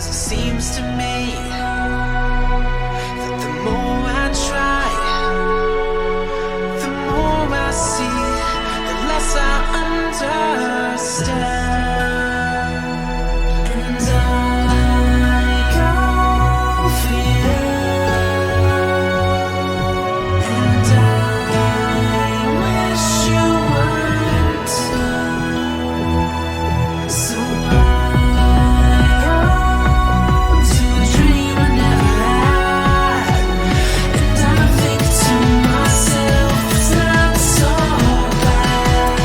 'cause it seems to me that the more I try, the more I see, the less I understand. And I go for you, and I wish you weren't. So I own to a dream I never had, and I think to myself, it's not so bad.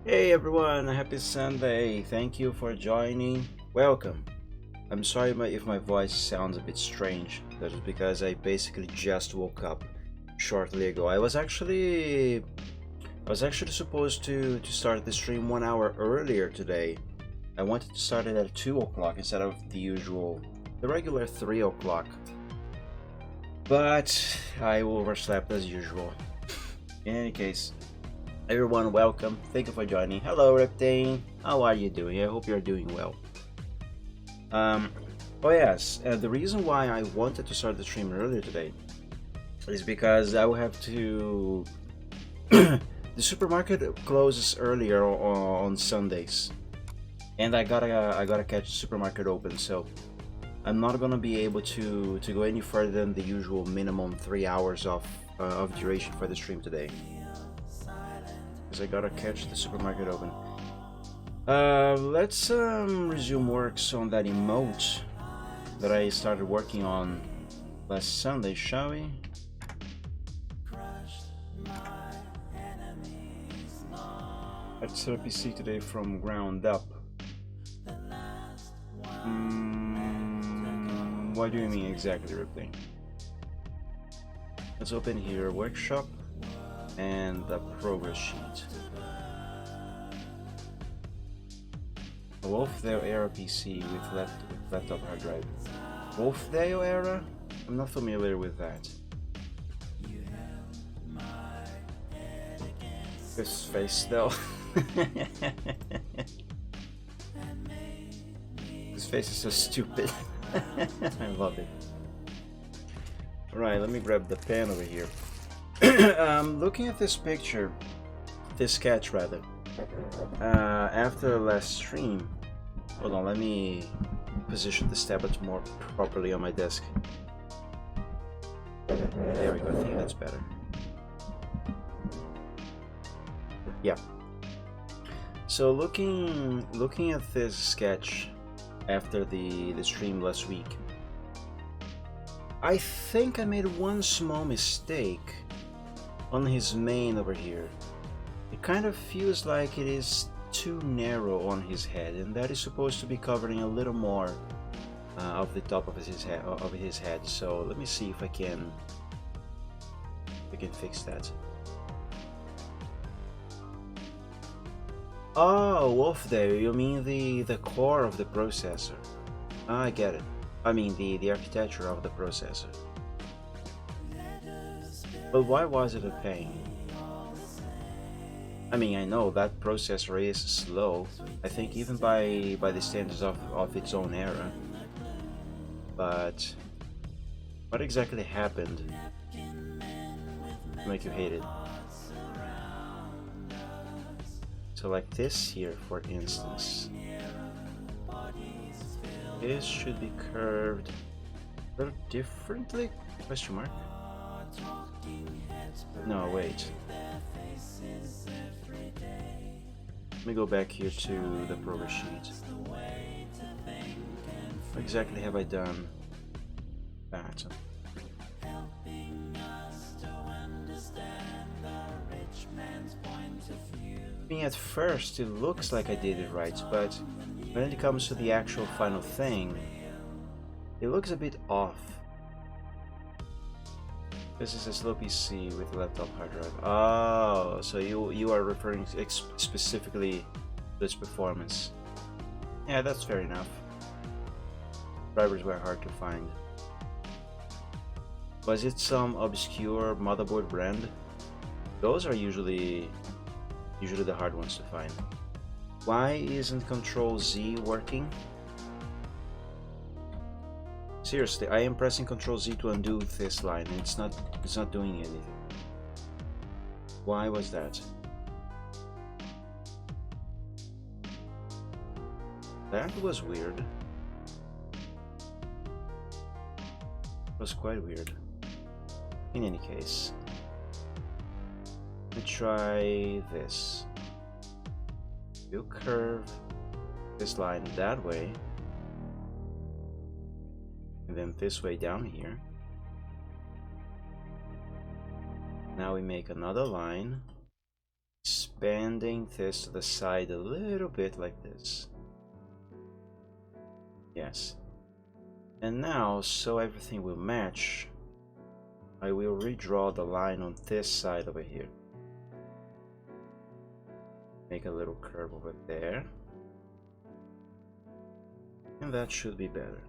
Hey everyone, happy Sunday. Thank you for joining. Welcome. I'm sorry if my voice sounds a bit strange. That is because I basically just woke up shortly ago. I was actually supposed to start the stream 1 hour earlier today. I wanted to start it at 2 o'clock instead of the regular 3 o'clock. But I overslept as usual. In any case, everyone, welcome. Thank you for joining. Hello, Reptane. How are you doing? I hope you're doing well. Oh yes, the reason why I wanted to start the stream earlier today is because I will have to. The supermarket closes earlier on Sundays, and I gotta catch the supermarket open. So I'm not gonna be able to go any further than the usual minimum 3 hours of duration for the stream today, because I gotta catch the supermarket open. Let's resume works on that emote that I started working on last Sunday, shall we? I set up PC today from ground up. What do you mean exactly, Ripley? Let's open here workshop and the progress sheet. Wolfdale era PC with laptop hard drive. Wolfdale era? I'm not familiar with that. This face though. This face is so stupid. I love it. Alright, let me grab the pen over here. Looking at this picture, this sketch rather, after the last stream. Hold on, let me position the tablets more properly on my desk. There we go, I think that's better. Yeah. So looking at this sketch after the stream last week, I think I made one small mistake on his mane over here. It kind of feels like it is too narrow on his head, and that is supposed to be covering a little more of the top of his head. So let me see if I can fix that. Oh, Wolfdale, you mean the core of the processor. I get it. I mean the architecture of the processor. But why was it a pain? I mean, I know that processor is slow, I think even by the standards of its own era. But what exactly happened to make you hate it? So like this here, for instance, this should be curved a little differently? Question mark? No, wait. Let me go back here to the progress sheet. What exactly have I done? That. I mean, at first it looks like I did it right, but when it comes to the actual final thing, it looks a bit off. This is a slow PC with a laptop hard drive. Oh, so you are referring specifically to this performance. Yeah, that's fair enough. Drivers were hard to find. Was it some obscure motherboard brand? Those are usually the hard ones to find. Why isn't Control Z working? Seriously, I am pressing Control Z to undo this line and it's not doing anything. Why was that? That was weird. It was quite weird. In any case, let me try this. You curve this line that way, and then this way down here. Now we make another line bending this to the side a little bit like this. Yes. And now, so everything will match, I will redraw the line on this side over here. Make a little curve over there. And that should be better.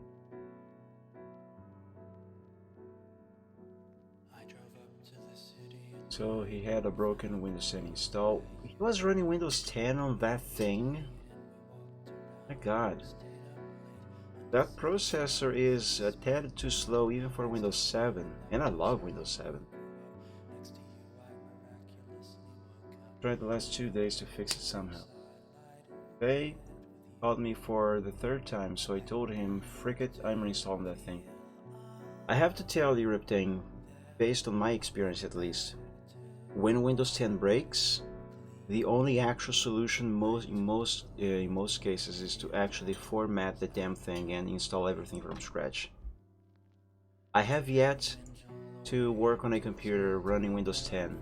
So he had a broken Windows 10 install. He was running Windows 10 on that thing. My God. That processor is a tad too slow even for Windows 7. And I love Windows 7. Tried the last 2 days to fix it somehow. They called me for the 3rd time, so I told him, frick it, I'm reinstalling that thing. I have to tell you, Riptang, based on my experience at least, when Windows 10 breaks, the only actual solution in most cases is to actually format the damn thing and install everything from scratch. I have yet to work on a computer running Windows 10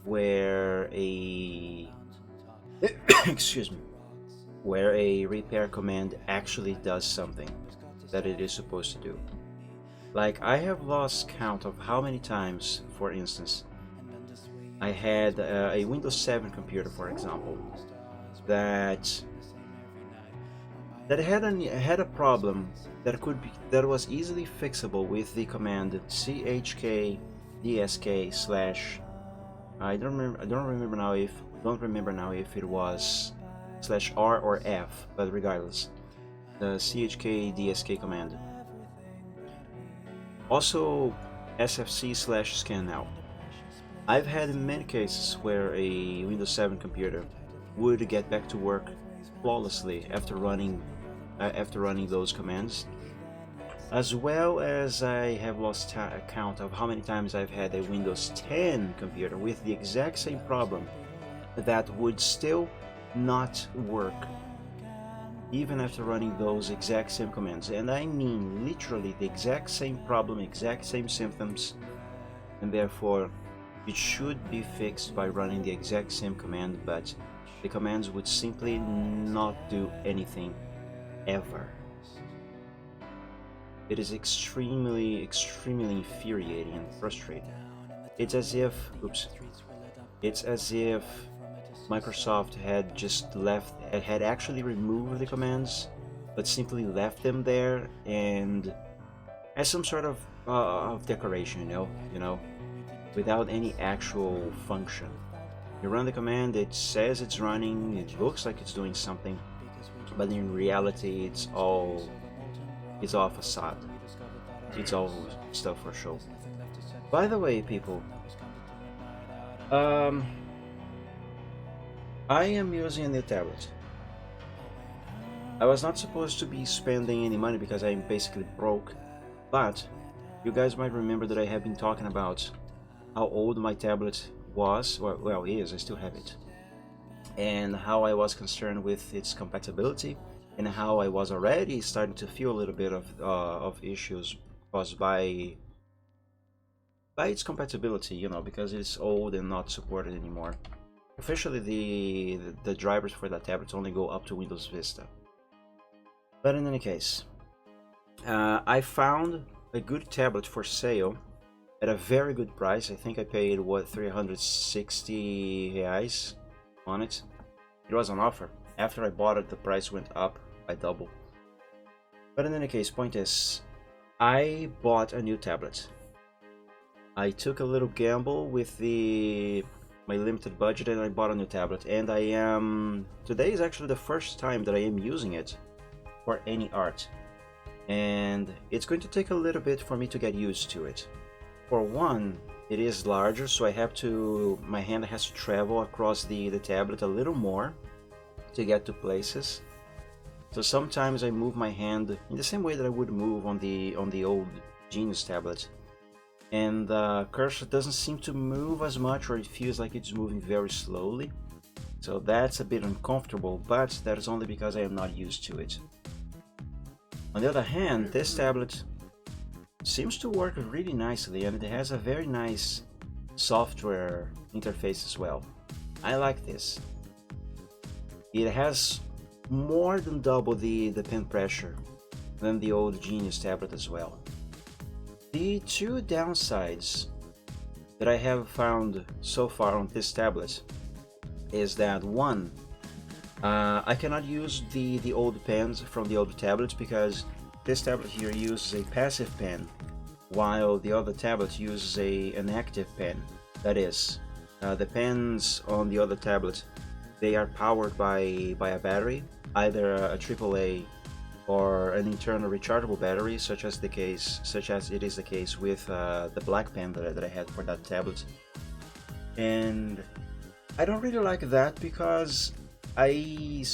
where a excuse me, where a repair command actually does something that it is supposed to do. Like, I have lost count of how many times, for instance, I had a Windows 7 computer, for example, that had a problem that was easily fixable with the command chkdsk/ I don't remember now if it was /r or f, but regardless, the chkdsk command. Also sfc/scannow. I've had many cases where a Windows 7 computer would get back to work flawlessly after running those commands, as well as I have lost count of how many times I've had a Windows 10 computer with the exact same problem that would still not work even after running those exact same commands. And I mean literally the exact same problem, exact same symptoms, and therefore it should be fixed by running the exact same command, but the commands would simply not do anything ever. It is extremely infuriating and frustrating. It's as if Microsoft had just had actually removed the commands, but simply left them there and as some sort of decoration, you know, without any actual function. You run the command, it says it's running, it looks like it's doing something, but in reality it's all facade. It's all stuff for show. By the way, people, I am using a new tablet. I was not supposed to be spending any money because I'm basically broke, but you guys might remember that I have been talking about how old my tablet was, well is, I still have it, and how I was concerned with its compatibility, and how I was already starting to feel a little bit of issues caused by its compatibility, you know, because it's old and not supported anymore. Officially, the drivers for that tablet only go up to Windows Vista. But in any case, I found a good tablet for sale at a very good price. I think I paid, what, 360 reais on it. It was on offer. After I bought it, the price went up by double. But in any case, point is, I bought a new tablet. I took a little gamble with my limited budget and I bought a new tablet. And today is actually the first time that I am using it for any art. And it's going to take a little bit for me to get used to it. For one, it is larger, so my hand has to travel across the tablet a little more to get to places. So sometimes I move my hand in the same way that I would move on the old Genius tablet, and the cursor doesn't seem to move as much, or it feels like it's moving very slowly. So that's a bit uncomfortable, but that is only because I am not used to it. On the other hand, this tablet seems to work really nicely, and it has a very nice software interface as well. I like this. It has more than double the pen pressure than the old Genius tablet as well. The two downsides that I have found so far on this tablet is that one, I cannot use the old pens from the old tablets because this tablet here uses a passive pen, while the other tablet uses an active pen. That is, the pens on the other tablet, they are powered by a battery, either a AAA or an internal rechargeable battery, such as it is the case with the black pen that I had for that tablet. And I don't really like that because I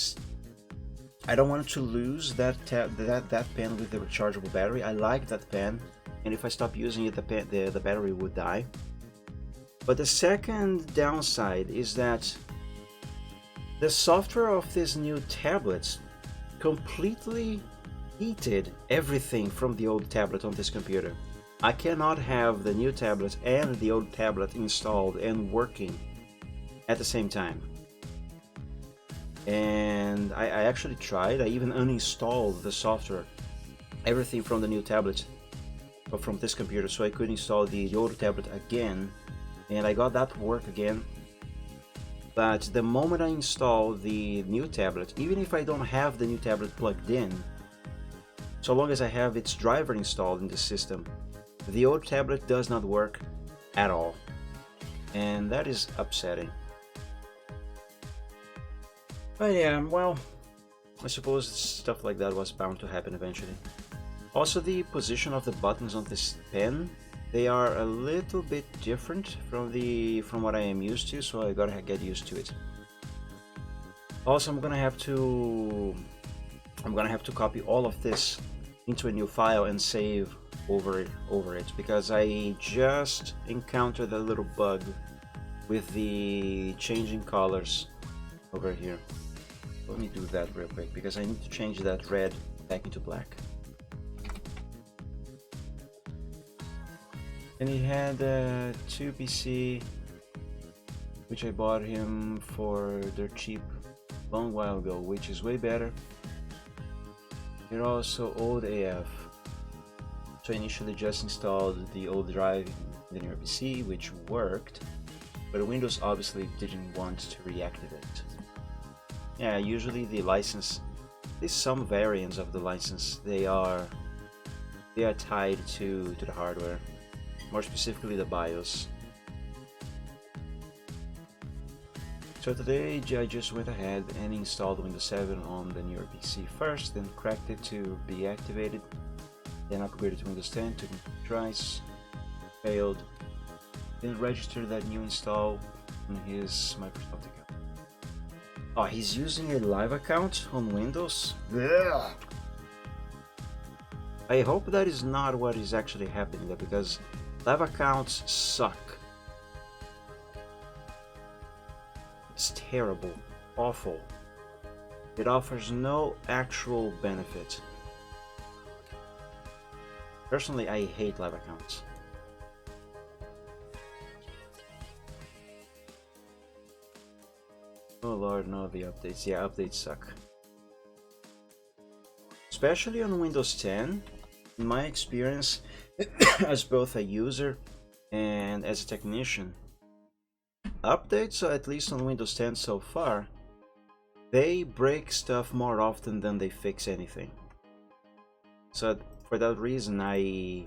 don't want to lose that pen with the rechargeable battery. I like that pen, and if I stop using it, the battery would die. But the second downside is that the software of these new tablets completely heated everything from the old tablet on this computer. I cannot have the new tablet and the old tablet installed and working at the same time. And I actually tried. I even uninstalled the software, everything from the new tablet, or from this computer, so I could install the old tablet again, and I got that to work again. But the moment I install the new tablet, even if I don't have the new tablet plugged in, so long as I have its driver installed in the system, the old tablet does not work at all, and that is upsetting. But yeah, well, I suppose stuff like that was bound to happen eventually. Also, the position of the buttons on this pen, they are a little bit different from what I am used to, so I gotta get used to it. Also, I'm gonna have to copy all of this into a new file and save over it because I just encountered a little bug with the changing colors over here. Let me do that real quick because I need to change that red back into black. And he had a 2PC, which I bought him for dirt cheap long while ago, which is way better. It also old AF. So I initially just installed the old drive in the newer PC, which worked, but Windows obviously didn't want to reactivate. Yeah, usually the license, there's some variants of the license, they are tied to the hardware, more specifically the BIOS. So today I just went ahead and installed Windows 7 on the newer PC first, then cracked it to be activated, then upgraded to Windows 10, took it twice, failed, then registered that new install on his Microsoft account. Oh, he's using a live account on Windows? Yeah. I hope that is not what is actually happening there, because live accounts suck. It's terrible, awful. It offers no actual benefit. Personally, I hate live accounts. Oh lord, no, the updates. Yeah, updates suck. Especially on Windows 10, in my experience, as both a user and as a technician, updates, at least on Windows 10 so far, they break stuff more often than they fix anything. So for that reason, I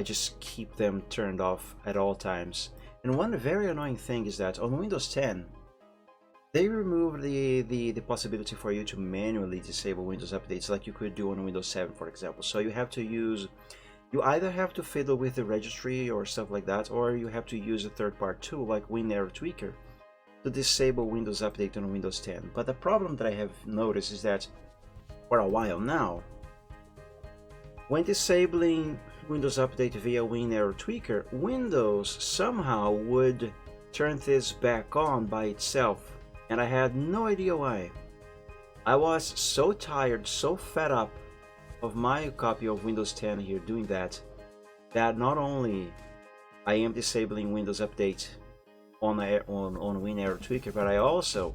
just keep them turned off at all times. And one very annoying thing is that on Windows 10, they removed the possibility for you to manually disable Windows updates like you could do on Windows 7, for example. So you either have to fiddle with the registry or stuff like that, or you have to use a third-party tool like WinErrorTweaker to disable Windows Update on Windows 10. But the problem that I have noticed is that for a while now, when disabling Windows Update via WinErrorTweaker, Windows somehow would turn this back on by itself, and I had no idea why. I was so tired, so fed up of my copy of Windows 10 here doing that not only I am disabling Windows Update on WinArrow Tweaker, but I also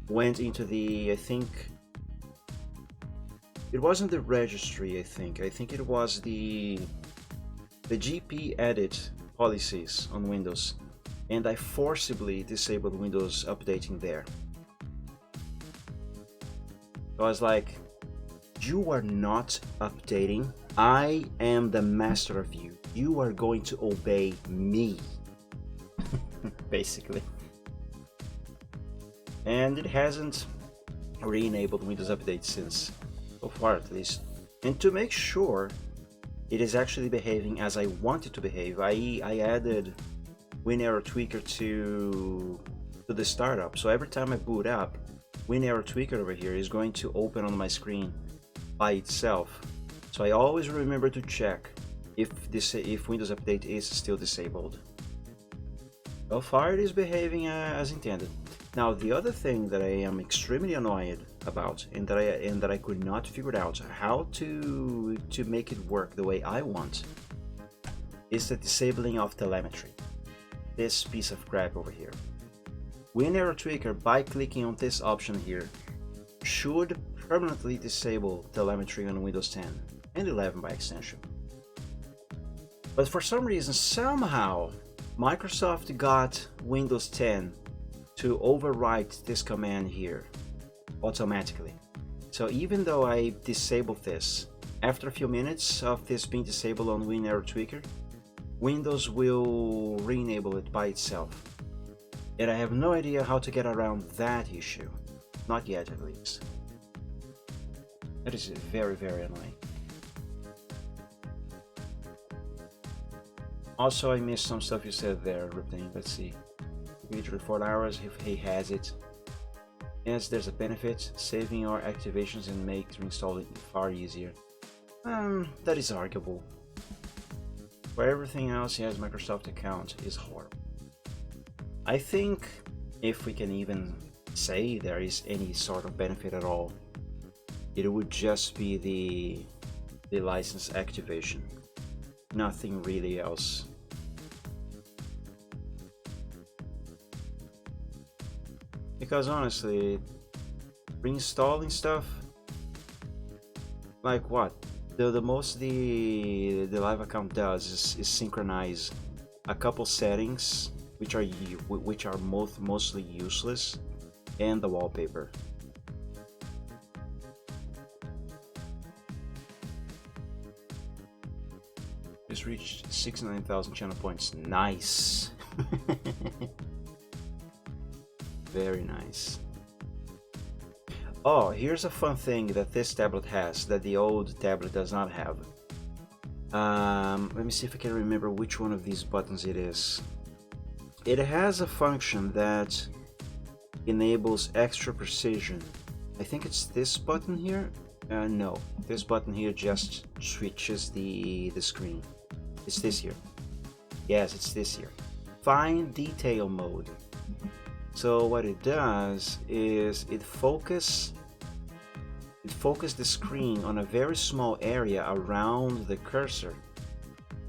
went into the, I think it wasn't the registry, I think it was the GP edit policies on Windows, and I forcibly disabled Windows updating there. So I was like, you are not updating. I am the master of you. You are going to obey me. Basically. And it hasn't re-enabled Windows Update since, so far at least. And to make sure it is actually behaving as I want it to behave, I added WinArrow Tweaker to the startup. So every time I boot up, WinArrow Tweaker over here is going to open on my screen by itself. So I always remember to check if Windows Update is still disabled. So far it is behaving as intended. Now the other thing that I am extremely annoyed about, and that I could not figure out how to make it work the way I want, is the disabling of telemetry. This piece of crap over here. WinArrow Tweaker, by clicking on this option here, should permanently disable telemetry on Windows 10 and 11 by extension. But for some reason, somehow, Microsoft got Windows 10 to overwrite this command here automatically. So even though I disabled this, after a few minutes of this being disabled on WinArrow Tweaker, Windows will re-enable it by itself. And I have no idea how to get around that issue. Not yet, at least. That is very, very annoying. Also, I missed some stuff you said there, Riptain. Let's see. Usually 4 hours if he has it. Yes, there's a benefit, saving your activations and makes reinstalling far easier. That is arguable. For everything else, he has Microsoft account is horrible. I think if we can even say there is any sort of benefit at all, it would just be the license activation. Nothing really else. Because honestly, reinstalling stuff, like what? The most the live account does is synchronize a couple settings which are mostly useless, and the wallpaper. Just reached 69,000 channel points. Nice. Very nice. Oh, here's a fun thing that this tablet has that the old tablet does not have. Let me see if I can remember which one of these buttons it is. It has a function that enables extra precision. I think it's this button here. No, this button here just switches the screen. It's this here. Yes, it's this here. Fine detail mode. So what it does is it focuses the screen on a very small area around the cursor,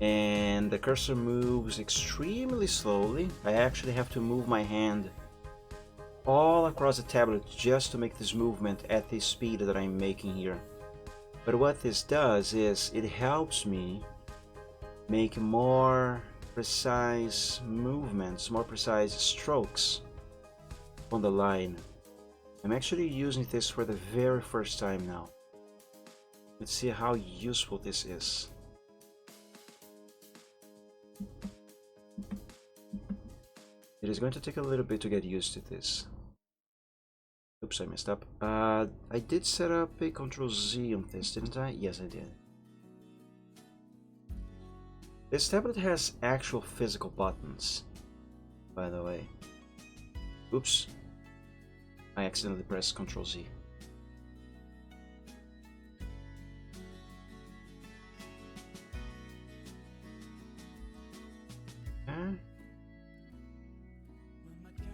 and the cursor moves extremely slowly. I actually have to move my hand all across the tablet just to make this movement at the speed that I'm making here. But what this does is it helps me make more precise movements, more precise strokes on the line. I'm actually using this for the very first time now. Let's see how useful this is. It is going to take a little bit to get used to this. Oops, I messed up. I did set up a Ctrl-Z on this, didn't I? Yes, I did. This tablet has actual physical buttons, by the way. Oops. I accidentally pressed Ctrl-Z.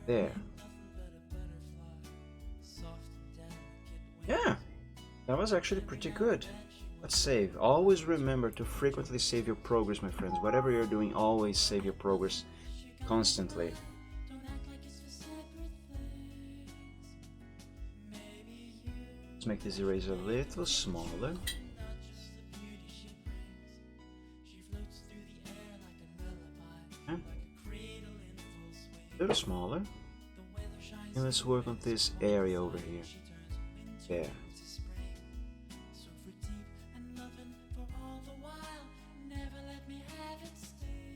There. Yeah, that was actually pretty good. Let's save. Always remember to frequently save your progress, my friends. Whatever you're doing, always save your progress constantly. Let's make this eraser a little smaller. Okay. A little smaller. And let's work on this area over here. There.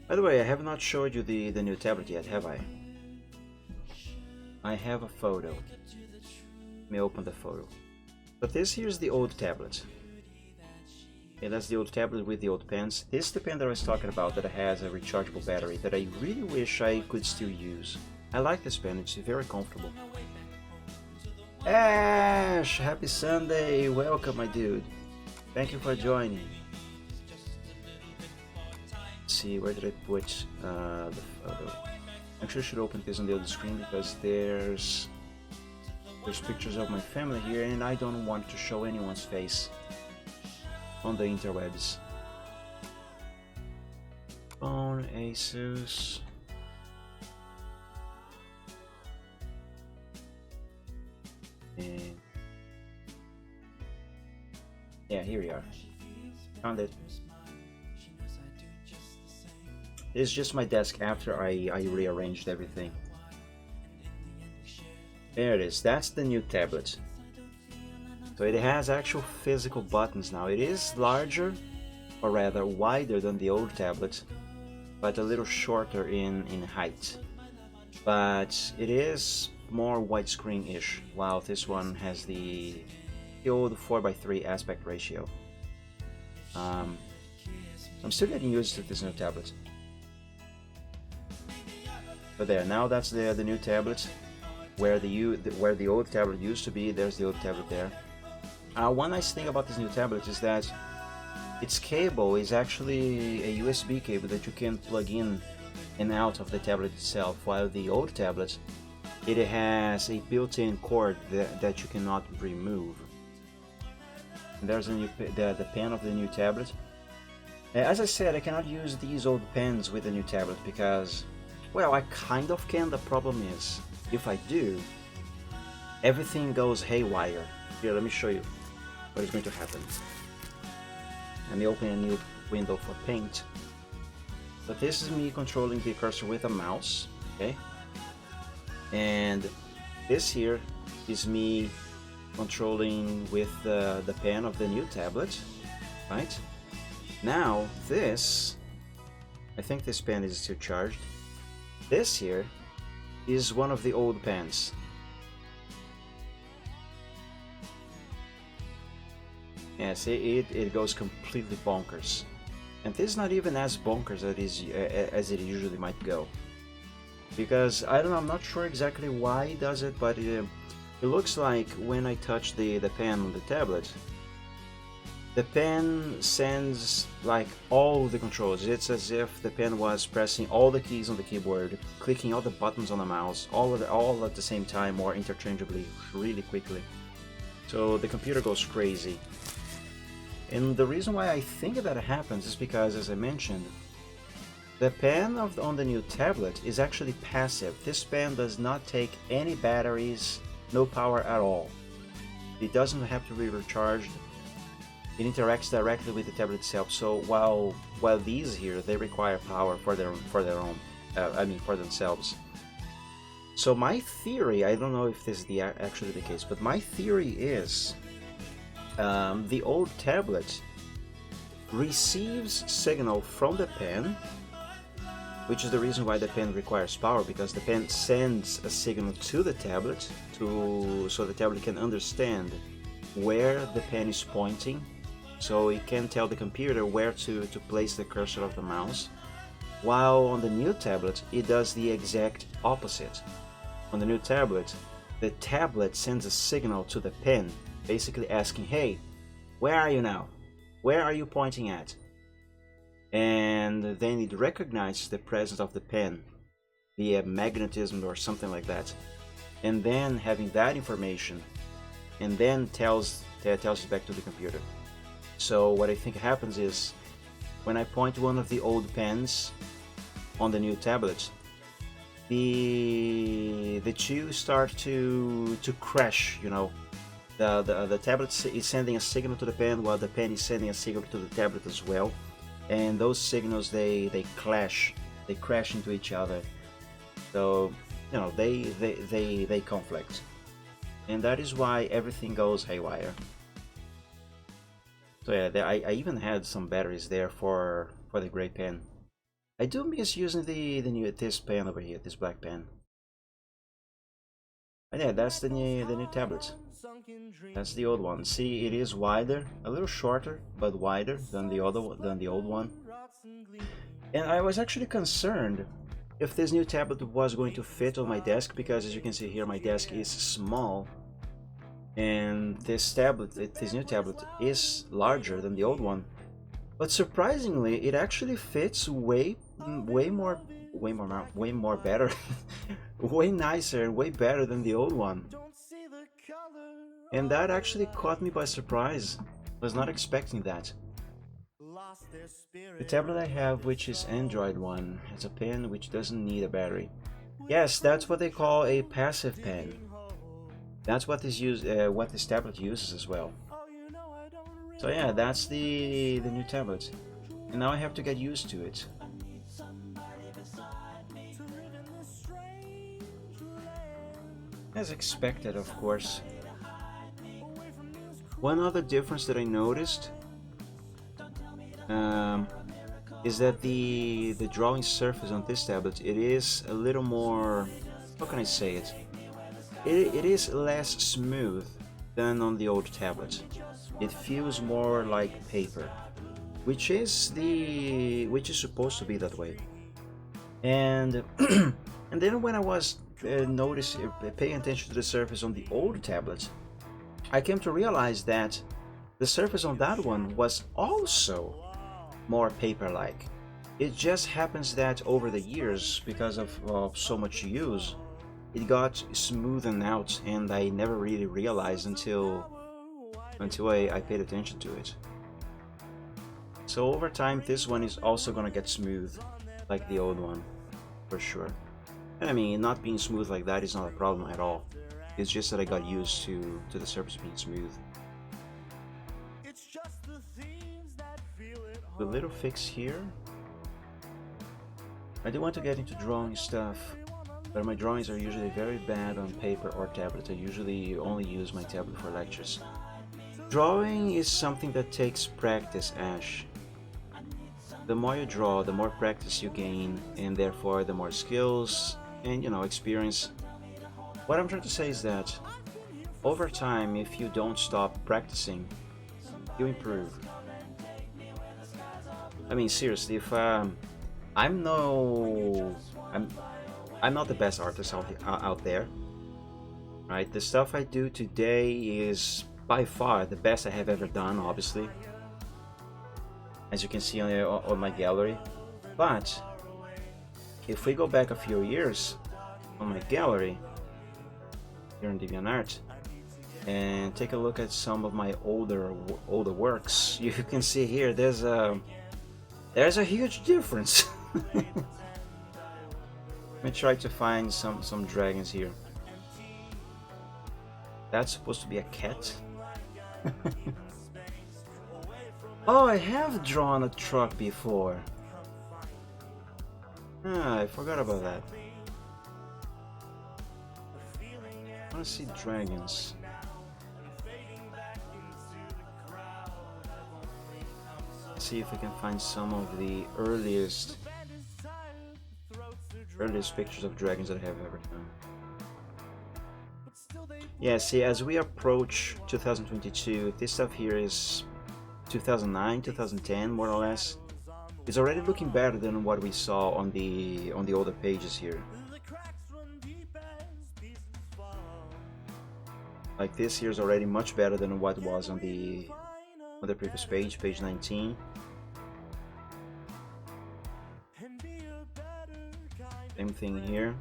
By the way, I have not showed you the new tablet yet, have I? I have a photo. Let me open the photo. But this here is the old tablet. Okay, that's the old tablet with the old pens. This is the pen that I was talking about that has a rechargeable battery that I really wish I could still use. I like this pen, it's very comfortable. Ash! Happy Sunday! Welcome, my dude. Thank you for joining. Let's see, where did I put the photo? Actually, I should open this on the other screen because there's pictures of my family here and I don't want to show anyone's face on the interwebs. Phone, Asus. And yeah, here we are. Found it. It's just my desk after I rearranged everything. There it is. That's the new tablet. So it has actual physical buttons now. It is larger, or rather wider than the old tablet, but a little shorter in height. But it is more widescreen-ish, while this one has the old 4:3 aspect ratio. I'm still getting used to this new tablet. But there, now that's the new tablet. Where the old tablet used to be, there's the old tablet there. One nice thing about this new tablet is that its cable is actually a USB cable that you can plug in and out of the tablet itself, while the old tablet, it has a built-in cord that you cannot remove. And there's the pen of the new tablet. As I said, I cannot use these old pens with the new tablet because, well, I kind of can. The problem is, if I do, everything goes haywire. Here, let me show you what is going to happen. Let me open a new window for Paint. So this is me controlling the cursor with a mouse, okay? And this here is me controlling with the pen of the new tablet, right? Now this, I think this pen is still charged. This here is one of the old pens. Yes, it goes completely bonkers. And this is not even as bonkers as it usually might go. Because, I don't know, I'm not sure exactly why it does it, but it looks like when I touch the pen on the tablet, the pen sends like all the controls. It's as if the pen was pressing all the keys on the keyboard, clicking all the buttons on the mouse, all at the same time or interchangeably, really quickly. So the computer goes crazy. And the reason why I think that happens is because, as I mentioned, the pen on the new tablet is actually passive. This pen does not take any batteries, no power at all. It doesn't have to be recharged. It interacts directly with the tablet itself. So while these here, they require power for themselves. So my theory, I don't know if this is actually the case, but my theory is the old tablet receives signal from the pen, which is the reason why the pen requires power, because the pen sends a signal to the tablet so the tablet can understand where the pen is pointing, so it can tell the computer where to place the cursor of the mouse. While on the new tablet, it does the exact opposite. On the new tablet, the tablet sends a signal to the pen, basically asking, hey, where are you now? Where are you pointing at? And then it recognizes the presence of the pen via magnetism or something like that. And then having that information, and then tells it back to the computer. So what I think happens is, when I point one of the old pens on the new tablet, the two start to crash, you know. The tablet is sending a signal to the pen, while the pen is sending a signal to the tablet as well, and those signals they clash, they crash into each other. So you know they conflict, and that is why everything goes haywire. So yeah, I even had some batteries there for the gray pen. I do miss using this pen over here, this black pen. And yeah, that's the new tablet. That's the old one. See, it is wider, a little shorter, but wider than the old one. And I was actually concerned if this new tablet was going to fit on my desk, because as you can see here, my desk is small, and this new tablet is larger than the old one. But surprisingly, it actually fits way more better, way nicer and way better than the old one. And that actually caught me by surprise. I was not expecting that. The tablet I have, which is Android one, has a pen which doesn't need a battery. Yes, that's what they call a passive pen. That's what this tablet uses as well. So yeah, that's the new tablet, and now I have to get used to it. As expected, of course. One other difference that I noticed is that the drawing surface on this tablet, it is a little more, how can I say it? It is less smooth than on the old tablet. It feels more like paper, which is supposed to be that way. And and then when I was paying attention to the surface on the old tablet, I came to realize that the surface on that one was also more paper-like. It just happens that over the years, because of so much use, it got smoothened out, and I never really realized until I paid attention to it. So over time, this one is also gonna get smooth, like the old one, for sure. And I mean, not being smooth like that is not a problem at all. It's just that I got used to the surface being smooth. The little fix here. I do want to get into drawing stuff, but my drawings are usually very bad on paper or tablet. I usually only use my tablet for lectures. Drawing is something that takes practice, Ash. The more you draw, the more practice you gain, and therefore the more skills and, you know, experience. What I'm trying to say is that over time, if you don't stop practicing, you improve. I mean, seriously, if I'm not the best artist out there, right? The stuff I do today is by far the best I have ever done, obviously, as you can see on my gallery. But if we go back a few years on my gallery here in DeviantArt and take a look at some of my older works, you can see here there's a huge difference. Let me try to find some dragons here. That's supposed to be a cat. Oh, I have drawn a truck before. Ah, I forgot about that. I want to see dragons. Let's see if I can find some of the earliest pictures of dragons that I have ever done. Yeah, see, as we approach 2022, this stuff here is 2009, 2010, more or less. It's already looking better than what we saw on the older pages here. Like this here is already much better than what was on the previous page, page 19. Same thing here.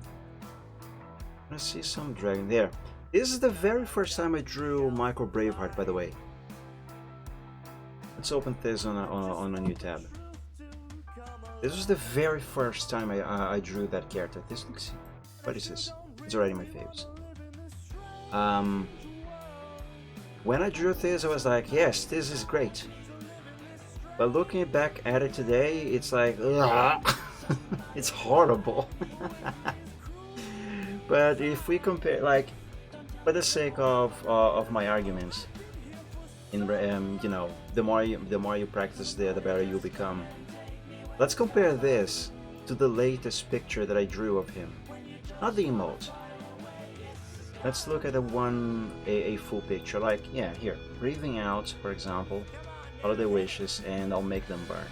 Let's see some dragon there. This is the very first time I drew Micro Braveheart, by the way. Let's open this on a new tab. This was the very first time I drew that character. This looks... what is this? It's already my faves. When I drew this, I was like, yes, this is great. But looking back at it today, it's like, ugh, it's horrible. But if we compare, like, for the sake of my arguments, you know, the more you practice, the better you become. Let's compare this to the latest picture that I drew of him, not the emote. Let's look at a full picture, like, yeah, here, breathing out, for example, all of the wishes, and I'll make them burn.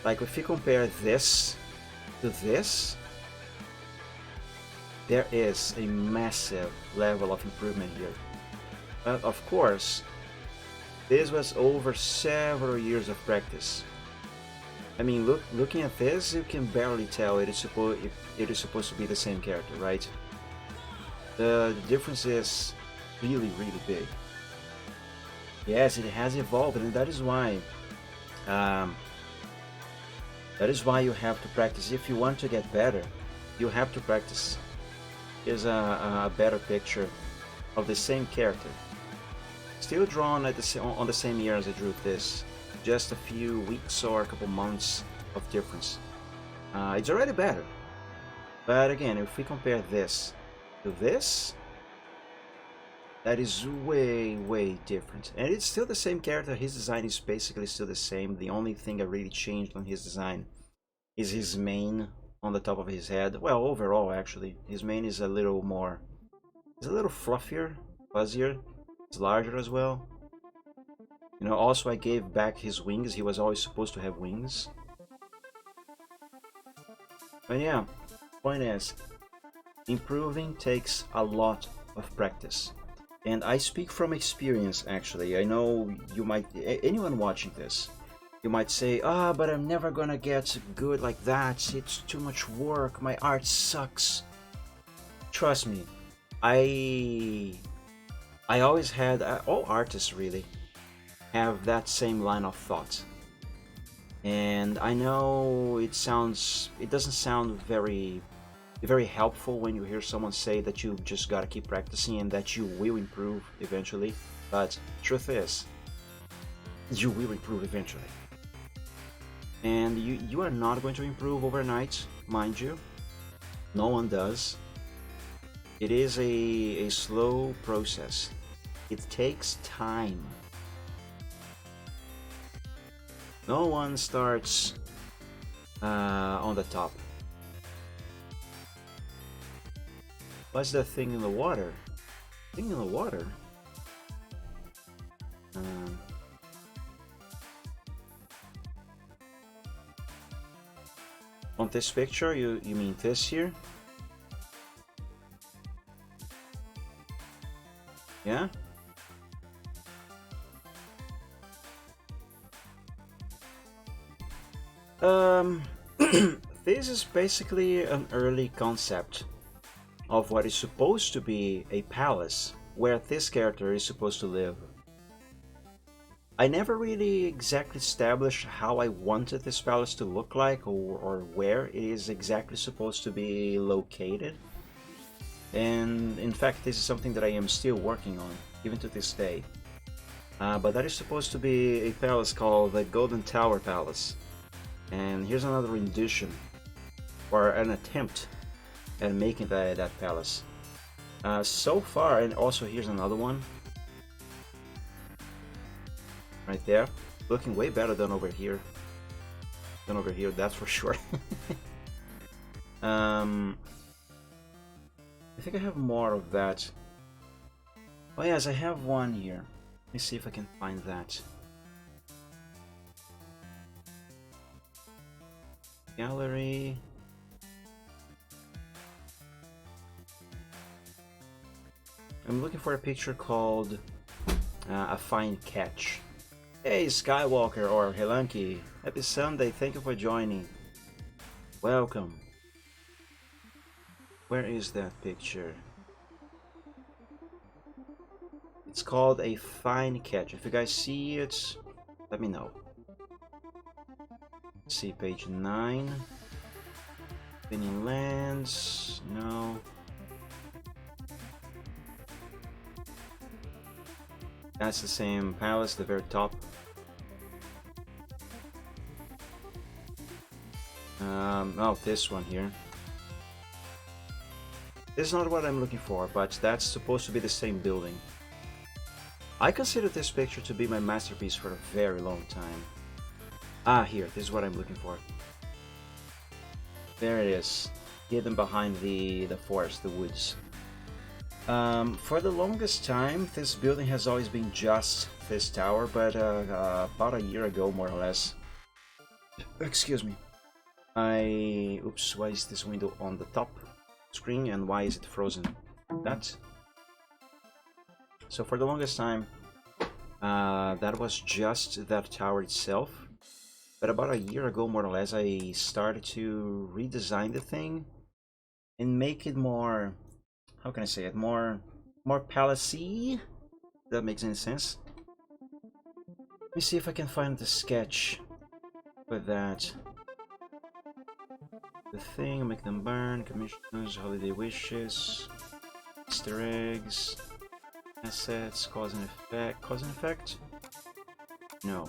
Like, if you compare this to this, there is a massive level of improvement here. But of course, this was over several years of practice. I mean, looking at this, you can barely tell it is supposed to be the same character, right? The difference is really, really big. Yes, it has evolved, and that is why you have to practice. If you want to get better, you have to practice. Here's a better picture of the same character, still drawn at on the same year as I drew this. Just a few weeks or a couple months of difference. It's already better. But again, if we compare this to this, that is way, way different. And it's still the same character. His design is basically still the same. The only thing that really changed on his design is his mane on the top of his head. Well, overall, actually, his mane is a little more, it's a little fluffier, fuzzier. It's larger as well. You know, also I gave back his wings. He was always supposed to have wings. But yeah, point is, improving takes a lot of practice. And I speak from experience, actually. I know you might, anyone watching this, you might say, ah, but I'm never gonna get good like that. It's too much work. My art sucks. Trust me, I always had, all artists really, have that same line of thought. And I know it doesn't sound very helpful when you hear someone say that you just gotta keep practicing and that you will improve eventually. But truth is, you will improve eventually. And you are not going to improve overnight, mind you. No one does. It is a slow process. It takes time. No one starts on the top. What's that thing in the water? Thing in the water? On this picture, you mean this here? Yeah? This is basically an early concept of what is supposed to be a palace where this character is supposed to live. I never really exactly established how I wanted this palace to look like or where it is exactly supposed to be located. And in fact, this is something that I am still working on, even to this day. But that is supposed to be a palace called the Golden Tower Palace. And here's another rendition, or an attempt at making that palace. So far, and also here's another one. Right there. Looking way better than over here. That's for sure. I think I have more of that. Oh yes, I have one here. Let me see if I can find that. Gallery. I'm looking for a picture called A Fine Catch. Hey Skywalker or Helunky, happy Sunday, thank you for joining. Welcome. Where is that picture? It's called A Fine Catch. If you guys see it, let me know. Let's see, page 9. Spinning Lands, no. That's the same palace, the very top. Oh, this one here. This is not what I'm looking for, but that's supposed to be the same building. I consider this picture to be my masterpiece for a very long time. Ah, here, this is what I'm looking for. There it is, hidden behind the forest, the woods. For the longest time, this building has always been just this tower, but about a year ago, more or less. Excuse me. Oops, why is this window on the top screen and why is it frozen? That. So for the longest time, that was just that tower itself. But about a year ago, more or less, I started to redesign the thing and make it more, how can I say it, more palace-y. That makes any sense. Let me see if I can find the sketch with that. The thing, make them burn, commissioners, holiday wishes, Easter eggs, assets, cause and effect. Cause and effect? No.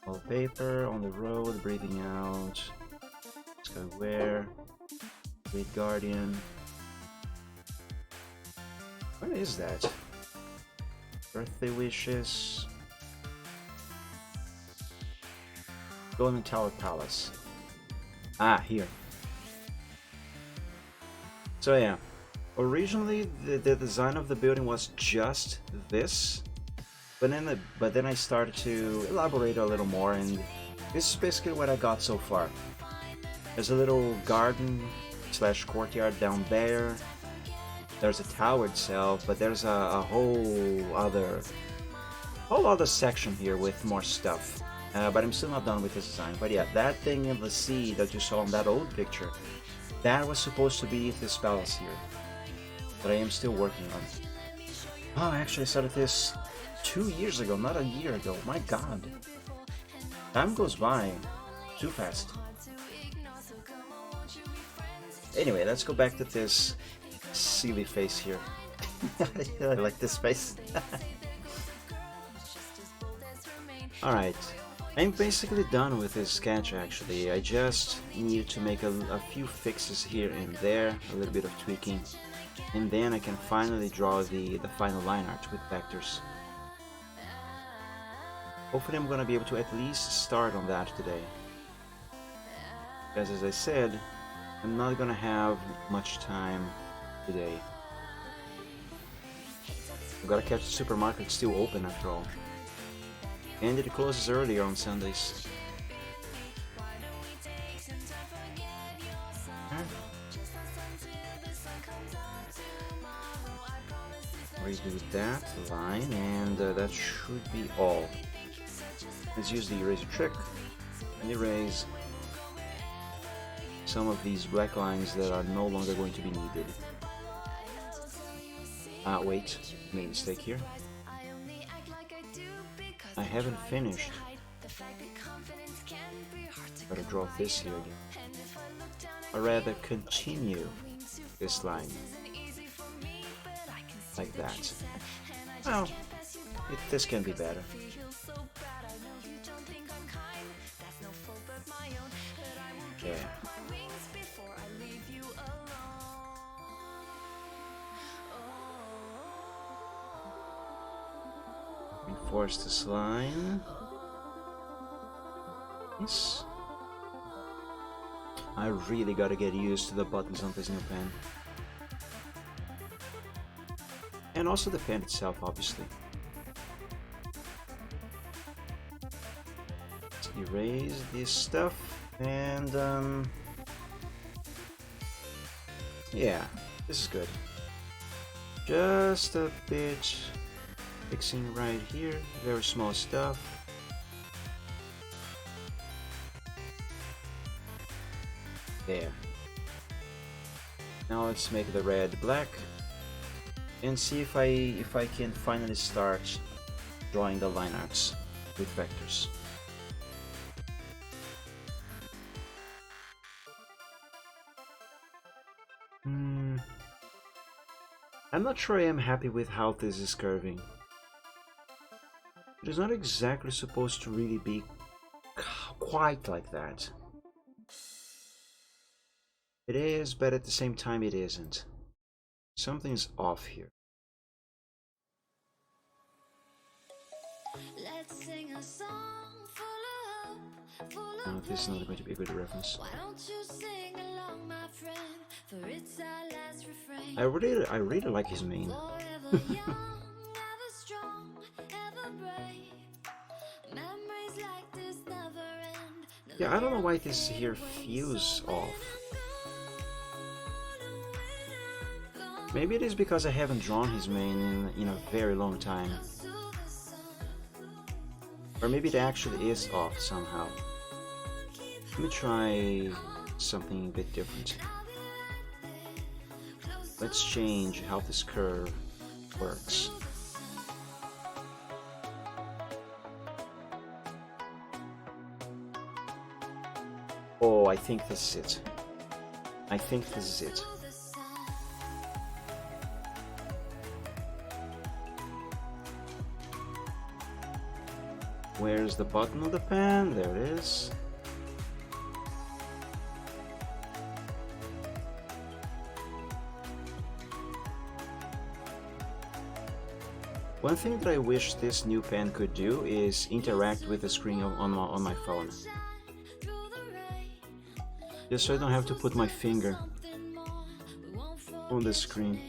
Wallpaper, on the road, breathing out, Skyware, Great Guardian. What is that? Birthday wishes. Golden Tower Palace. Ah, here. So yeah, originally the design of the building was just this, but then I started to elaborate a little more, and this is basically what I got so far. There's a little garden slash courtyard down there. There's a tower itself, but there's a whole other section here with more stuff. But I'm still not done with this design. But yeah, that thing in the sea that you saw in that old picture, that was supposed to be this palace here, that I am still working on. Oh, actually I started this 2 years ago, not a year ago. My god. Time goes by too fast. Anyway, let's go back to this silly face here. I like this face. Alright. I'm basically done with this sketch actually. I just need to make a few fixes here and there, a little bit of tweaking, and then I can finally draw the final line art with vectors. Hopefully I'm gonna be able to at least start on that today. Because as I said, I'm not gonna have much time today. I've gotta catch the supermarket still open after all. And it closes earlier on Sundays. Redo that line, and that should be all. Let's use the eraser trick and erase some of these black lines that are no longer going to be needed. Wait, made a mistake here. I haven't finished. Gotta draw this here again. Or rather, continue this line. Like that. Well, this can be better. Yeah. Reinforce this line. Yes. I really gotta get used to the buttons on this new pen. And also the pen itself, obviously. Let's erase this stuff, and yeah, this is good. Just a bit fixing right here, very small stuff. There. Now let's make the red black and see if I can finally start drawing the line arts with vectors. I'm not sure I am happy with how this is curving. But it's not exactly supposed to really be quite like that. It is, but at the same time it isn't. Something's off here. Let's sing a song full No, of this is not pain. going to be a good reference. Why don't you sing along, my friend? For it's our last refrain. I really like his mane. Forever young, ever strong, ever brave. Memories like this never end. Yeah, I don't know why this here feels off. Maybe it is because I haven't drawn his mane in a very long time. Or maybe it actually is off somehow. Let me try something a bit different. Let's change how this curve works. Oh, I think this is it. I think this is it. Where's the bottom of the pen? There it is. One thing that I wish this new pen could do is interact with the screen on my phone. Just so I don't have to put my finger on the screen.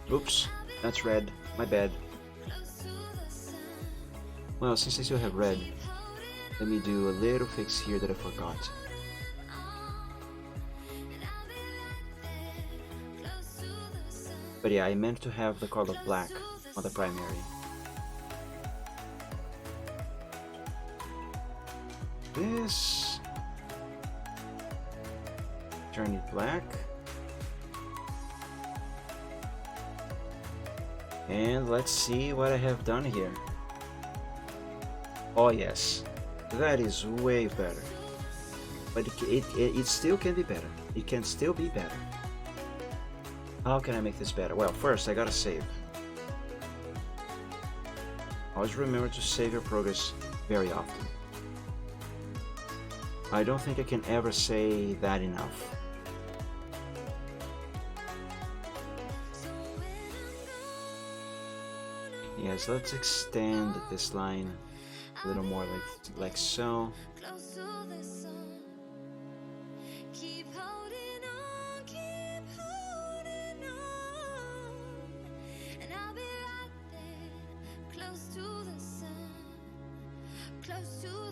Oops, that's red. My bad. Well, since I still have red, let me do a little fix here that I forgot. But yeah, I meant to have the color black on the primary. This... turn it black. And let's see what I have done here. Oh yes, that is way better. But it still can be better. It can still be better. How can I make this better? Well, first I gotta save. Always remember to save your progress very often. I don't think I can ever say that enough. Yes, let's extend this line a little more like so.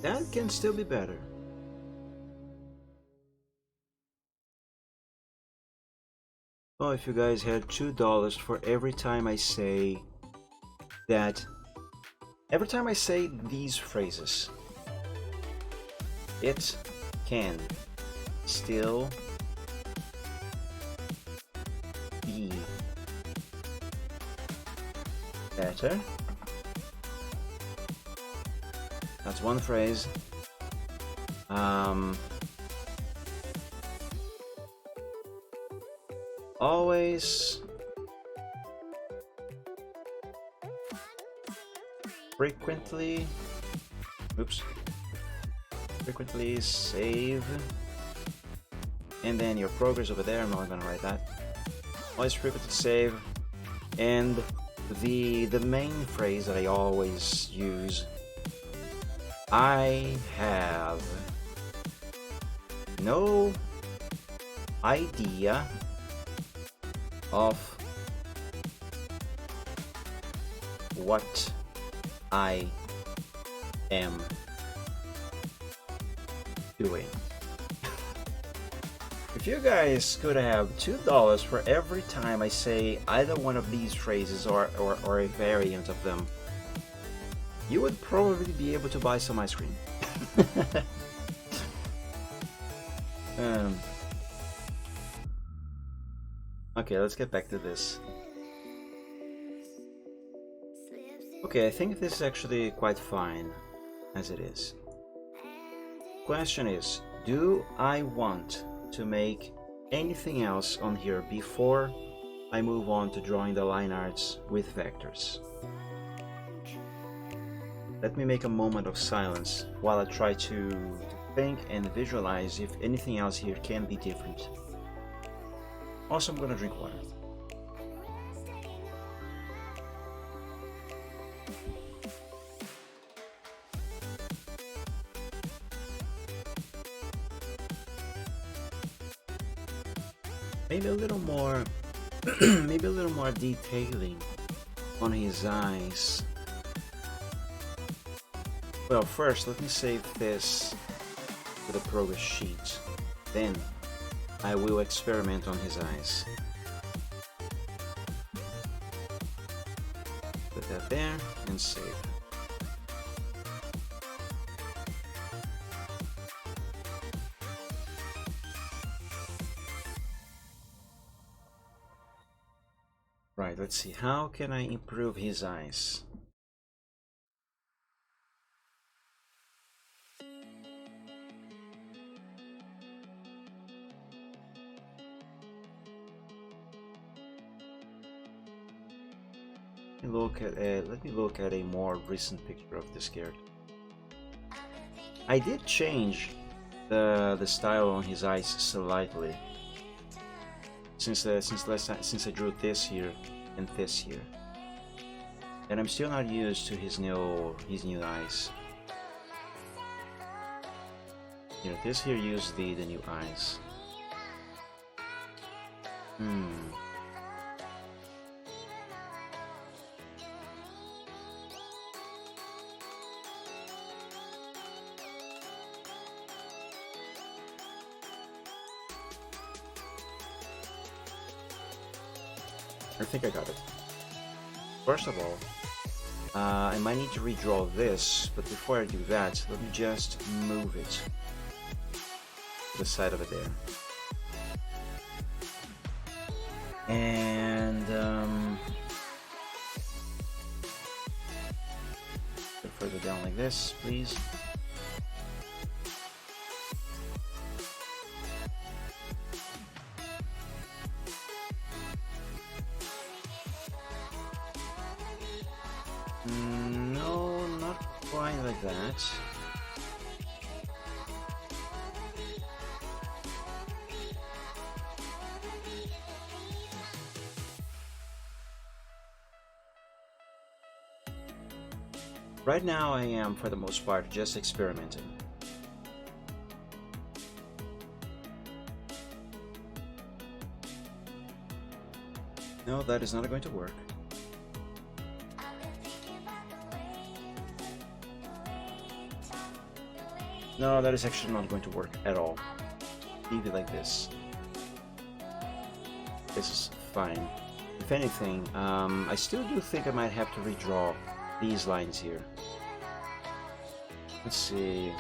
That can still be better. Oh, if you guys had $2 for every time I say that, every time I say these phrases, it can still be better. That's one phrase. Always frequently save, and then your progress over there. I'm not gonna write that. Always frequently save, and the main phrase that I always use: I have no idea of what I am doing. If you guys could have $2 for every time I say either one of these phrases or a variant of them, you would probably be able to buy some ice cream. Okay, let's get back to this. Okay, I think this is actually quite fine as it is. Question is, do I want to make anything else on here before I move on to drawing the line arts with vectors? Let me make a moment of silence while I try to think and visualize if anything else here can be different. Also, I'm gonna drink water. Maybe a little more, maybe a little more detailing on his eyes. Well, first, let me save this to the progress sheet. Then, I will experiment on his eyes. Put that there and save. Right, let's see. How can I improve his eyes? Let me look at a more recent picture of this character. I did change the style on his eyes slightly since I drew this here and this here, and I'm still not used to his new eyes. Here, this here used the new eyes. I think I got it. First of all, I might need to redraw this, but before I do that, let me just move it to the side of it there. And go further down like this, please. No, not quite like that. Right now I am, for the most part, just experimenting. No, that is not going to work. No, that is actually not going to work at all. Leave it like this. This is fine. If anything, I still do think I might have to redraw these lines here. Let's see.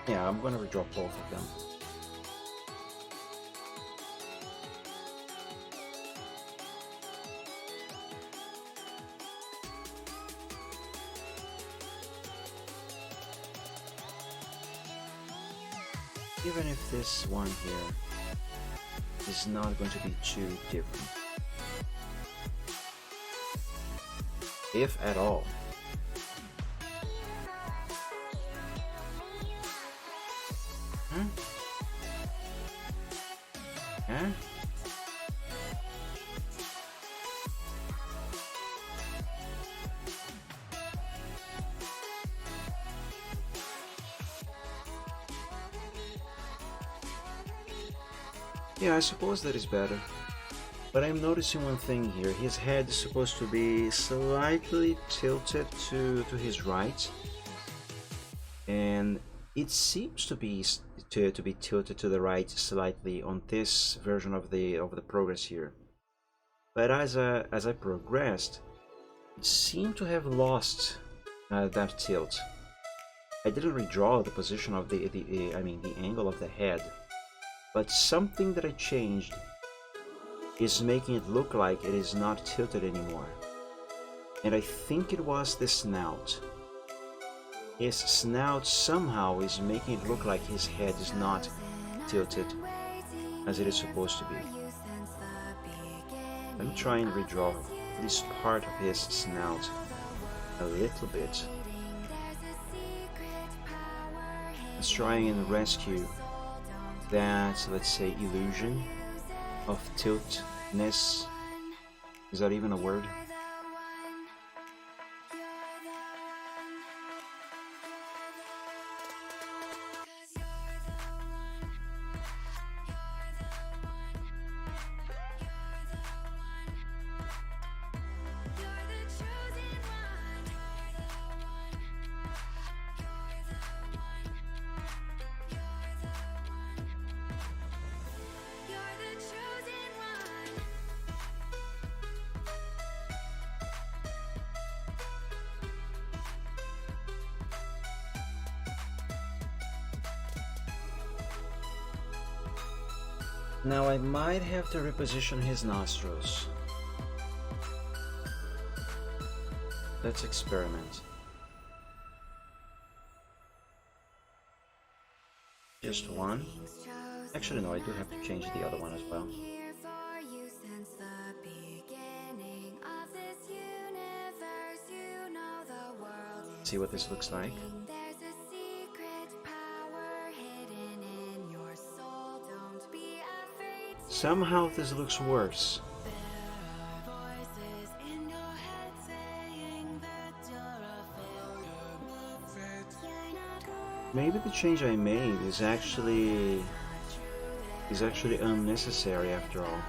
Yeah, I'm gonna redraw both of them. Even if this one here is not going to be too different, if at all. Huh? Huh? Yeah, I suppose that is better. But I'm noticing one thing here. His head is supposed to be slightly tilted to his right. And it seems to be tilted to the right slightly on this version of the progress here. But as I progressed, it seemed to have lost that tilt. I didn't redraw the position of the angle of the head. But something that I changed is making it look like it is not tilted anymore. And I think it was the snout. His snout somehow is making it look like his head is not tilted as it is supposed to be. Let me try and redraw this part of his snout a little bit. Let's try and rescue that, let's say, illusion of tiltness. Is that even a word? Now I might have to reposition his nostrils. Let's experiment. Just one. Actually no, I do have to change the other one as well. See what this looks like. Somehow this looks worse. Maybe the change I made is actually unnecessary after all.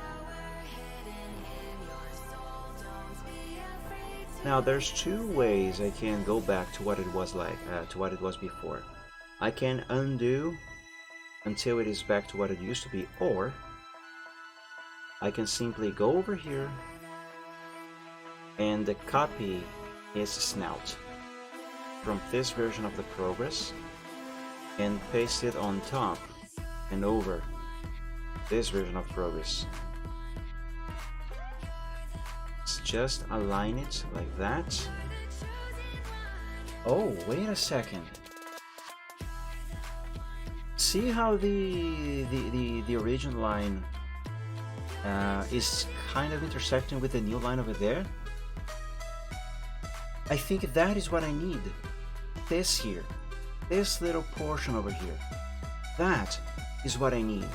Now there's two ways I can go back to what it was like, to what it was before. I can undo until it is back to what it used to be, or I can simply go over here and copy his snout from this version of the progress and paste it on top and over this version of progress. Let's just align it like that. Oh, wait a second. See how the original line is kind of intersecting with the new line over there? I think that is what I need. This here. This little portion over here. That is what I need.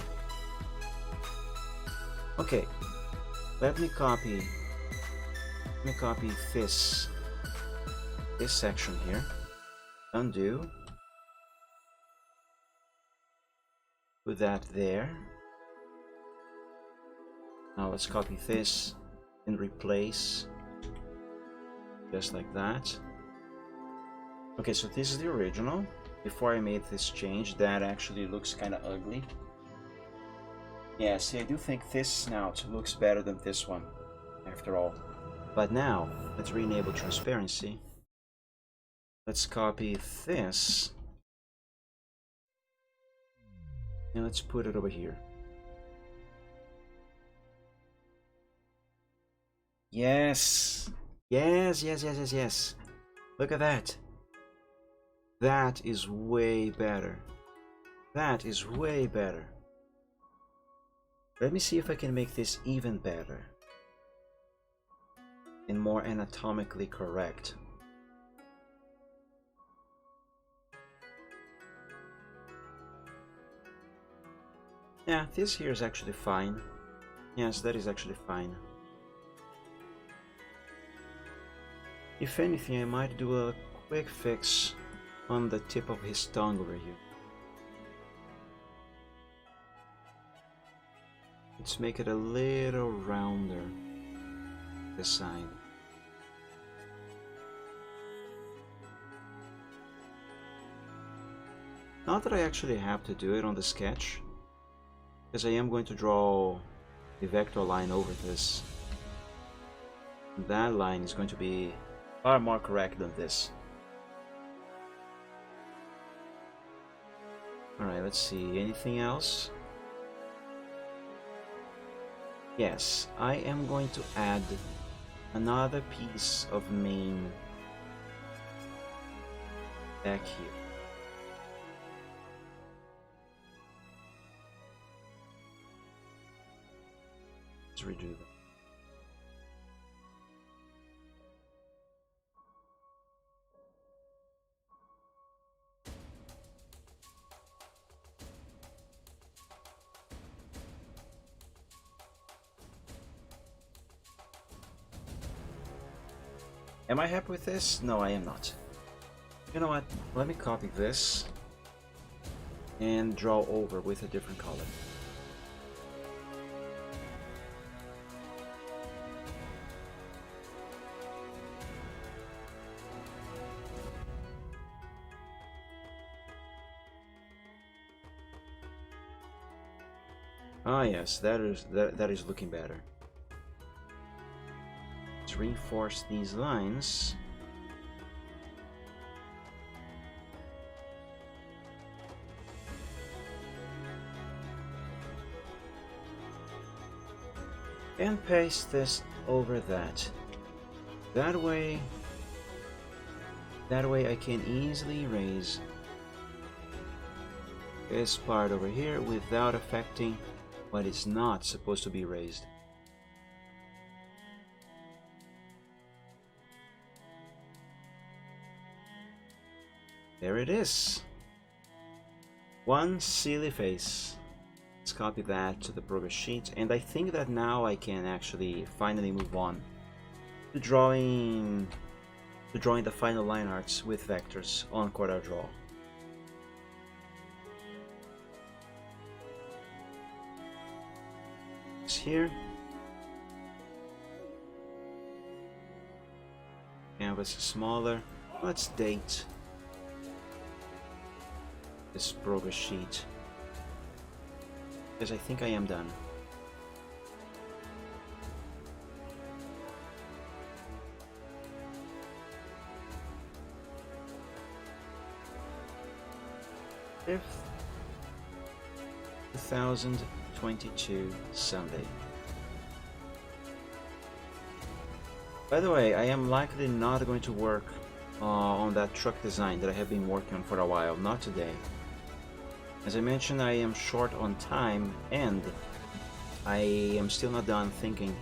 Okay. Let me copy this section here. Undo. Put that there. Now let's copy this and replace just like that. Okay, so this is the original. Before I made this change, that actually looks kind of ugly. Yeah, see, I do think this snout looks better than this one, after all. But now, let's re-enable transparency. Let's copy this. And let's put it over here. Yes! Yes, yes, yes, yes, yes. Look at that. That is way better. That is way better. Let me see if I can make this even better. And more anatomically correct. Yeah, this here is actually fine. Yes, that is actually fine. If anything, I might do a quick fix on the tip of his tongue over here. Let's make it a little rounder this side. Not that I actually have to do it on the sketch, because I am going to draw the vector line over this. That line is going to be far more correct than this. Alright, let's see. Anything else? Yes, I am going to add another piece of main back here. Let's redo that. Am I happy with this? No, I am not. You know what? Let me copy this and draw over with a different color. Ah yes, that is looking better. Let's reinforce these lines. And paste this over that. That way I can easily erase this part over here without affecting what is not supposed to be erased. There it is. One silly face. Let's copy that to the progress sheet, and I think that now I can actually finally move on to drawing the final line arts with vectors on CorelDRAW. Here, canvas is smaller. Let's date this progress sheet, because I think I am done. Fifth, 2022 Sunday. By the way, I am likely not going to work on that truck design that I have been working on for a while, not today. As I mentioned, I am short on time, and I am still not done thinking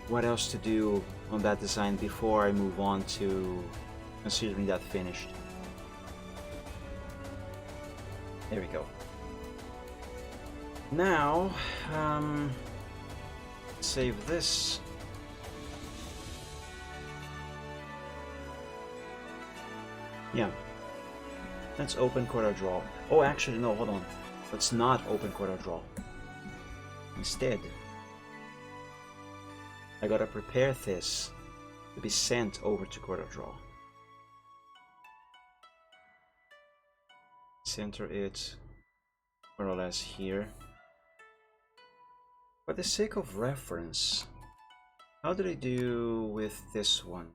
what else to do on that design before I move on to considering that finished. There we go. Now, save this. Yeah. Let's open CorelDRAW. Oh, actually, no, hold on. Let's not open CorelDRAW. Instead, I gotta prepare this to be sent over to CorelDRAW. Center it more or less here. For the sake of reference, how did I do with this one?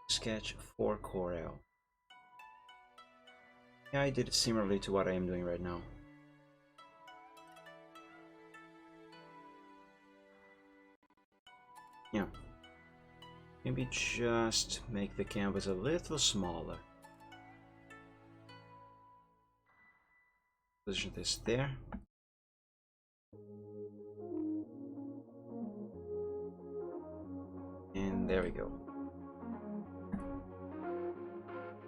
Sketch for Corel. Yeah, I did it similarly to what I am doing right now. Yeah. Maybe just make the canvas a little smaller. Position this there. And there we go.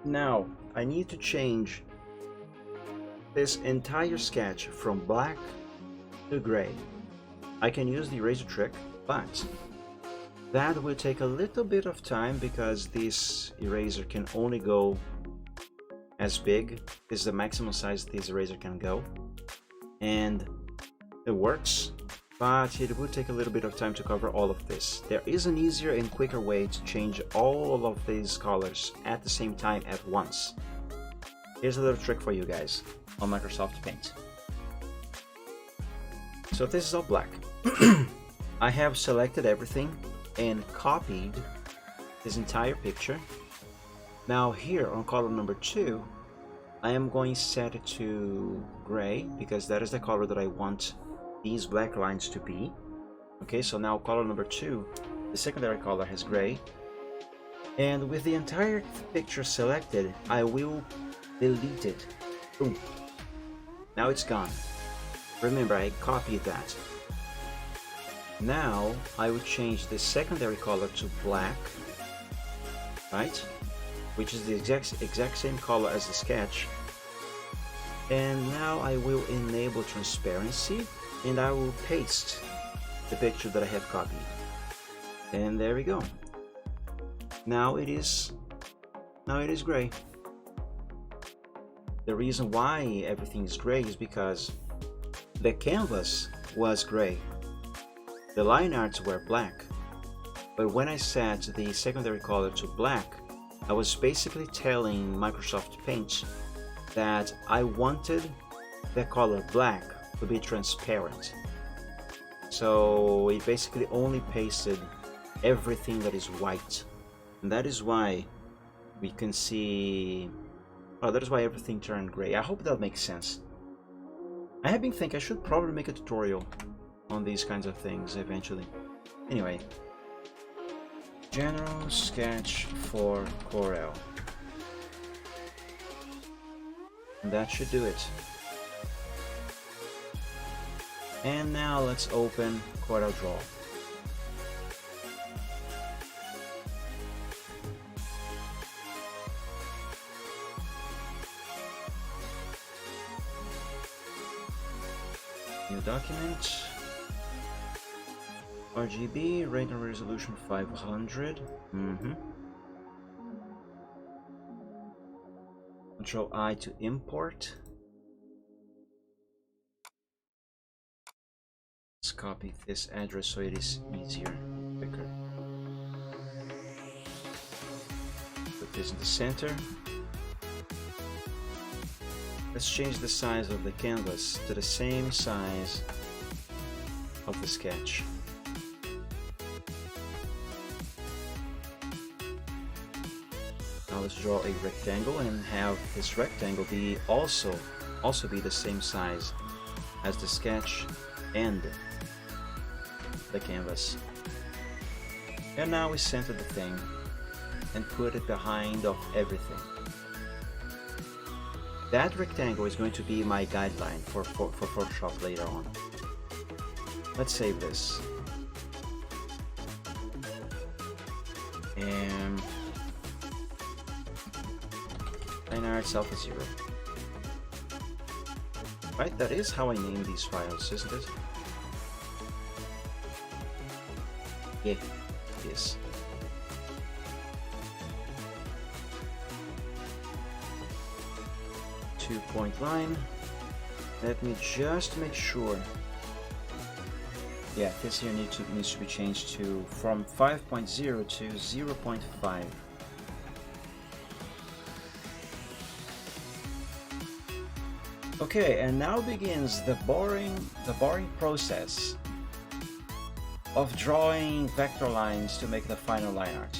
Now, I need to change this entire sketch from black to gray. I can use the eraser trick, but that will take a little bit of time because this eraser can only go as big. This is the maximum size this eraser can go. And it works, but it would take a little bit of time to cover all of this. There is an easier and quicker way to change all of these colors at the same time at once. Here's a little trick for you guys on Microsoft Paint. So this is all black. I have selected everything and copied this entire picture. Now here on column number 2, I am going to set it to gray because that is the color that I want these black lines to be. Okay, so now color number 2, the secondary color has gray. And with the entire picture selected, I will delete it. Boom. Now it's gone. Remember, I copied that. Now I would change the secondary color to black, right? Which is the exact same color as the sketch. And now I will enable transparency and I will paste the picture that I have copied. And there we go. Now it is gray. The reason why everything is gray is because the canvas was gray. The line arts were black. But when I set the secondary color to black, I was basically telling Microsoft Paint that I wanted the color black to be transparent. So it basically only pasted everything that is white. And that is why we can see, oh, that is why everything turned gray. I hope that makes sense. I have been thinking I should probably make a tutorial on these kinds of things eventually. Anyway, general sketch for Corel. And that should do it. And now let's open Corel Draw. New document. RGB, rate and resolution 500. Control I to import. Let's copy this address so it is easier, quicker. Put this in the center. Let's change the size of the canvas to the same size of the sketch. Now let's draw a rectangle and have this rectangle be also be the same size as the sketch and the canvas. And now we center the thing and put it behind of everything. That rectangle is going to be my guideline for Photoshop later on. Let's save this. And Line Arts Alpha 0. Right, that is how I name these files, isn't it? Yeah, it is. Two-point line. Let me just make sure. Yeah, this here needs to be changed to from 5.0 to 0.5. Okay, and now begins the boring process of drawing vector lines to make the final line art.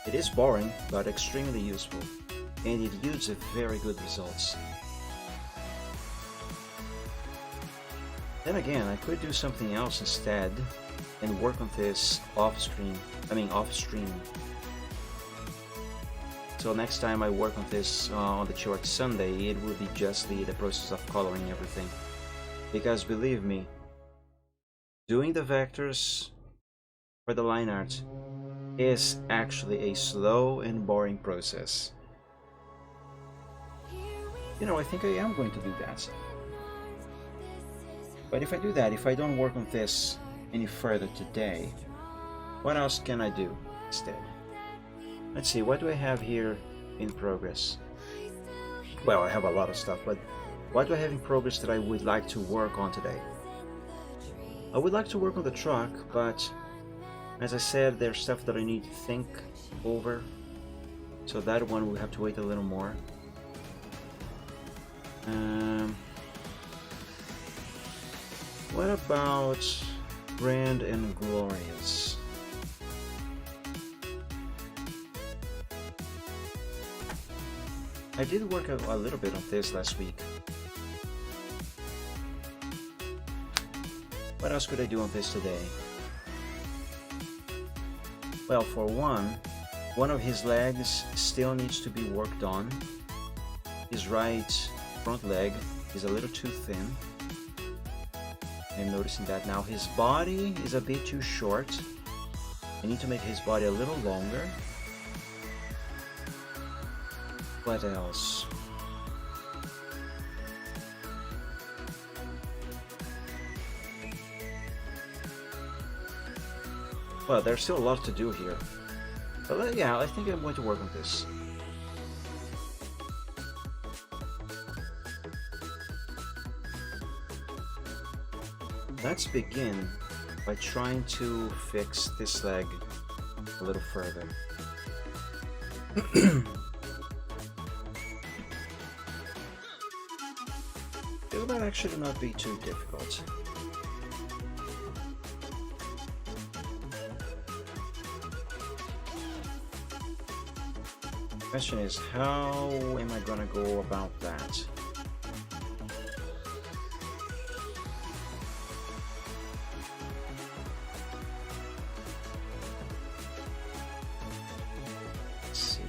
It is boring, but extremely useful, and it yields a very good results. Then again, I could do something else instead and work on this off stream. So next time I work on this on the short Sunday, it will be just the process of coloring everything. Because believe me, doing the vectors for the line art is actually a slow and boring process. You know, I think I am going to do that. But if I do that, if I don't work on this any further today, what else can I do instead? Let's see, what do I have here in progress? Well, I have a lot of stuff, but what do I have in progress that I would like to work on today? I would like to work on the truck, but as I said, there's stuff that I need to think over, so that one will have to wait a little more. What about Grand and Glorious? I did work a little bit on this last week. What else could I do on this today? Well, for one of his legs still needs to be worked on. His right front leg is a little too thin. I'm noticing that now. His body is a bit too short. I need to make his body a little longer. What else? Well, there's still a lot to do here. But yeah, I think I'm going to work on this. Let's begin by trying to fix this leg a little further. It might actually not be too difficult. Question is, how am I gonna go about that? Let's see.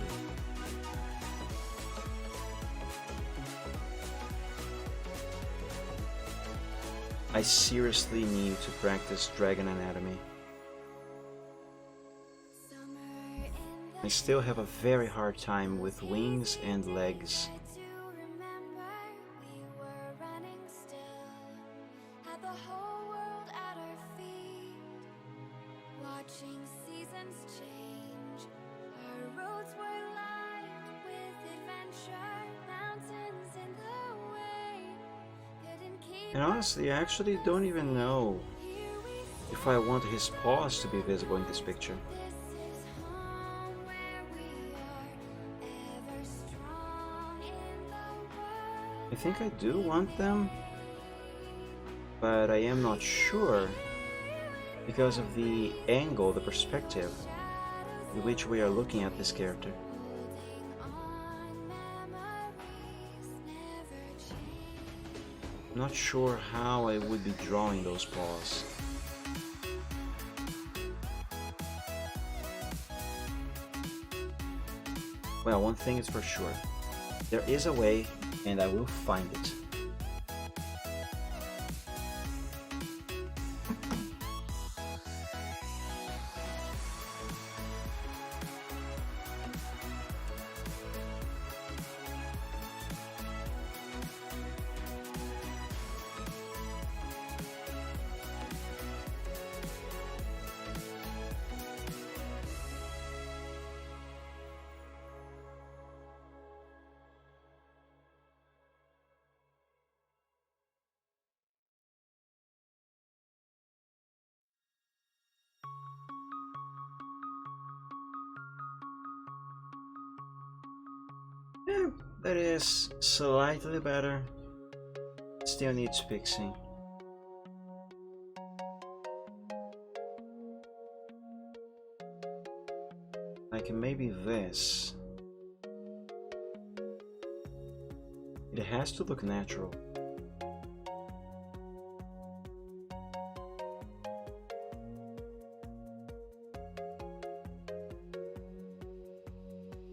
I seriously need to practice dragon anatomy. I still have a very hard time with wings and legs. And honestly, I actually don't even know if I want his paws to be visible in this picture. I think I do want them, but I am not sure because of the angle, the perspective in which we are looking at this character. I'm not sure how I would be drawing those paws. Well, one thing is for sure. There is a way, and I will find it. Yeah, that is slightly better. Still needs fixing. Like maybe this. It has to look natural.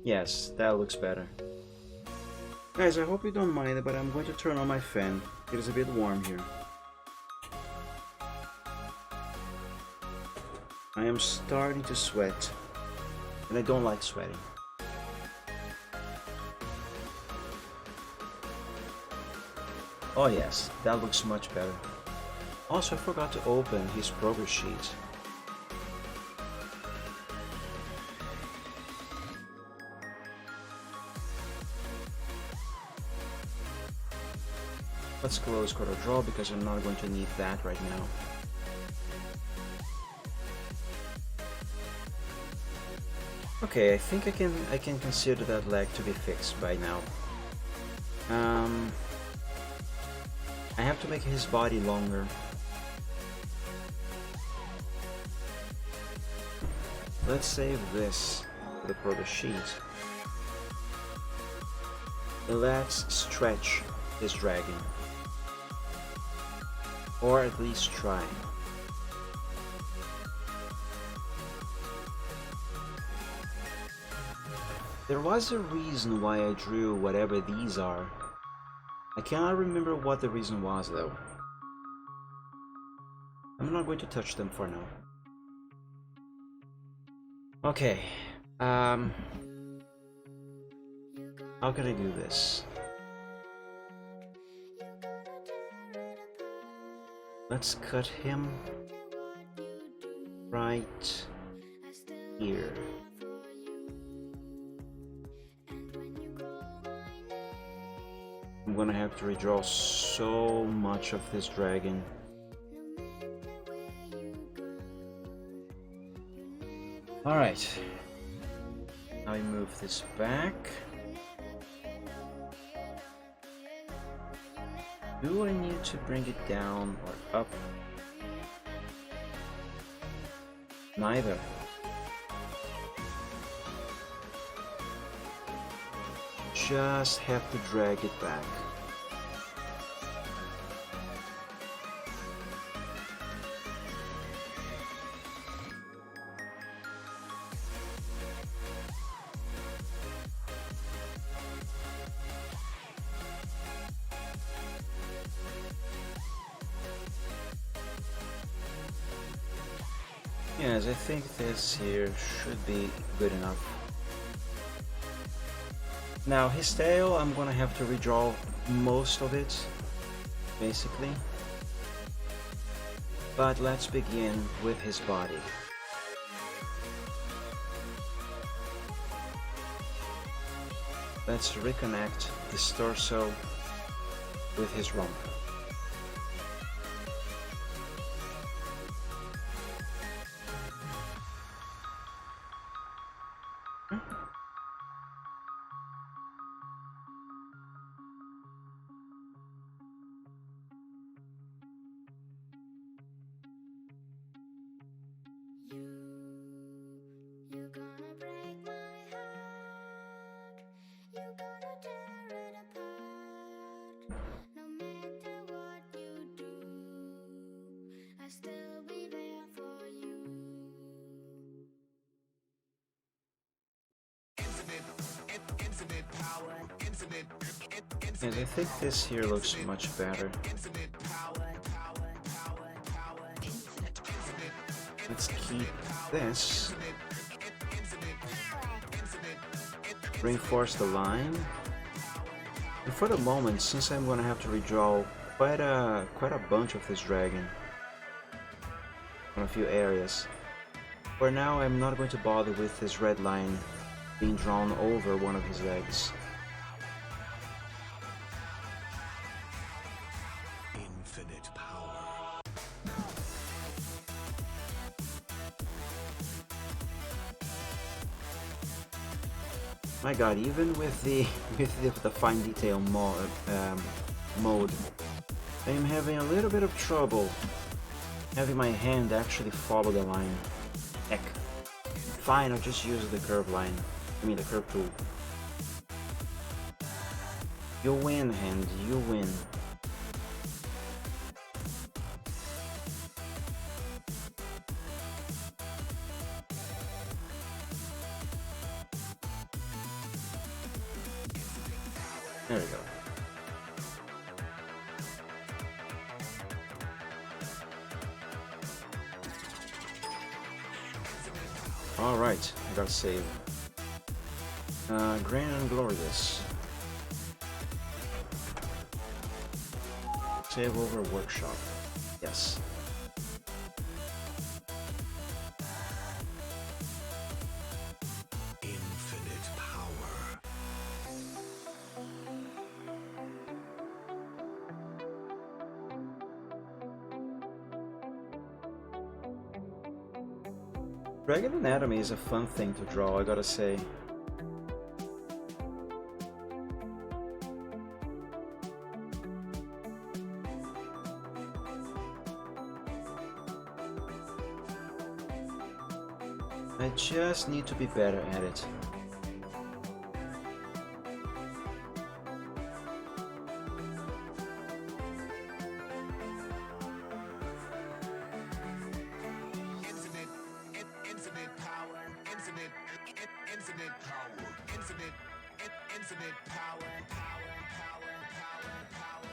Yes, that looks better. Guys, I hope you don't mind it, but I'm going to turn on my fan. It is a bit warm here. I am starting to sweat, and I don't like sweating. Oh yes, that looks much better. Also, I forgot to open his progress sheet. Let's close Corel Draw because I'm not going to need that right now. Okay, I think I can consider that leg to be fixed by now. I have to make his body longer. Let's save this for the progress sheet. let's stretch this dragon. Or at least try. There was a reason why I drew whatever these are. I cannot remember what the reason was though. I'm not going to touch them for now. Okay. How can I do this? Let's cut him right here. I'm gonna have to redraw so much of this dragon. Alright. Now we move this back. Do I need to bring it down or up? Neither. Just have to drag it back. Yes, I think this here should be good enough. Now his tail, I'm gonna have to redraw most of it, basically. But let's begin with his body. Let's reconnect his torso with his rump. Yes, I think this here looks much better. Let's keep this. Reinforce the line. And for the moment, since I'm gonna have to redraw quite a bunch of this dragon on a few areas, for now I'm not going to bother with this red line being drawn over one of his legs. Infinite power. My god, even with the fine detail mode, I'm having a little bit of trouble having my hand actually follow the line. Heck. Fine, I'll just use the curve line. I mean the curve tool. You win, hand, you win. There we go. Alright, I gotta save. Grand and Glorious. Save over workshop. Yes. Infinite power. Dragon anatomy is a fun thing to draw, I gotta say. I just need to be better at it. Infinite power, power, power, power, power.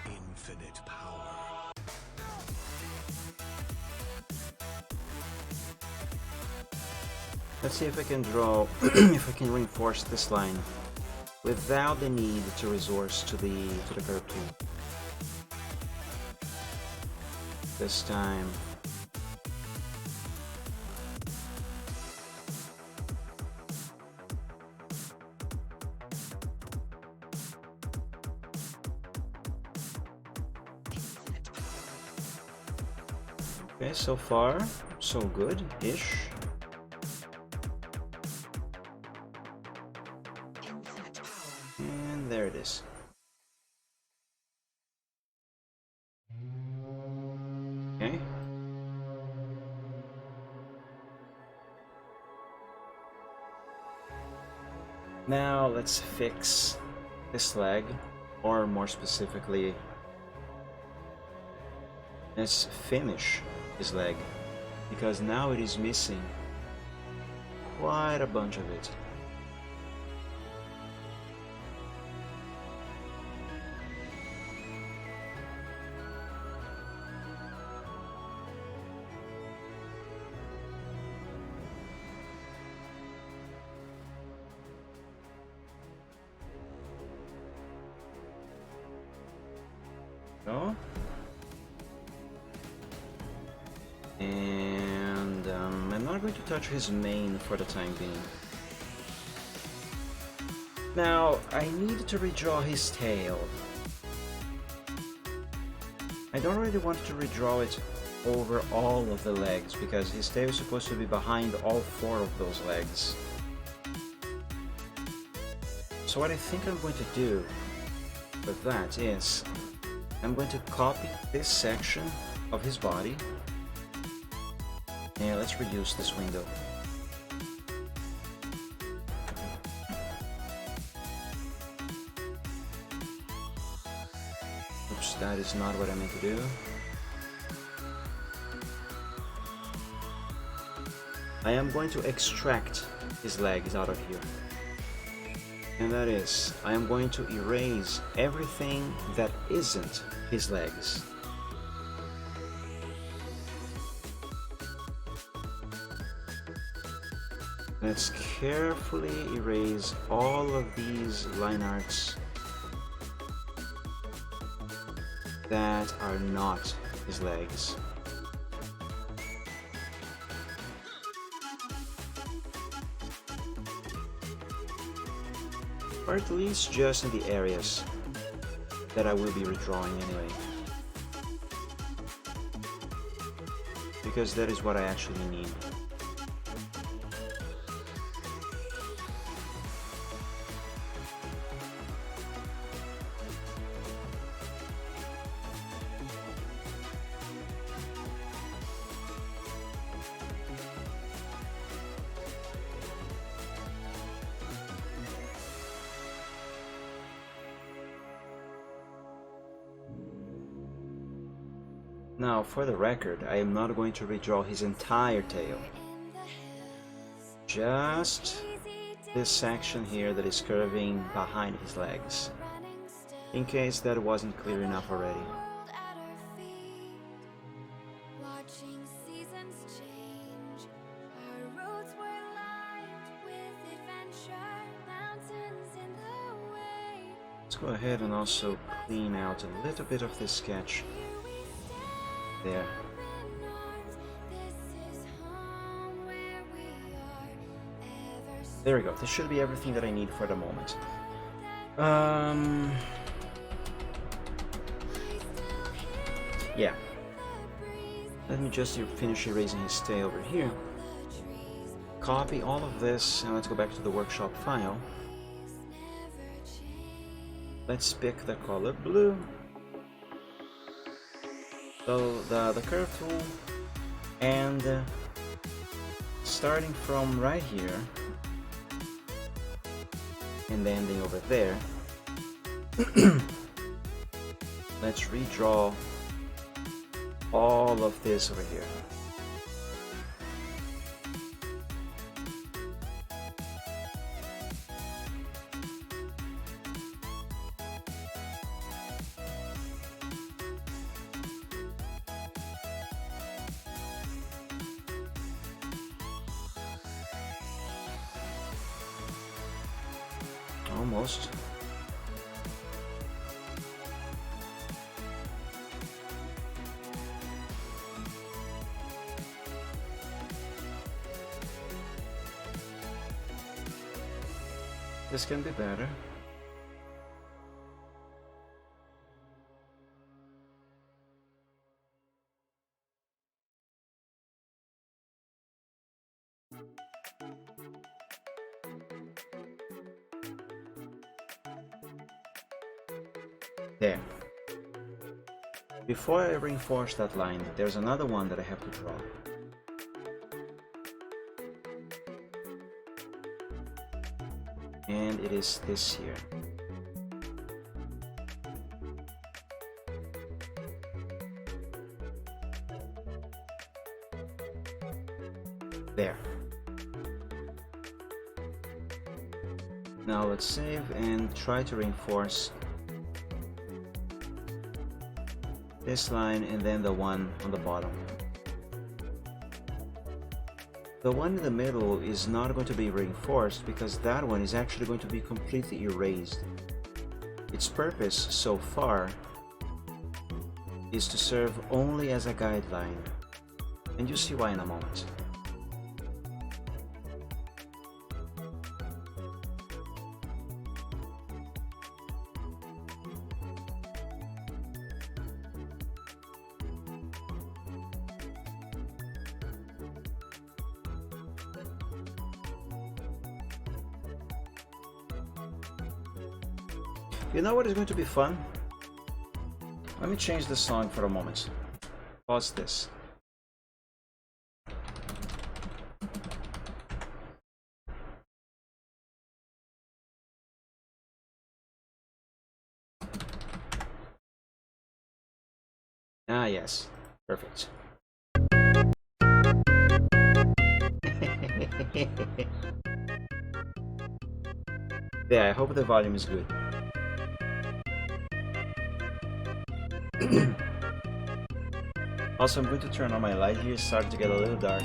Infinite power. Let's see if I can draw, if I can reinforce this line without the need to resort to the curve tool. This time. Okay, so far, so good-ish. And there it is. Okay. Now let's fix this leg, or more specifically, let's finish his leg, because now it is missing quite a bunch of it. No? And I'm not going to touch his mane for the time being. Now, I need to redraw his tail. I don't really want to redraw it over all of the legs, because his tail is supposed to be behind all 4 of those legs. So what I think I'm going to do with that is, I'm going to copy this section of his body. And let's reduce this window. Oops, that is not what I meant to do. I am going to extract his legs out of here. And that is, I am going to erase everything that isn't his legs. Let's carefully erase all of these line arts that are not his legs. Or at least just in the areas that I will be redrawing anyway. Because that is what I actually need. Now, for the record, I am not going to redraw his entire tail. Just this section here that is curving behind his legs, in case that wasn't clear enough already. Let's go ahead and also clean out a little bit of this sketch. There. There we go. This should be everything that I need for the moment. Yeah. Let me just finish erasing his tail over here. Copy all of this, and let's go back to the workshop file. Let's pick the color blue. So the curve tool, and starting from right here and ending over there, let's redraw all of this over here. Almost. This can be better. There. Before I reinforce that line, there's another one that I have to draw. And it is this here. There. Now let's save and try to reinforce this line and then the one on the bottom. The one in the middle is not going to be reinforced because that one is actually going to be completely erased. Its purpose so far is to serve only as a guideline, and you'll see why in a moment. You know what is going to be fun? Let me change the song for a moment. Pause this. Ah, yes. Perfect. Yeah, I hope the volume is good. Also, I'm going to turn on my light here. It's starting to get a little dark.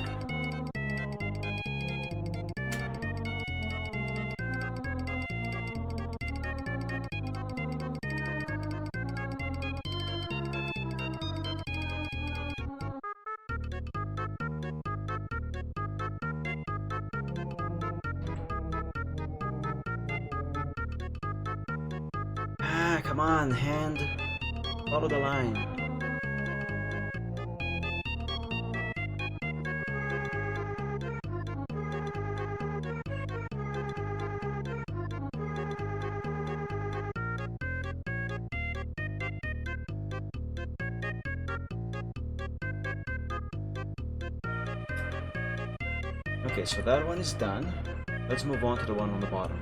Ah, come on, hand. Follow the line. Okay, so that one is done. Let's move on to the one on the bottom.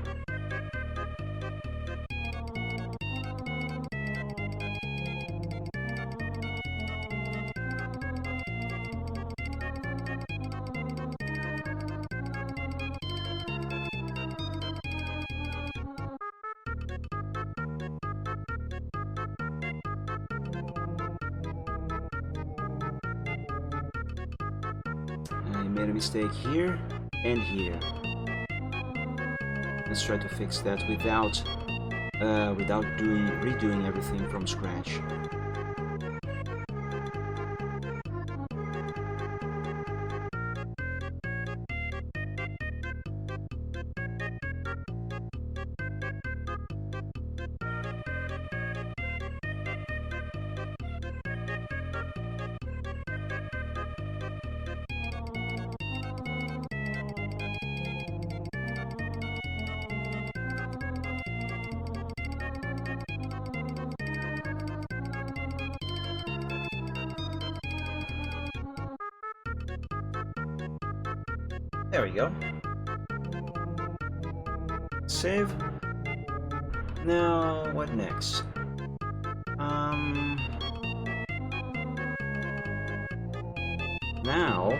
I made a mistake here and here. Let's try to fix that without redoing everything from scratch. There we go. Save. Now, what next? Now,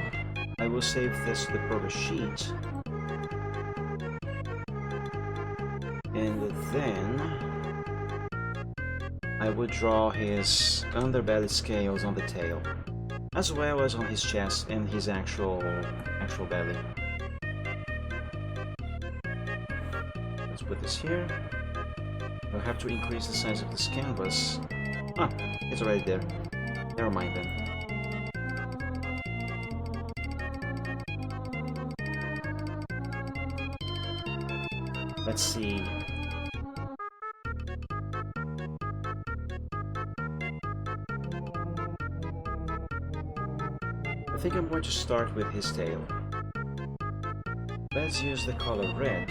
I will save this to the progress sheet. And then I would draw his underbelly scales on the tail, as well as on his chest and his actual belly. Let's put this here. I'll have to increase the size of this canvas. Ah, it's already there. Never mind then. Let's see. I think I'm going to start with his tail. Let's use the color red.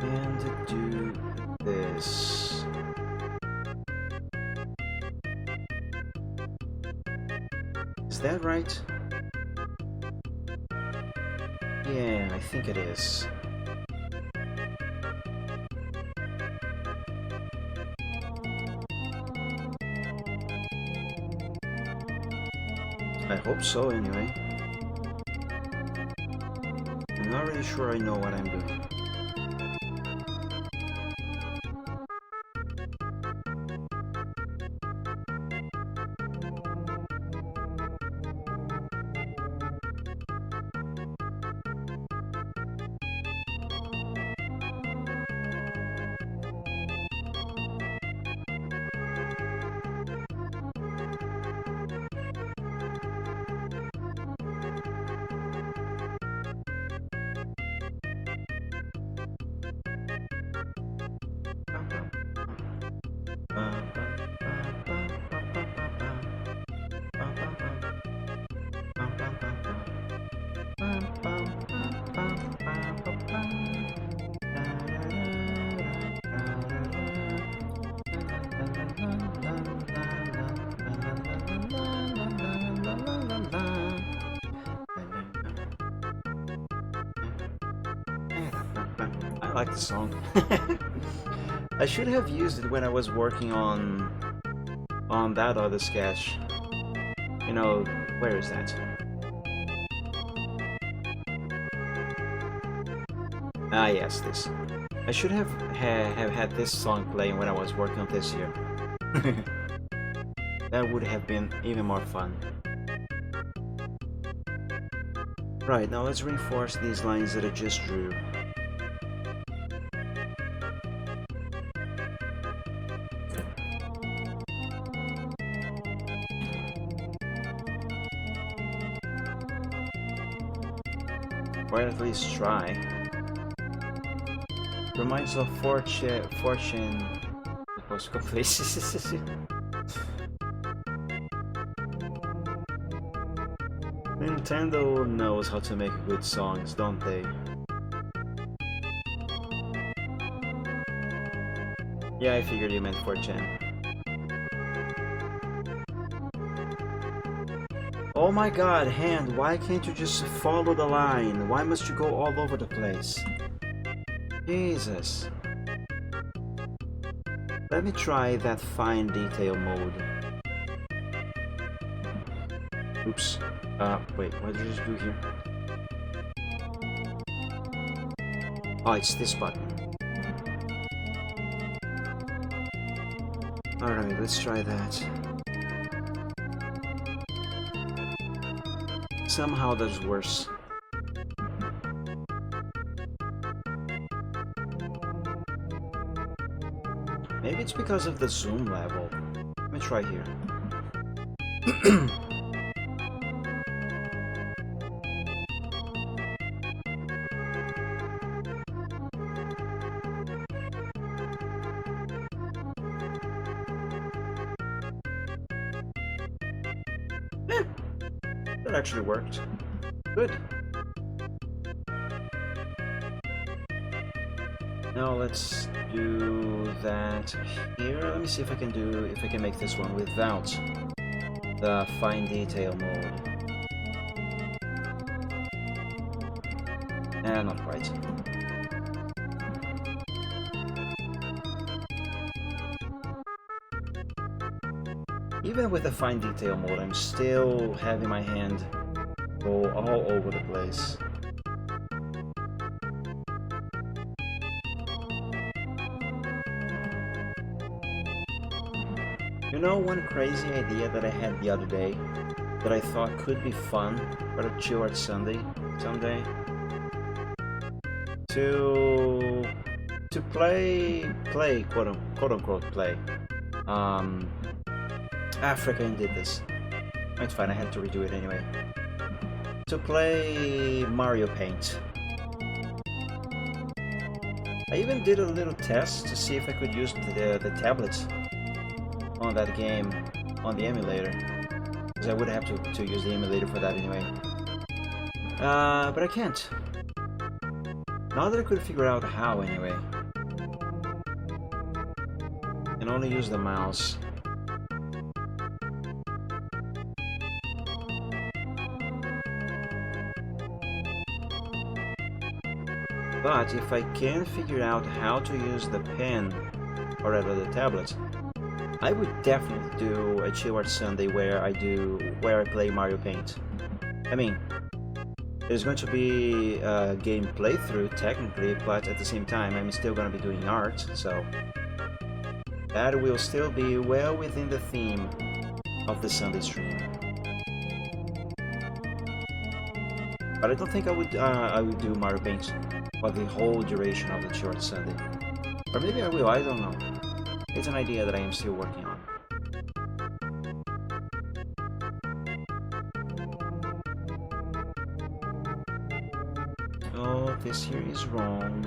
And do this. Is that right? Yeah, I think it is. I hope so, anyway. I'm not really sure I know what I'm doing. I like the song. I should have used it when I was working on that other sketch. You know, where is that? Ah, yes, this. I should have had this song playing when I was working on this here. That would have been even more fun. Right, now let's reinforce these lines that I just drew. Or at least try. Reminds of fortune. Nintendo knows how to make good songs, don't they? Yeah, I figured you meant fortune. Oh my god, Hand, why can't you just follow the line? Why must you go all over the place? Jesus. Let me try that fine detail mode. Oops. Wait, what did I just do here? Oh, it's this button. Alright, let's try that. Somehow that's worse. Maybe it's because of the zoom level. Let me try here. That actually worked. Good. Now let's do that here. Let me see if I can make this one without the fine detail mode. Not quite. Even with the fine detail mode, I'm still having my hand go all over the place. You know, one crazy idea that I had the other day that I thought could be fun for a chill art Sunday someday? To play quote unquote play. African did this. It's fine, I had to redo it anyway. To play Mario Paint. I even did a little test to see if I could use the tablets on that game on the emulator, because I would have to use the emulator for that anyway. But I can't. Not that I could figure out how anyway. And only use the mouse. But if I can figure out how to use the pen, or rather the tablet, I would definitely do a Chill Art Sunday where I play Mario Paint. I mean, there's going to be a game playthrough technically, but at the same time I'm still going to be doing art, so that will still be well within the theme of the Sunday stream. But I don't think I would do Mario Paint for the whole duration of the Chill Art Sunday. Or maybe I will, I don't know. It's an idea that I am still working on. Oh, this here is wrong.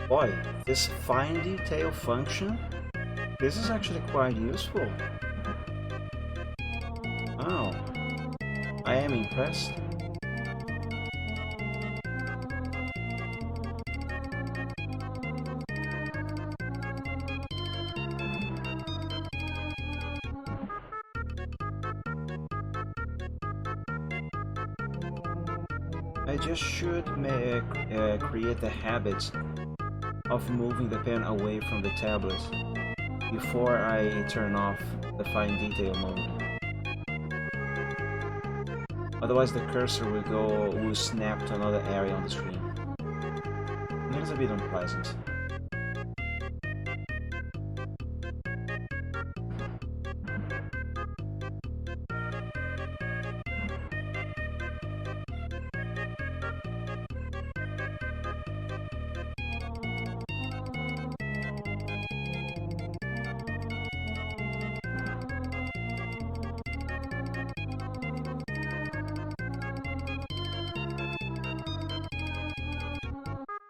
Boy, this fine detail function, this is actually quite useful. Oh, I am impressed. I just should create the habit of moving the pen away from the tablet before I turn off the fine detail mode. Otherwise the cursor will snap to another area on the screen. And that is a bit unpleasant.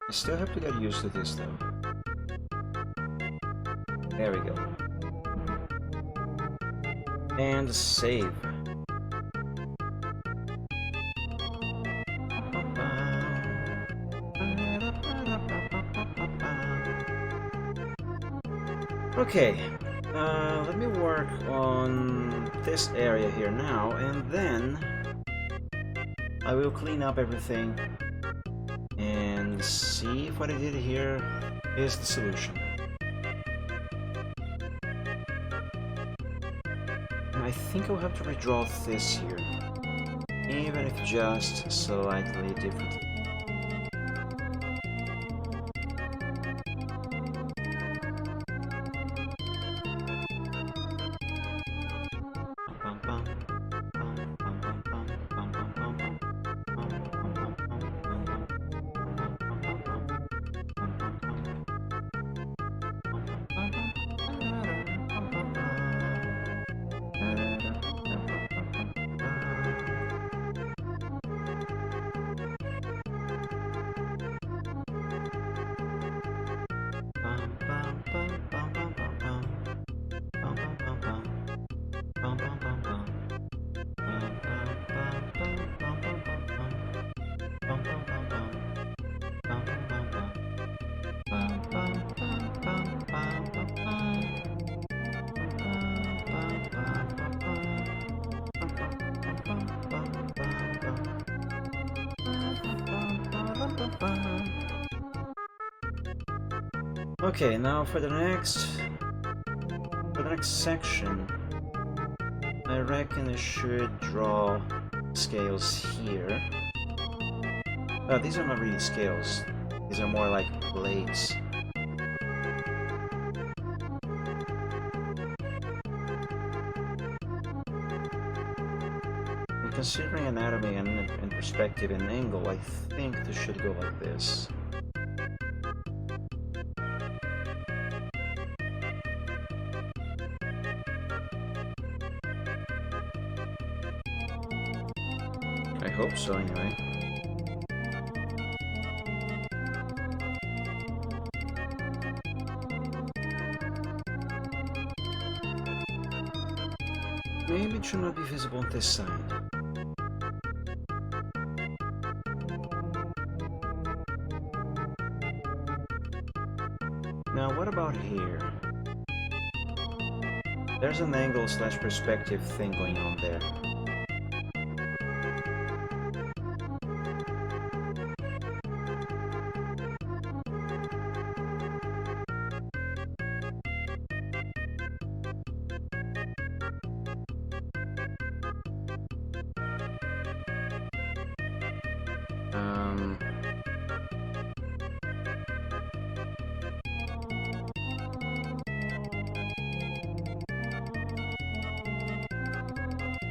I still have to get used to this though. There we go. And save. Okay, let me work on this area here now, and then I will clean up everything and see if what I did here is the solution. And I think I'll have to redraw this here, even if just slightly differently. Okay, now for the next section, I reckon I should draw scales here. These are not really scales. These are more like blades. And considering anatomy and perspective and angle, I think this should go like this. I hope so, anyway. Maybe it should not be visible on this side. Now, what about here? There's an angle slash perspective thing going on there.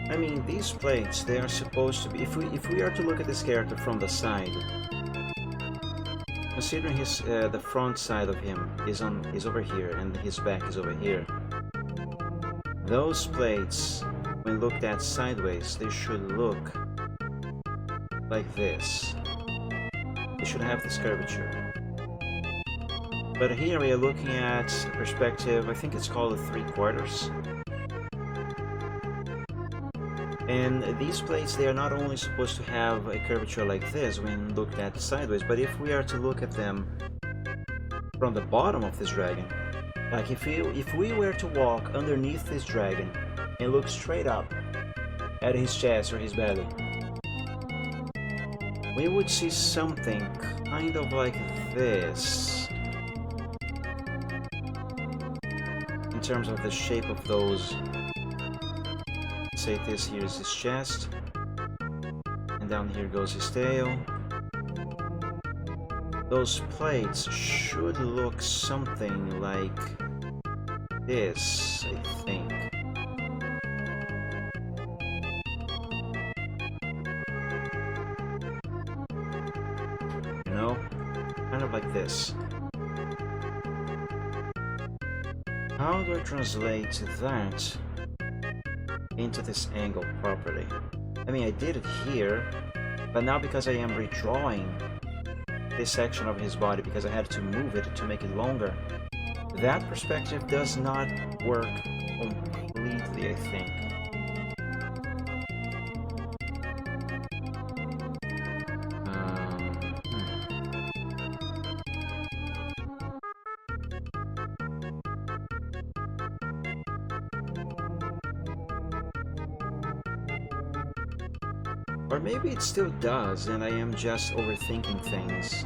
I mean, these plates, they are supposed to be, if we are to look at this character from the side, considering his the front side of him is over here and his back is over here, those plates, when looked at sideways, they should look like this. They should have this curvature. But here we are looking at a perspective, I think it's called a 3/4. And these plates, they are not only supposed to have a curvature like this when looked at sideways, but if we are to look at them from the bottom of this dragon, like if we were to walk underneath this dragon and look straight up at his chest or his belly, we would see something kind of like this in terms of the shape of those. Say this here is his chest, and down here goes his tail. Those plates should look something like this, I think. You know? Kind of like this. How do I translate that into this angle properly? I mean, I did it here, but now because I am redrawing this section of his body because I had to move it to make it longer, that perspective does not work completely, I think. Or maybe it still does, and I am just overthinking things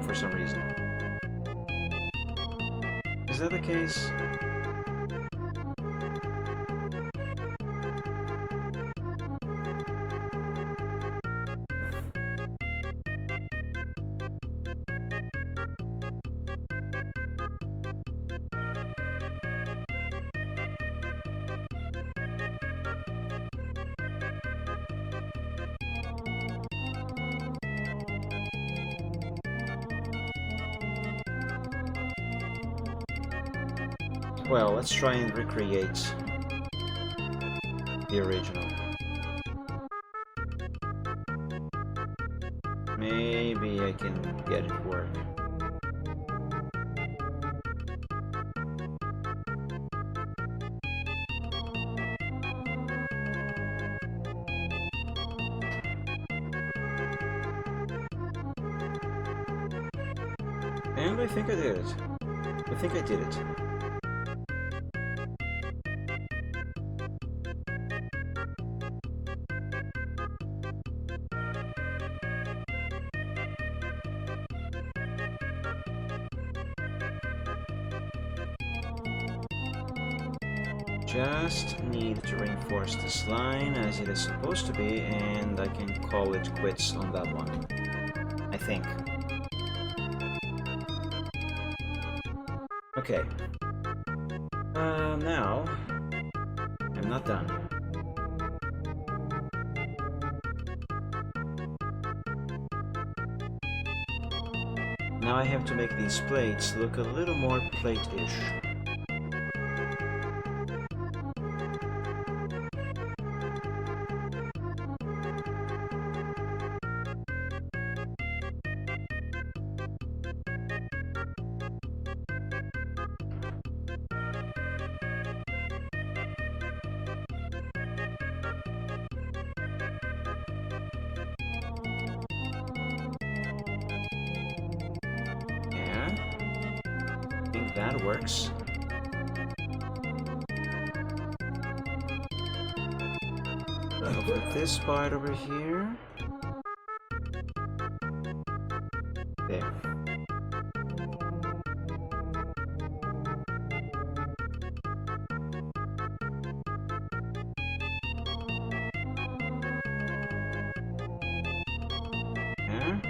for some reason. Is that the case? Well, let's try and recreate the original. Maybe I can get it to work. And I think I did it. I think I did it. just need to reinforce this line as it is supposed to be, and I can call it quits on that one. I think. Okay. Now, I'm not done. Now I have to make these plates look a little more plate-ish. That works. I'll put this part over here. There. There.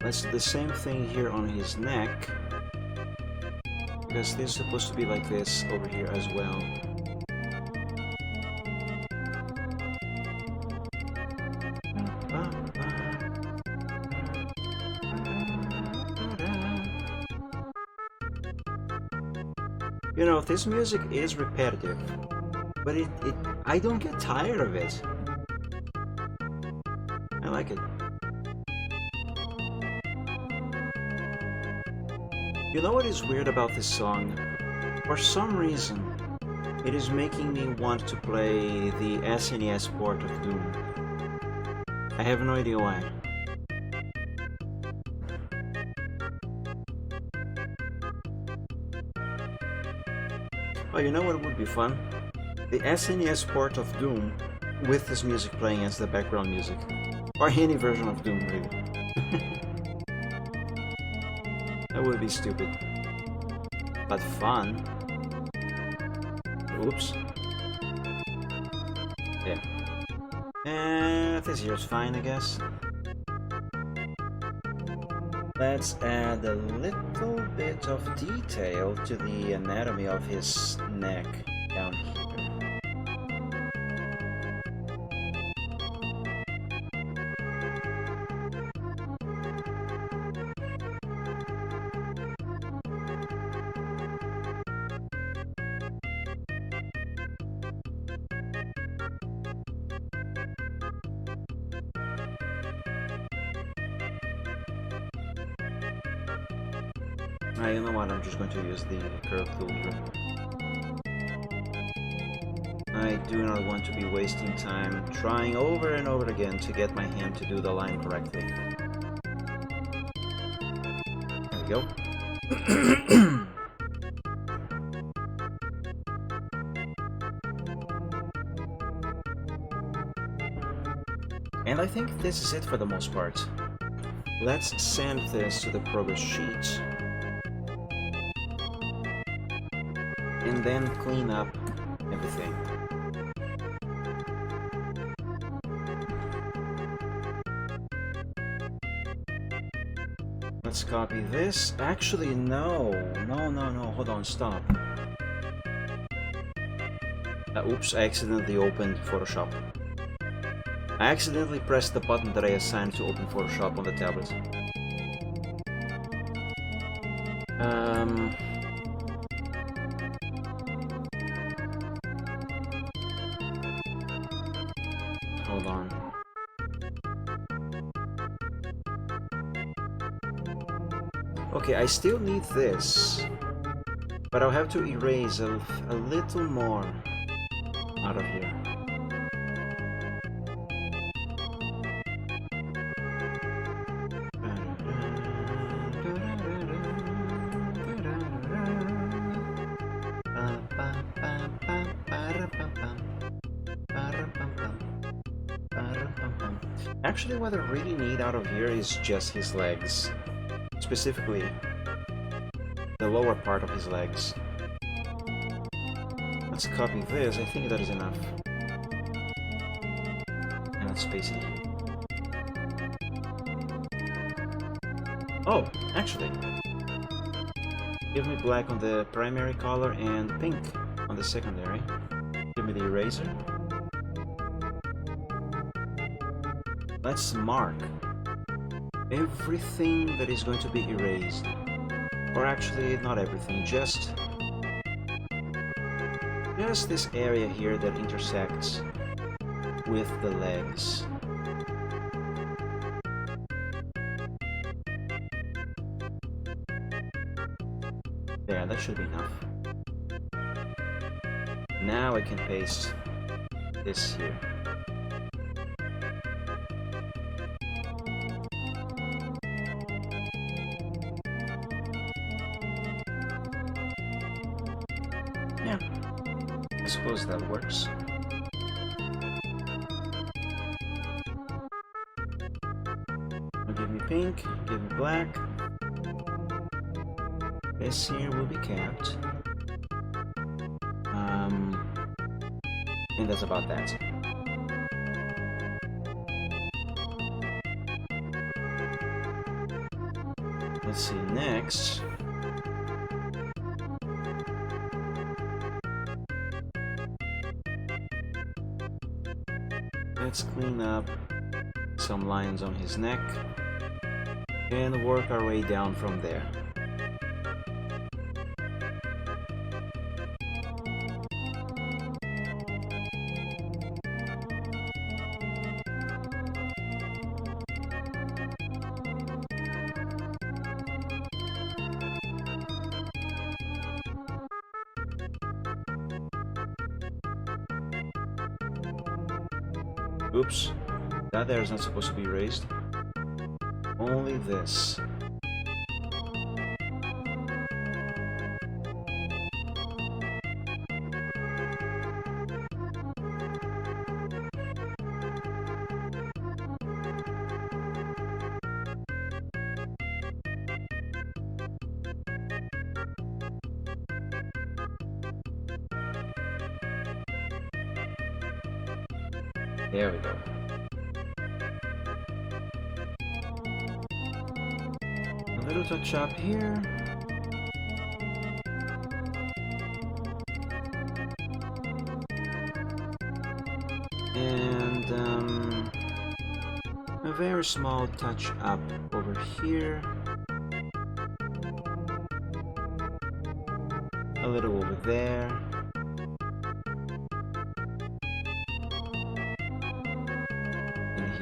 Let's do the same thing here on his neck, because this is supposed to be like this over here as well. You know, this music is repetitive, but I don't get tired of it. I like it. You know what is weird about this song? For some reason, it is making me want to play the SNES port of Doom. I have no idea why. Oh, you know what would be fun? The SNES port of Doom with this music playing as the background music. Or any version of Doom, really. That would be stupid. But fun. Oops. There. And this here is fine, I guess. Let's add a little bit of detail to the anatomy of his neck down here. You know what, I'm just going to use the curve tool here. I do not want to be wasting time trying over and over again to get my hand to do the line correctly. There we go. And I think this is it for the most part. Let's send this to the progress sheet. And then clean up everything. Let's copy this. Actually, no, hold on, stop. Oops, I accidentally opened Photoshop. I accidentally pressed the button that I assigned to open Photoshop on the tablet. Hold on. Okay, I still need this, but I'll have to erase a little more out of here. Actually, what I really need out of here is just his legs. Specifically, the lower part of his legs. Let's copy this. I think that is enough. And let's paste it here. Oh, actually. Give me black on the primary color and pink on the secondary. Give me the eraser. Let's mark everything that is going to be erased. Or actually, not everything, just this area here that intersects with the legs. There, that should be enough. Now I can paste this here. Yeah, I suppose that works. Give me pink, give me black. This here will be kept. And that's about that. Let's see, next. Let's clean up some lines on his neck and work our way down from there. Oops, that there is not supposed to be raised. Only this. There we go. A little touch up here. And a very small touch up over here. A little over there.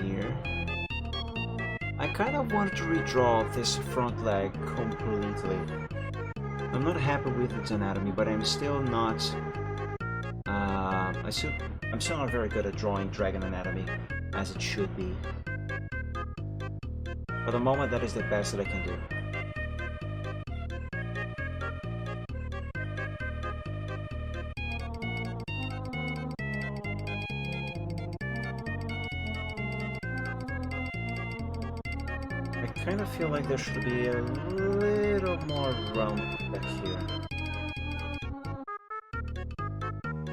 Here. I kind of want to redraw this front leg completely. I'm not happy with its anatomy, but I'm still not. I'm still not very good at drawing dragon anatomy as it should be. For the moment, that is the best that I can do. I kind of feel like there should be a little more rump back here,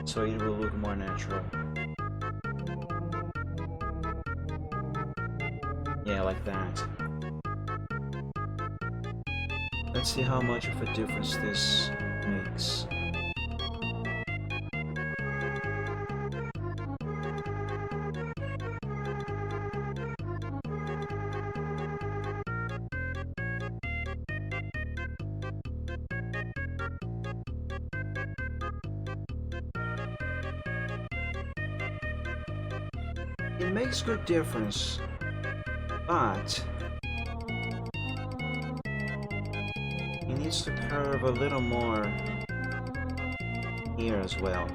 so it will look more natural. Yeah, like that. Let's see how much of a difference this makes. It makes good difference, but it needs to curve a little more here as well.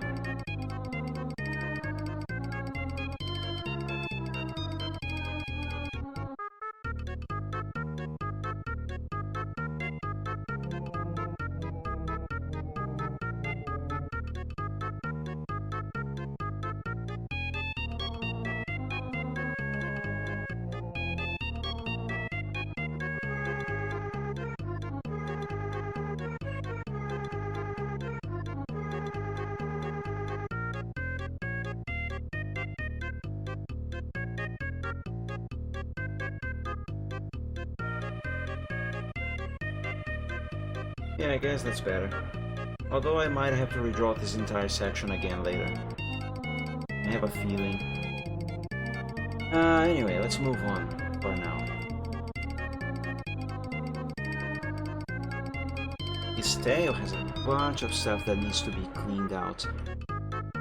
Yeah, I guess that's better. Although I might have to redraw this entire section again later. I have a feeling. Anyway, let's move on for now. His tail has a bunch of stuff that needs to be cleaned out.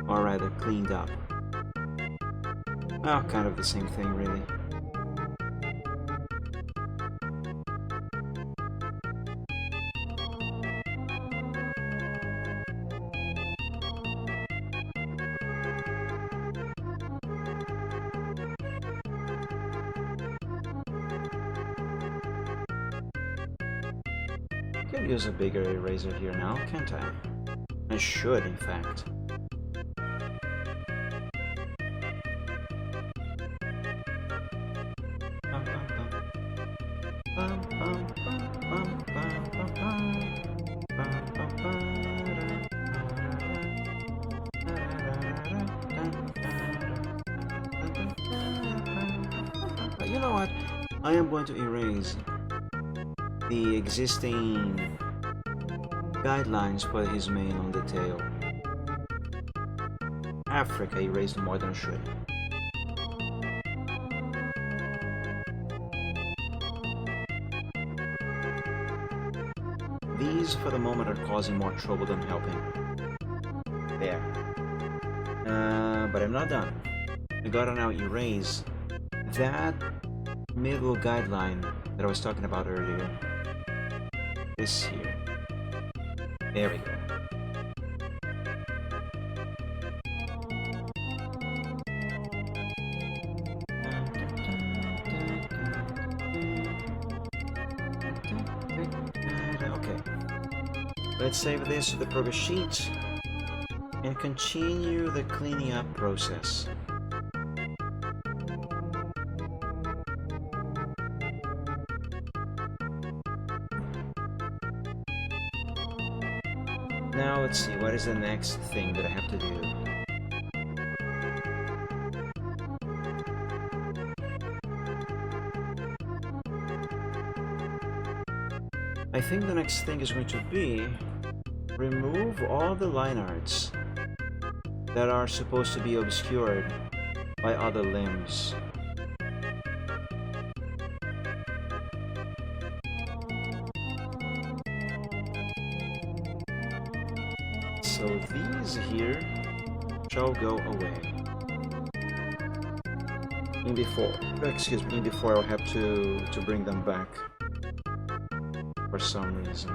Or rather, cleaned up. Oh, kind of the same thing, really. I could use a bigger eraser here now, can't I? I should, in fact. You know what? I am going to erase the existing guidelines for his mane on the tail. Africa erased more than I should. These, for the moment, are causing more trouble than helping. There. But I'm not done. I gotta now erase that middle guideline that I was talking about earlier. This here. There we go. Okay. Let's save this to the progress sheet and continue the cleaning up process. Now let's see, what is the next thing that I have to do? I think the next thing is going to be remove all the line arts that are supposed to be obscured by other limbs. So these here shall go away. In before I'll have to bring them back for some reason.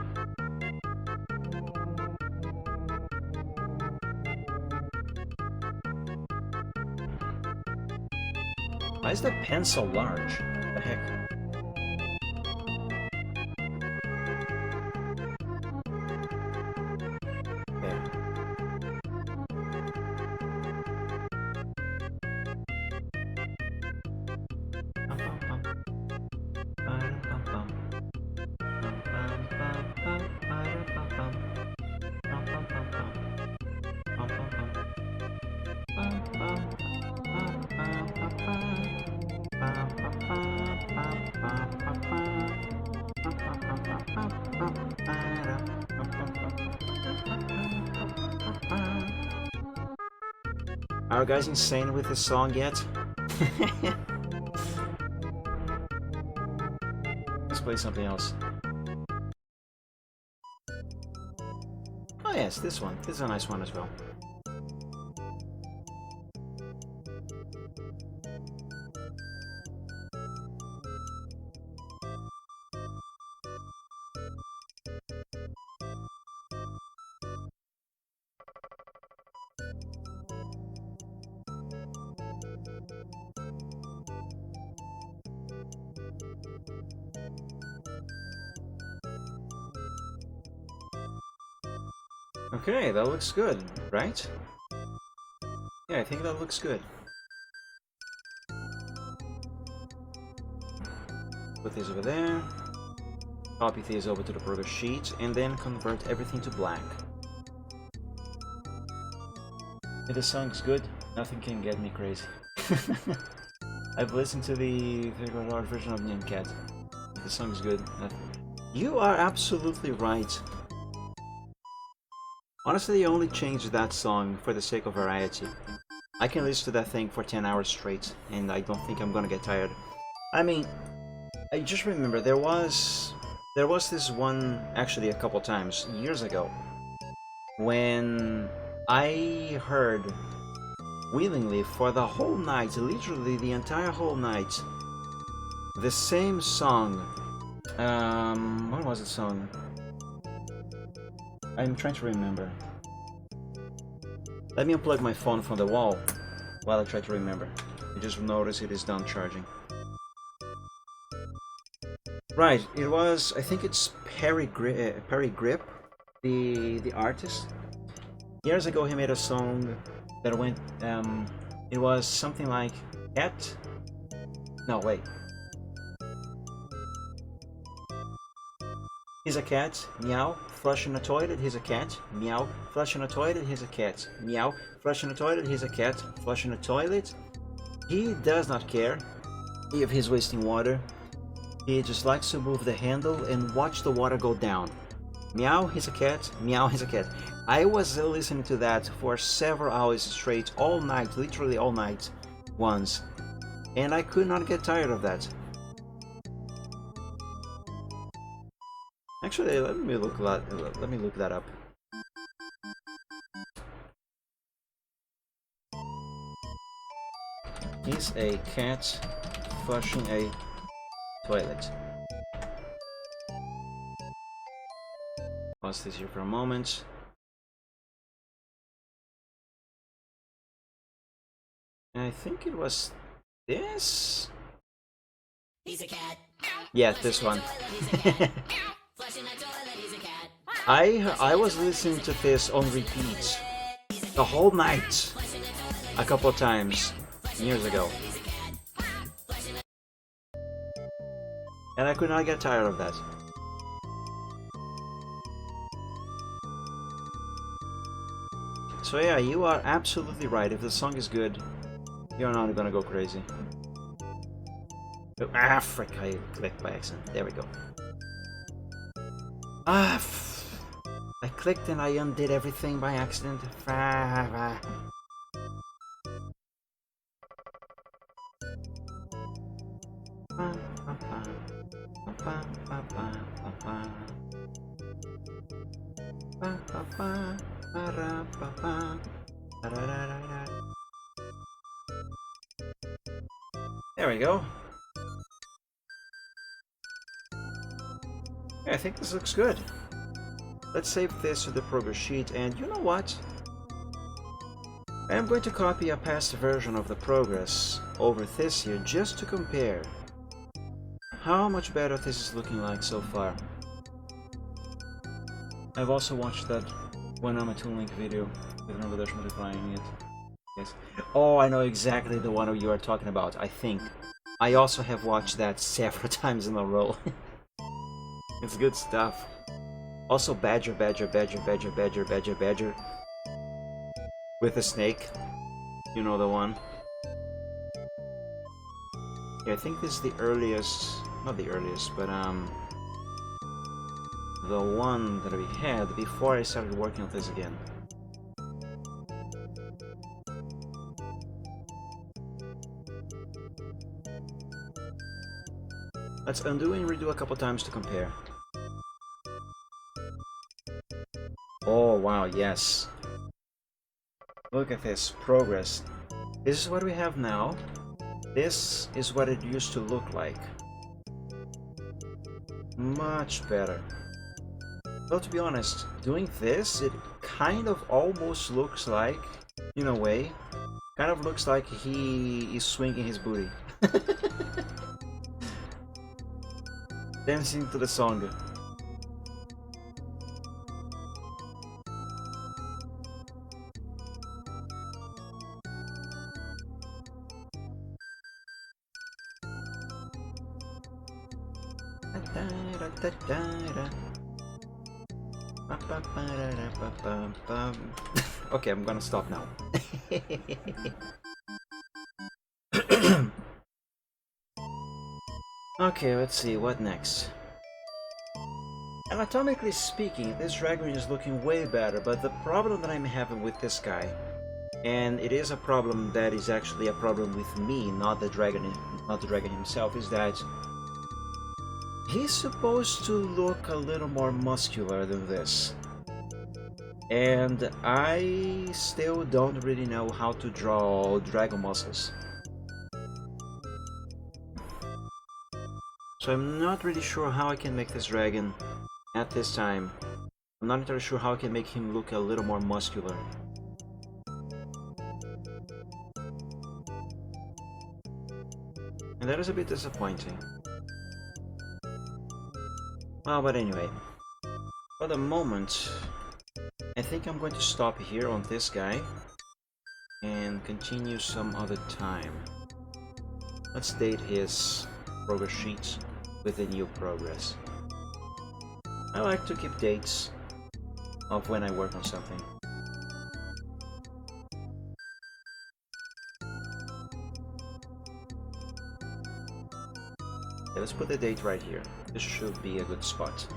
Why is the pen so large? What the heck? Are you guys insane with this song yet? Let's play something else. Oh yes, this one. This is a nice one as well. Okay, that looks good, right? Yeah, I think that looks good. Put these over there. Copy these over to the progress sheet, and then convert everything to black. If the song's good, nothing can get me crazy. I've listened to the version of Nyan Cat. If the song's good, nothing. You are absolutely right Honestly, I only changed that song for the sake of variety. I can listen to that thing for 10 hours straight, and I don't think I'm gonna get tired. I mean, I just remember there was this one, actually a couple times, years ago, when I heard willingly for the whole night, literally the entire whole night, the same song. What was the song? I'm trying to remember. Let me unplug my phone from the wall while I try to remember. I just noticed it is done charging. Right, it was, I think it's Perry Grip, the artist. Years ago he made a song that went, it was something like cat. No, wait. He's a cat, meow, flush in a toilet, he's a cat, meow, flush in a toilet, he's a cat, meow, flush in a toilet, he's a cat, flush in a toilet. He does not care if he's wasting water. He just likes to move the handle and watch the water go down. Meow, he's a cat, meow, he's a cat. I was listening to that for several hours straight, all night, literally all night, once. And I could not get tired of that. Actually, let me look that up. He's a cat flushing a toilet. Pause this here for a moment. I think it was this. He's a cat. Yeah, this one. I was listening to this on repeat the whole night a couple of times years ago, and I could not get tired of that. So yeah, you are absolutely right. If the song is good, you're not gonna go crazy. Oh, ah, frick, I clicked by accident. There we go. Ah, I clicked and I undid everything by accident. There we go. Yeah, I think this looks good. Let's save this to the progress sheet, and you know what? I am going to copy a past version of the progress over this here just to compare how much better this is looking like so far. I've also watched that When I'm a Toon Link video with another Dash modifying it. Yes. Oh, I know exactly the one you are talking about, I think. I also have watched that several times in a row. It's good stuff. Also Badger, Badger, Badger, Badger, Badger, Badger, Badger. With a snake. You know the one. Yeah, I think this is the earliest... Not the earliest, but the one that we had before I started working on this again. Let's undo and redo a couple times to compare. Oh wow, yes. Look at this progress. This is what we have now. This is what it used to look like. Much better. Well, to be honest, doing this, it kind of almost looks like, in a way, kind of looks like he is swinging his booty. Dancing to the song. Okay, I'm gonna stop now. Okay, let's see, what next? Anatomically speaking, this dragon is looking way better, but the problem that I'm having with this guy, and it is a problem that is actually a problem with me, not the dragon himself, is that he's supposed to look a little more muscular than this. And I still don't really know how to draw dragon muscles. So I'm not really sure how I can make this dragon at this time. I'm not entirely sure how I can make him look a little more muscular. And that is a bit disappointing. Well, but anyway, for the moment, I think I'm going to stop here on this guy and continue some other time. Let's date his progress sheet with the new progress. I like to keep dates of when I work on something. Okay, let's put the date right here. This should be a good spot.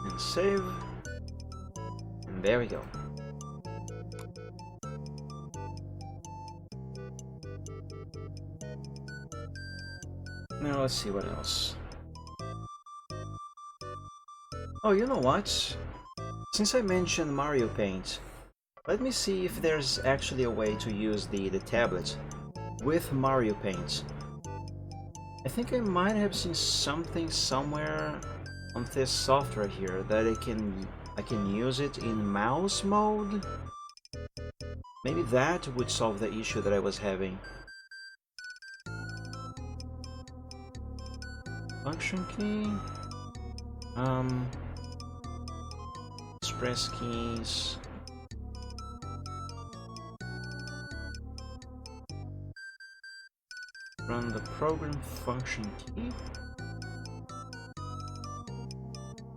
And save. And there we go. Now let's see what else. Oh, you know what? Since I mentioned Mario Paint, let me see if there's actually a way to use the tablet with Mario Paint. I think I might have seen something somewhere on this software here that I can use it in mouse mode. Maybe that would solve the issue that I was having. Function key, express keys. Run the program function key.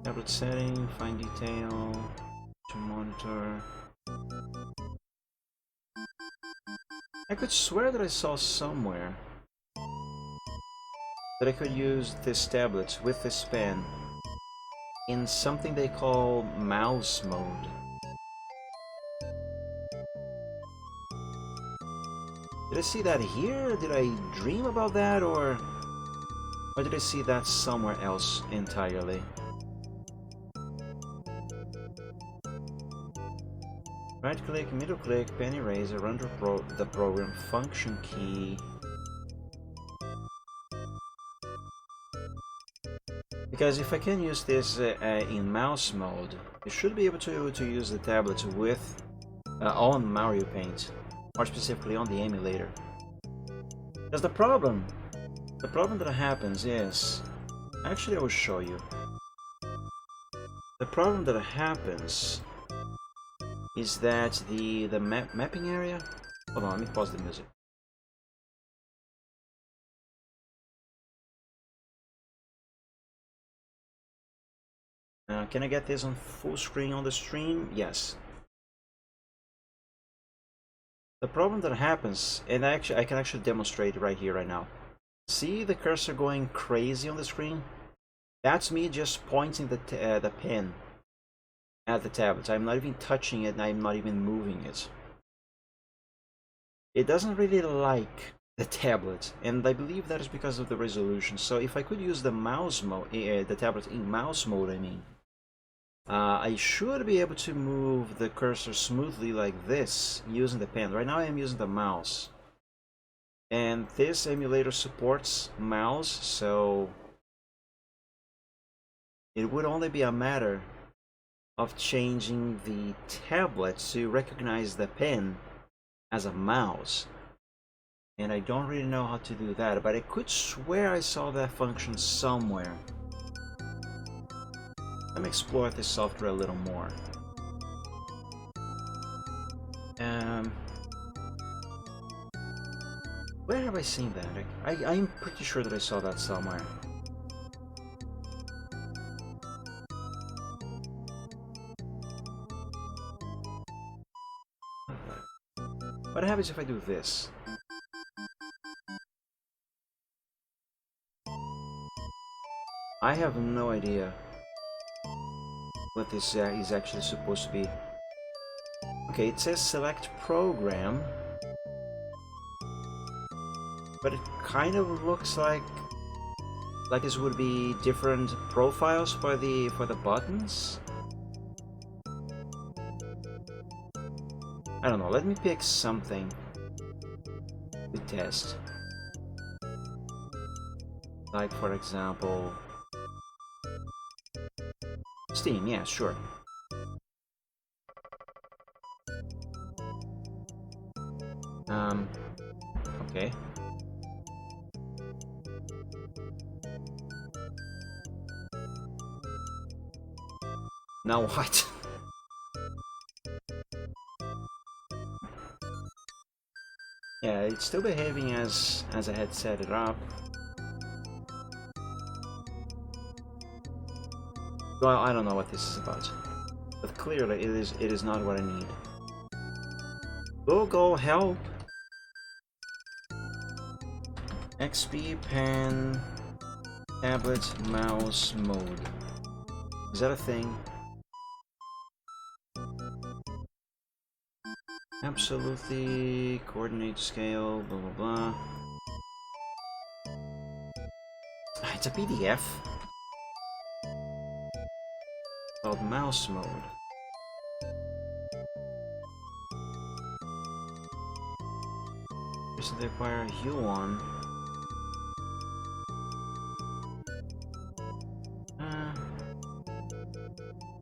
Tablet setting, find detail, to monitor. I could swear that I saw somewhere that I could use this tablet with this pen in something they call mouse mode. Did I see that here? Did I dream about that, or did I see that somewhere else entirely? Right click, middle click, pen eraser, run the program, function key. Because if I can use this in mouse mode, I should be able to use the tablet with on Mario Paint, more specifically on the emulator. Because the problem that happens is, actually I will show you. The problem that happens is that the mapping area. Hold on, let me pause the music. Can I get this on full screen on the stream? Yes. The problem that happens, and I can actually demonstrate right here, right now. See the cursor going crazy on the screen? That's me just pointing the pen at the tablet. I'm not even touching it, and I'm not even moving it. It doesn't really like the tablet, and I believe that is because of the resolution. So if I could use the mouse mode, the tablet in mouse mode, I mean, I should be able to move the cursor smoothly like this using the pen. Right now I am using the mouse, and this emulator supports mouse, so it would only be a matter of changing the tablet to recognize the pen as a mouse. And I don't really know how to do that, but I could swear I saw that function somewhere. Let me explore this software a little more. Um, where have I seen that? I'm pretty sure that I saw that somewhere. What happens if I do this? I have no idea what this is actually supposed to be. Okay, it says select program, but it kind of looks like this would be different profiles for the buttons. I don't know. Let me pick something to test. Like, for example, Steam. Yeah, sure. Okay. Now what? Yeah, it's still behaving as I had set it up. Well, I don't know what this is about, but clearly it is not what I need. Google help. XP pen tablet mouse mode. Is that a thing? Absolutely coordinate scale, blah blah blah. It's a PDF called mouse mode. Recently acquire Yuan.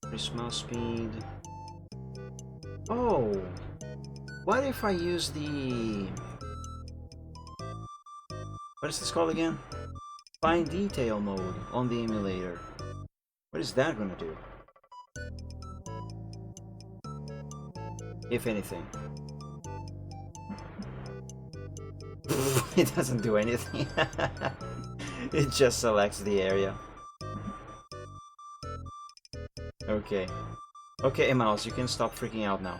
Increase mouse speed. Oh, what if I use the... What is this called again? Fine detail mode on the emulator. What is that gonna do? If anything. It doesn't do anything. It just selects the area. Okay. Okay, mouse, you can stop freaking out now.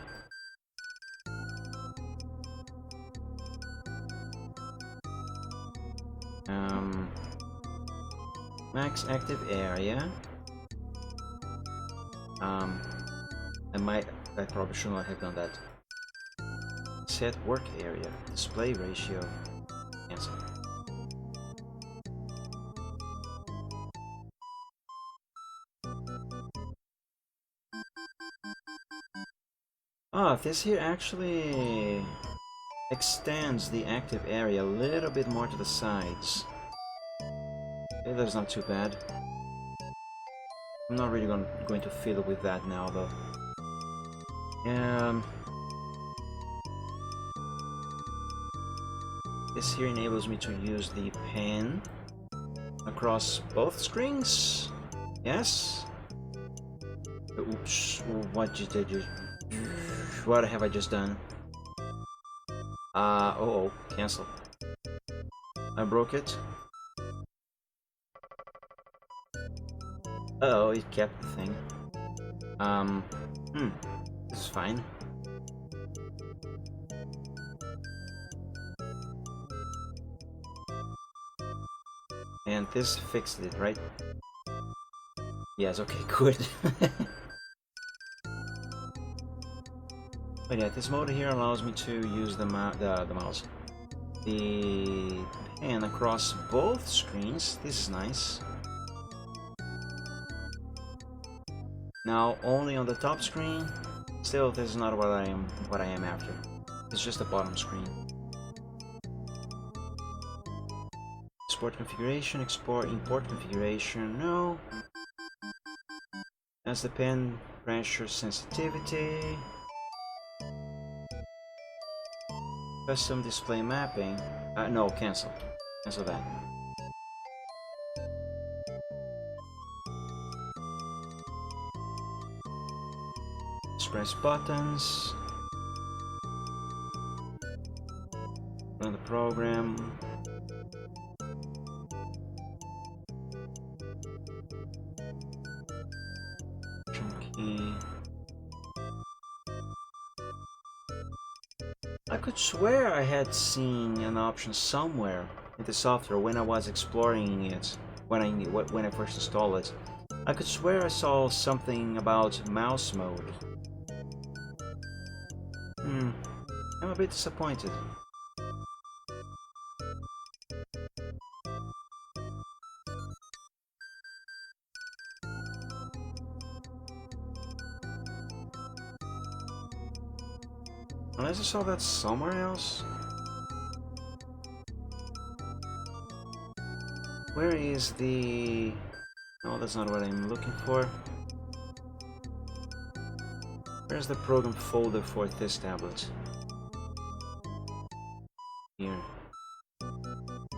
Max active area. I probably should not have done that. Set work area. Display ratio. Cancel. Ah, this here actually extends the active area a little bit more to the sides. Okay, that's not too bad. I'm not really going to fiddle with that now, though. This here enables me to use the pen across both screens. Yes. Oops! What have I just done? Oh, cancel. I broke it. Oh, it kept the thing. This is fine. And this fixed it, right? Yes, okay, good. But yeah, this mode here allows me to use the mouse. The pen across both screens. This is nice. Now only on the top screen. Still, this is not what I am after. It's just the bottom screen. Export configuration, import configuration, no. That's the pen pressure sensitivity. Custom display mapping. No, cancel. Cancel that. Press buttons. Run the program. Key. I could swear I had seen an option somewhere in the software when I was exploring it, when I first installed it. I could swear I saw something about mouse mode. I'm a bit disappointed. Unless I saw that somewhere else. Where is the... No, that's not what I'm looking for. Where's the program folder for this tablet? Here.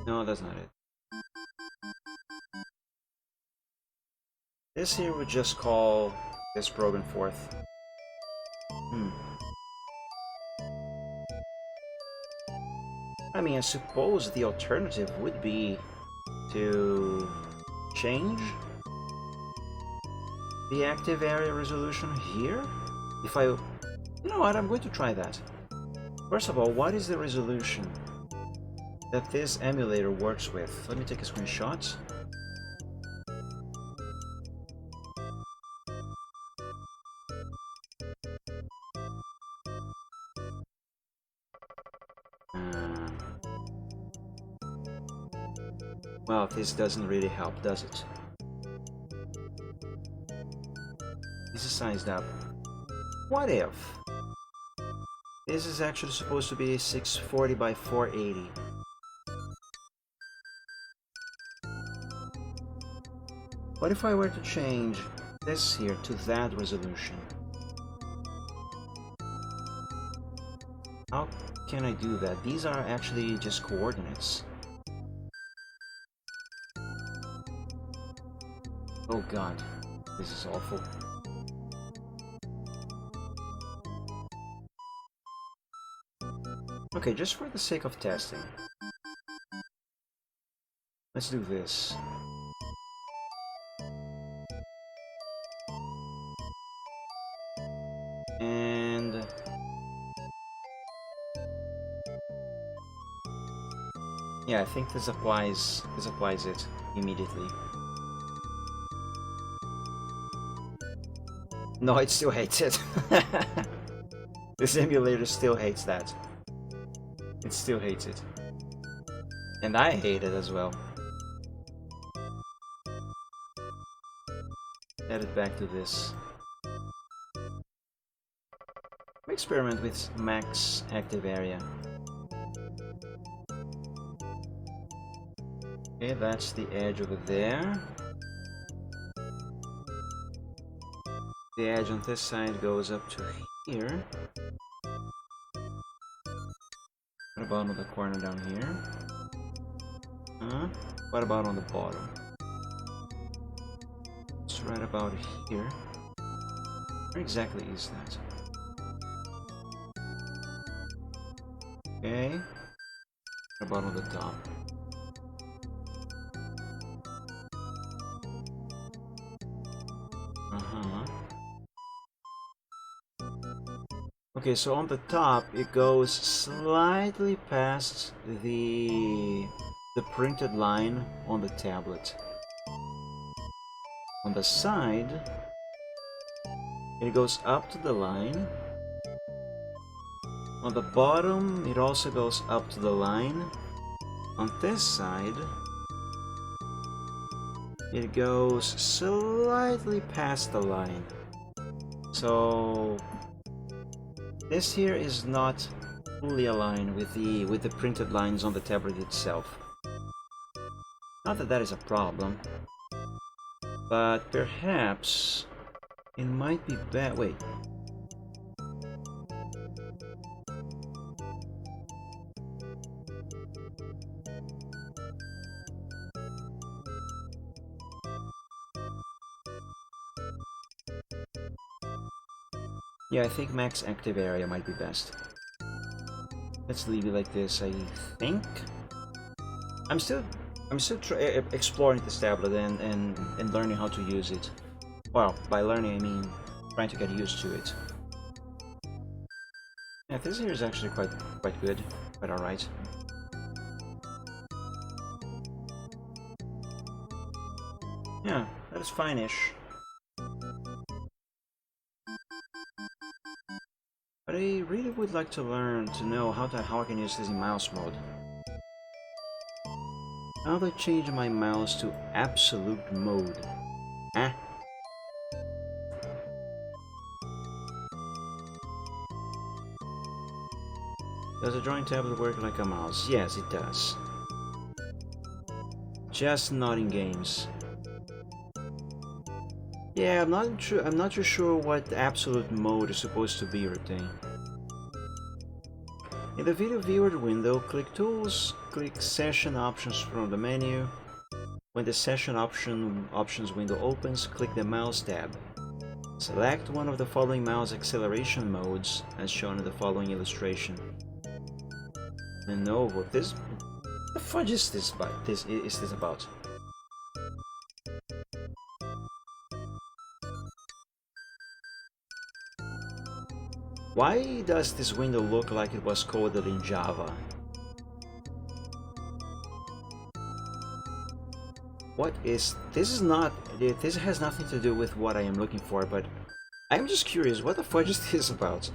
No, that's not it. This here would just call this program forth. I mean, I suppose the alternative would be to change the active area resolution here. If I... You know what, I'm going to try that. First of all, what is the resolution that this emulator works with? Let me take a screenshot. Well, this doesn't really help, does it? This is sized up. What if this is actually supposed to be 640 by 480? What if I were to change this here to that resolution? How can I do that? These are actually just coordinates. Oh god, this is awful. Okay, just for the sake of testing, let's do this. And yeah, I think this applies it immediately. No, it still hates it. This emulator still hates that. It still hates it. And I hate it as well. Add it back to this. Experiment with max active area. Okay, that's the edge over there. The edge on this side goes up to here. What about on the corner down here? What about on the bottom? It's right about here. Where exactly is that? Okay. What about on the top? Okay, so on the top it goes slightly past the printed line on the tablet. On the side it goes up to the line. On the bottom it also goes up to the line. On this side it goes slightly past the line. So this here is not fully aligned with the printed lines on the tablet itself. Not that that is a problem, but perhaps it might be bad. Wait. Yeah, I think max active area might be best. Let's leave it like this, I think. I'm still exploring this tablet and learning how to use it. Well, by learning I mean trying to get used to it. Yeah, this here is actually quite good, quite alright. Yeah, that is fine-ish. But I really would like to learn to know how I can use this in mouse mode. How do I change my mouse to absolute mode? Huh? Does a drawing tablet work like a mouse? Yes, it does. Just not in games. Yeah, I'm not too sure what absolute mode is supposed to be, Routine. In the video viewer window, click Tools, click Session Options from the menu. When the Session Options window opens, click the Mouse tab. Select one of the following mouse acceleration modes, as shown in the following illustration. Lenovo, this... What the fudge is this about? Why does this window look like it was coded in Java? What is... This has nothing to do with what I am looking for, but I'm just curious, what the fudge is this about?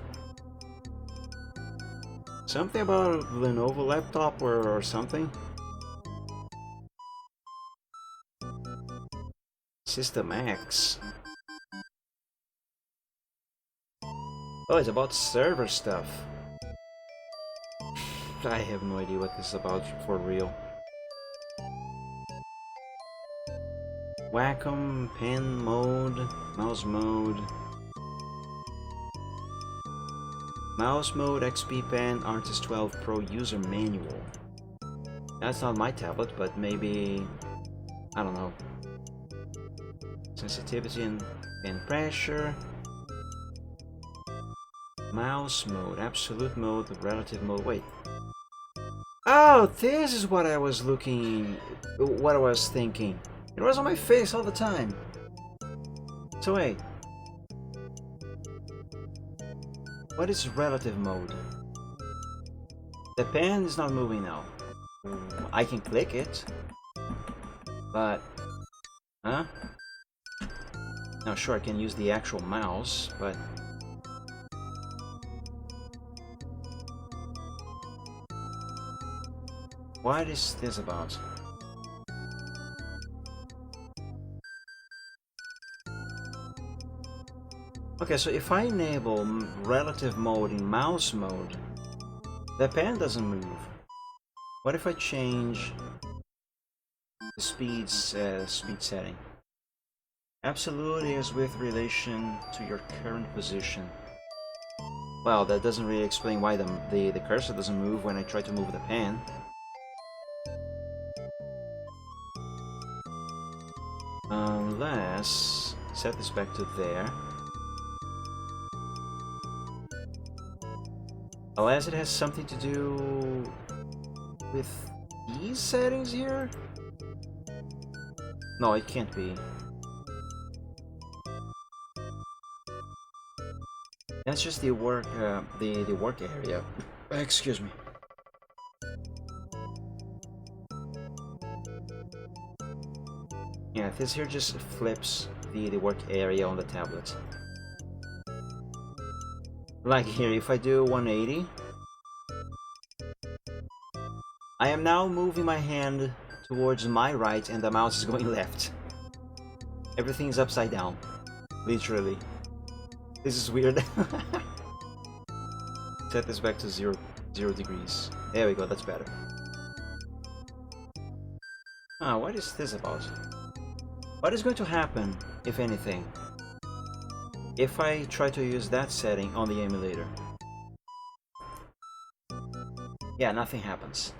Something about a Lenovo laptop or something? System X. Oh, it's about server stuff. I have no idea what this is about for real. Wacom, pen mode, mouse mode. Mouse mode, XP pen, Artist 12 Pro user manual. That's not my tablet, but maybe... I don't know. Sensitivity and pressure. Mouse mode, absolute mode, relative mode, wait. Oh, this is what I was thinking. It was on my face all the time. So wait. What is relative mode? The pen is not moving now. I can click it. But... Huh? Now sure, I can use the actual mouse, but... What is this about? Okay, so if I enable relative mode in mouse mode, the pen doesn't move. What if I change the speed setting? Absolute is with relation to your current position. Well, that doesn't really explain why the cursor doesn't move when I try to move the pen. Unless... set this back to there. Unless it has something to do with these settings here? No, it can't be. That's just the work, the work area. Excuse me. Yeah, this here just flips the work area on the tablet. Like here, if I do 180, I am now moving my hand towards my right and the mouse is going left. Everything's upside down. Literally. This is weird. Set this back to 0 degrees. There we go, that's better. Ah, what is this about? What is going to happen, if anything, if I try to use that setting on the emulator? Yeah, nothing happens.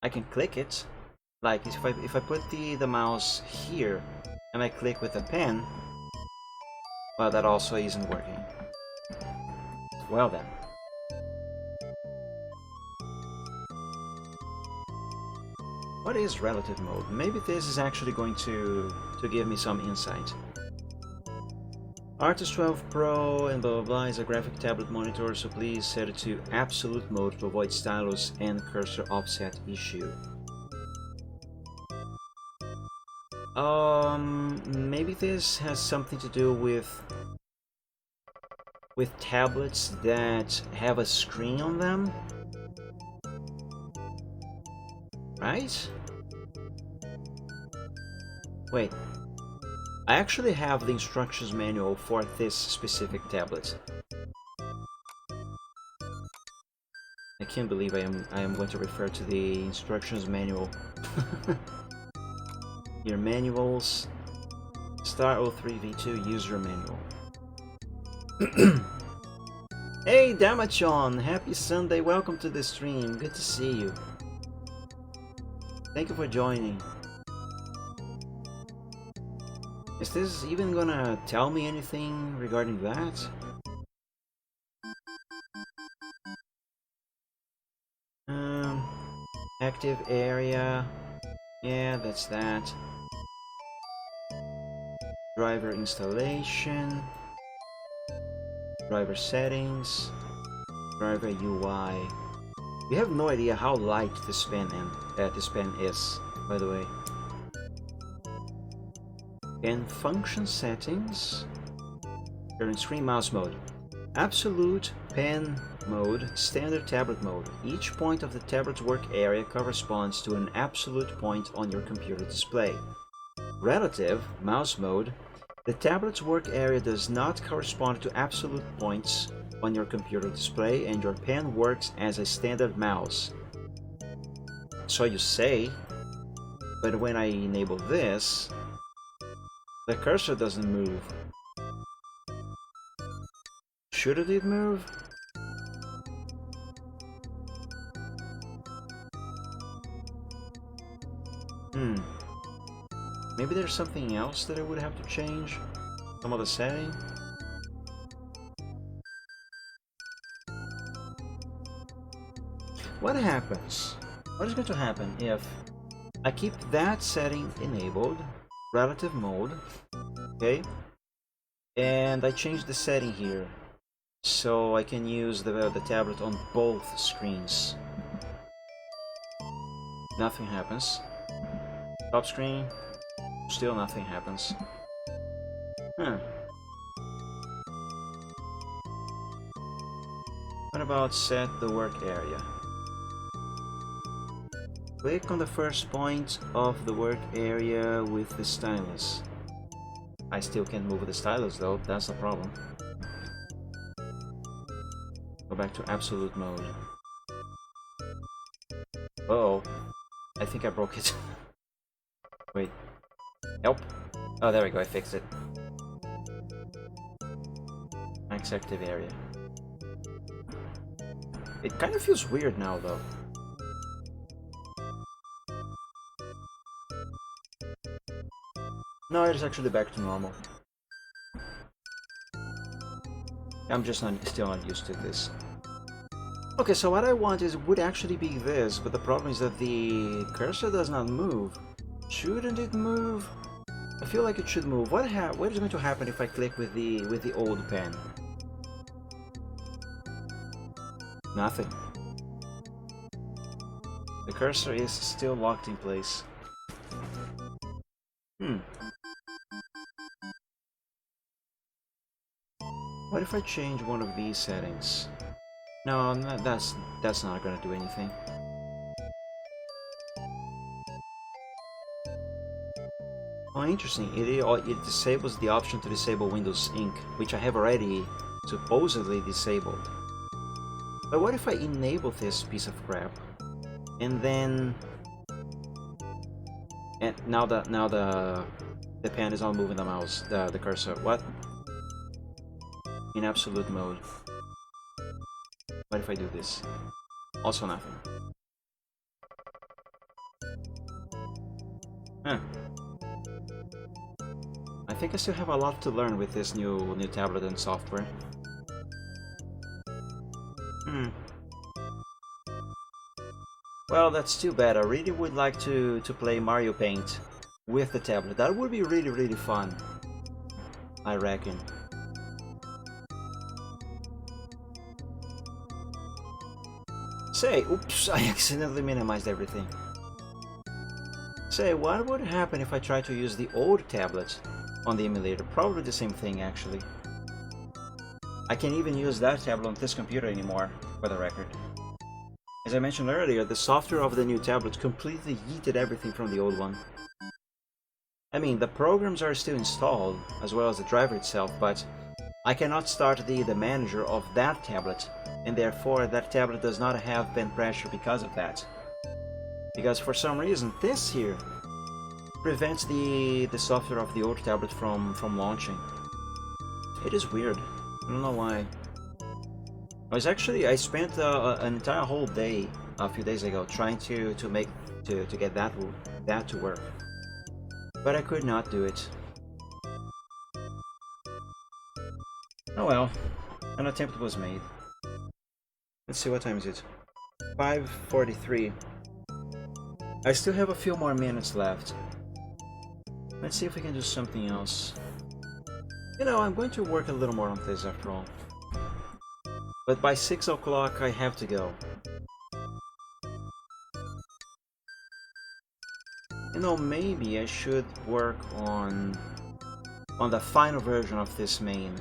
I can click it, like if I put the mouse here and I click with a pen, well, that also isn't working. Well then. What is relative mode? Maybe this is actually going to give me some insight. Artist 12 Pro and blah blah blah is a graphic tablet monitor, so please set it to absolute mode to avoid stylus and cursor offset issue. Maybe this has something to do with tablets that have a screen on them, right? Wait, I actually have the instructions manual for this specific tablet. I can't believe I am going to refer to the instructions manual. Your manuals, Star 03 V2 user manual. Hey Damachon, happy Sunday, welcome to the stream, good to see you. Thank you for joining. Is this even gonna tell me anything regarding that? Active area, yeah, that's that. Driver installation, driver settings, driver UI. We have no idea how light this pen is, by the way. And function settings. Current screen mouse mode. Absolute pen mode, standard tablet mode. Each point of the tablet's work area corresponds to an absolute point on your computer display. Relative mouse mode. The tablet's work area does not correspond to absolute points on your computer display, and your pen works as a standard mouse. So you say, but when I enable this, the cursor doesn't move. Shouldn't it move? Maybe there's something else that I would have to change? Some other setting? What happens? What is going to happen if I keep that setting enabled, relative mode, okay? And I change the setting here so I can use the tablet on both screens. Nothing happens. Top screen, still nothing happens. What about set the work area? Click on the first point of the work area with the stylus. I still can't move the stylus though, that's the problem. Go back to absolute mode. Uh-oh. I think I broke it. Wait. Help. Oh, there we go, I fixed it. Max active area. It kind of feels weird now though. No, it's actually back to normal. I'm just still not used to this. Okay, so what I want would actually be this, but the problem is that the cursor does not move. Shouldn't it move? I feel like it should move. What is going to happen if I click with the old pen? Nothing. The cursor is still locked in place. What if I change one of these settings? No, that's not gonna do anything. Oh, interesting. It disables the option to disable Windows Ink, which I have already supposedly disabled. But what if I enable this piece of crap, and then, now the pen is not moving the mouse, the cursor. What? In absolute mode. What if I do this? Also nothing. I think I still have a lot to learn with this new tablet and software. Well, that's too bad. I really would like to play Mario Paint with the tablet. That would be really, really fun, I reckon. Say, oops, I accidentally minimized everything. Say, what would happen if I tried to use the old tablet on the emulator? Probably the same thing, actually. I can't even use that tablet on this computer anymore, for the record. As I mentioned earlier, the software of the new tablet completely yeeted everything from the old one. I mean, the programs are still installed, as well as the driver itself, but I cannot start the manager of that tablet, and therefore that tablet does not have pen pressure because of that. Because for some reason, this here prevents the software of the old tablet from launching. It is weird. I don't know why. I spent an entire whole day a few days ago trying to get that to work, but I could not do it. Oh well, an attempt was made. Let's see, what time is it? 5:43. I still have a few more minutes left. Let's see if we can do something else. You know, I'm going to work a little more on this after all. But by 6 o'clock I have to go. You know, maybe I should work on the final version of this main.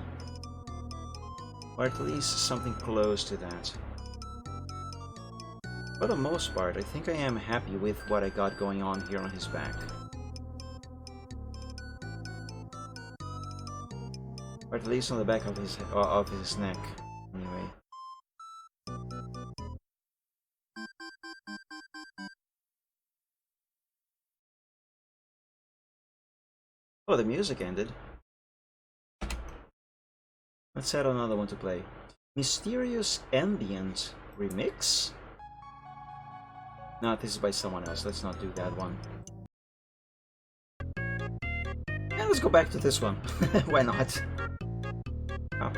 Or at least something close to that. For the most part, I think I am happy with what I got going on here on his back. Or at least on the back of his neck, anyway. Oh, the music ended. Let's add another one to play. Mysterious Ambient Remix? No, this is by someone else. Let's not do that one. Yeah, let's go back to this one. Why not? Let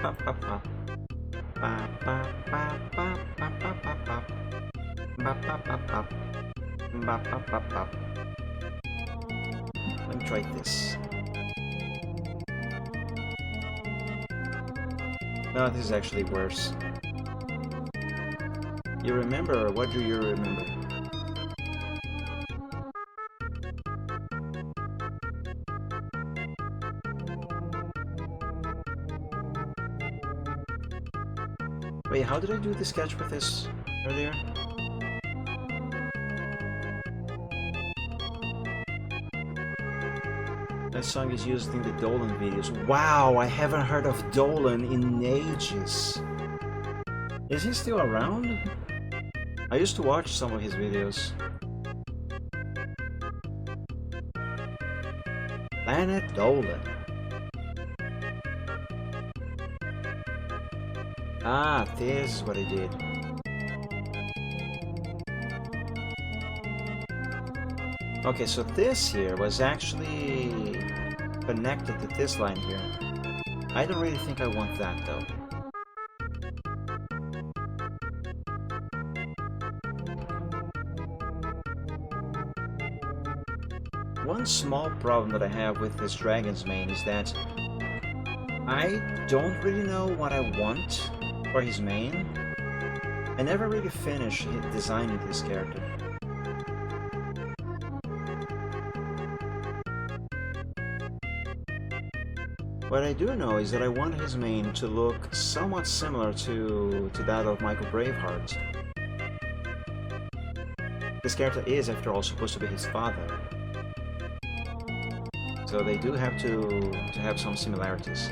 me try this. No, this is actually worse. You remember? What do you remember? Wait, how did I do the sketch with this earlier? That song is used in the Dolan videos. Wow, I haven't heard of Dolan in ages. Is he still around? I used to watch some of his videos. Planet Dolan. Ah, this is what I did. Okay, so this here was actually connected to this line here. I don't really think I want that though. One small problem that I have with this Dragon's Mane is that I don't really know what I want for his mane. I never really finished designing this character. What I do know is that I want his mane to look somewhat similar to that of Michael Braveheart. This character is, after all, supposed to be his father. So they do have to have some similarities.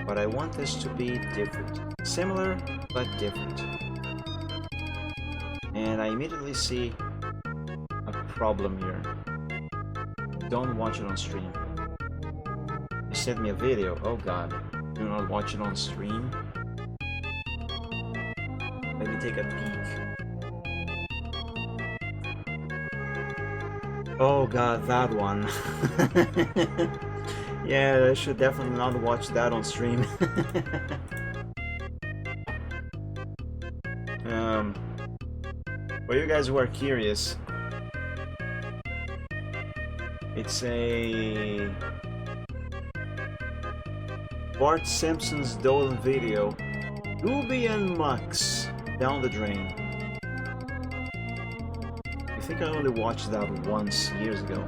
But I want this to be different. Similar, but different. And I immediately see a problem here. Don't watch it on stream. You sent me a video. Oh god. Do not watch it on stream. Let me take a peek. Oh god, that one. Yeah, I should definitely not watch that on stream. you guys who are curious, it's a Bart Simpson's Dolan video. Gooby and Mux down the drain. I think I only watched that once years ago.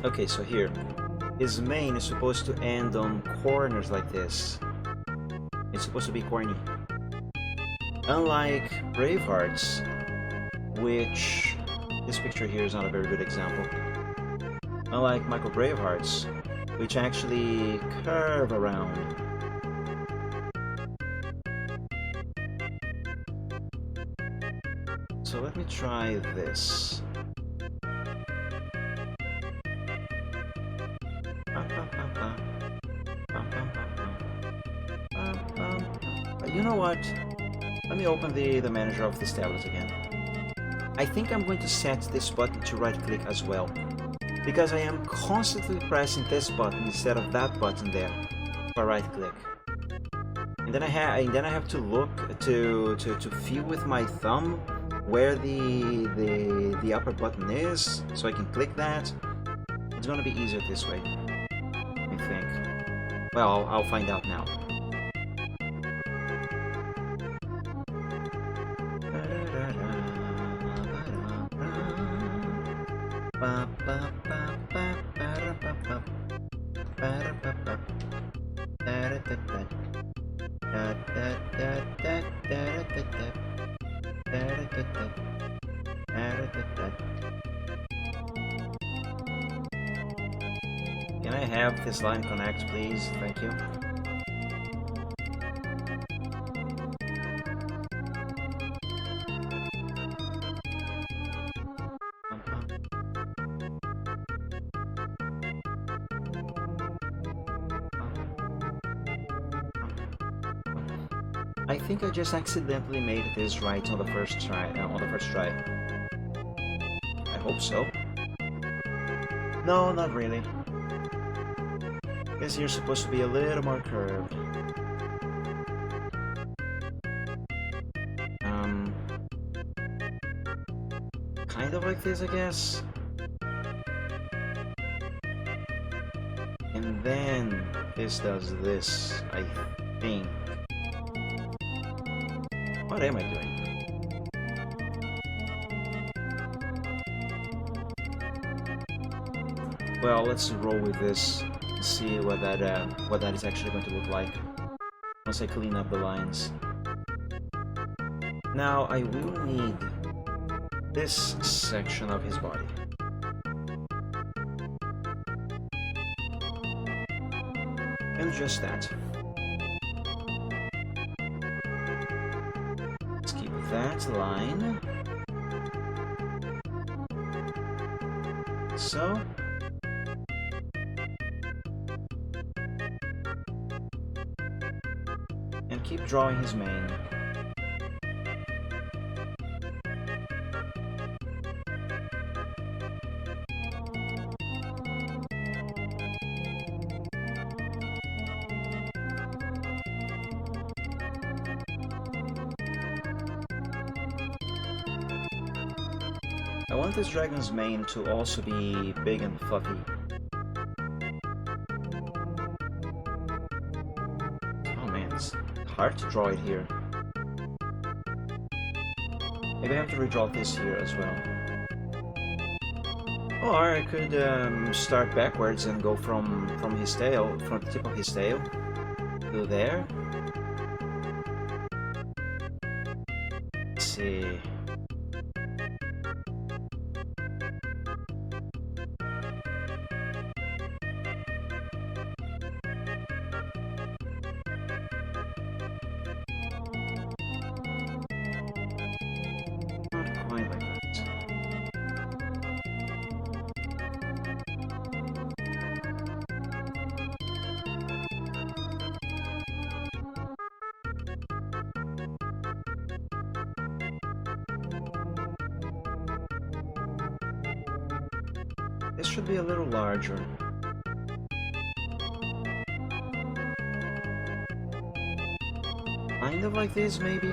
Okay, so here, his main is supposed to end on corners like this. It's supposed to be corny. Unlike Bravehearts, which this picture here is not a very good example. Unlike Michael Bravehearts, which actually curve around. So let me try this. You know what? Let me open the manager of this tablet again. I think I'm going to set this button to right click as well, because I am constantly pressing this button instead of that button there for right click. And then I have to look to feel with my thumb where the upper button is, so I can click that. It's gonna be easier this way, I think. Well, I'll find out now. Can I have this line connect, please? Thank you. I think I just accidentally made this right on the first try. I hope so. No, not really. Guess you're supposed to be a little more curved. Kind of like this, I guess. And then this does this, I think. What am I doing? Well, let's roll with this and see what that is actually going to look like once I clean up the lines. Now I will need this section of his body. And just that. Let's keep that line. So. And keep drawing his mane. I want this dragon's mane to also be big and fluffy. Oh man, it's hard to draw it here. Maybe I have to redraw this here as well. Or I could start backwards and go from his tail, from the tip of his tail to there. Let's see. Not quite like that. This should be a little larger. kind of like this, maybe?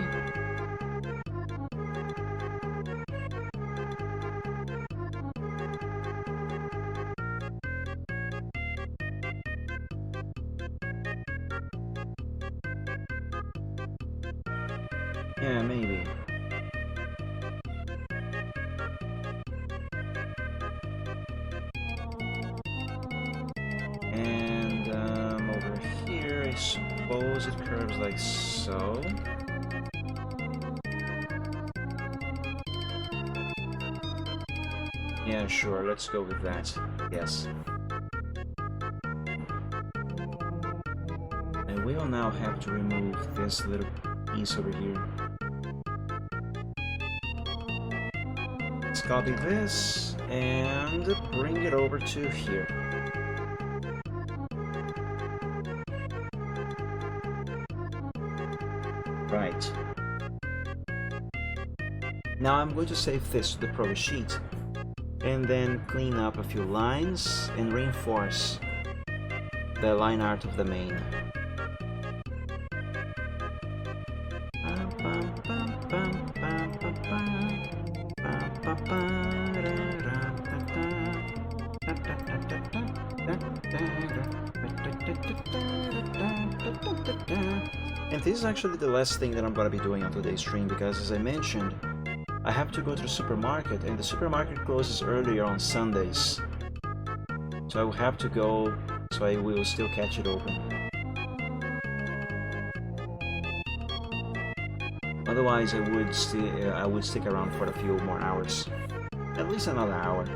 Yeah, maybe. And over here, I suppose it curves like so. Yeah, sure, let's go with that. Yes. And we'll now have to remove this little piece over here. Let's copy this and bring it over to here. Right. Now I'm going to save this to the Pro sheet and then clean up a few lines and reinforce the line art of the main. And this is actually the last thing that I'm gonna be doing on today's stream, because as I mentioned, I have to go to the supermarket, and the supermarket closes earlier on Sundays. So I will have to go, so I will still catch it open. Otherwise, I would stick around for a few more hours, at least another hour.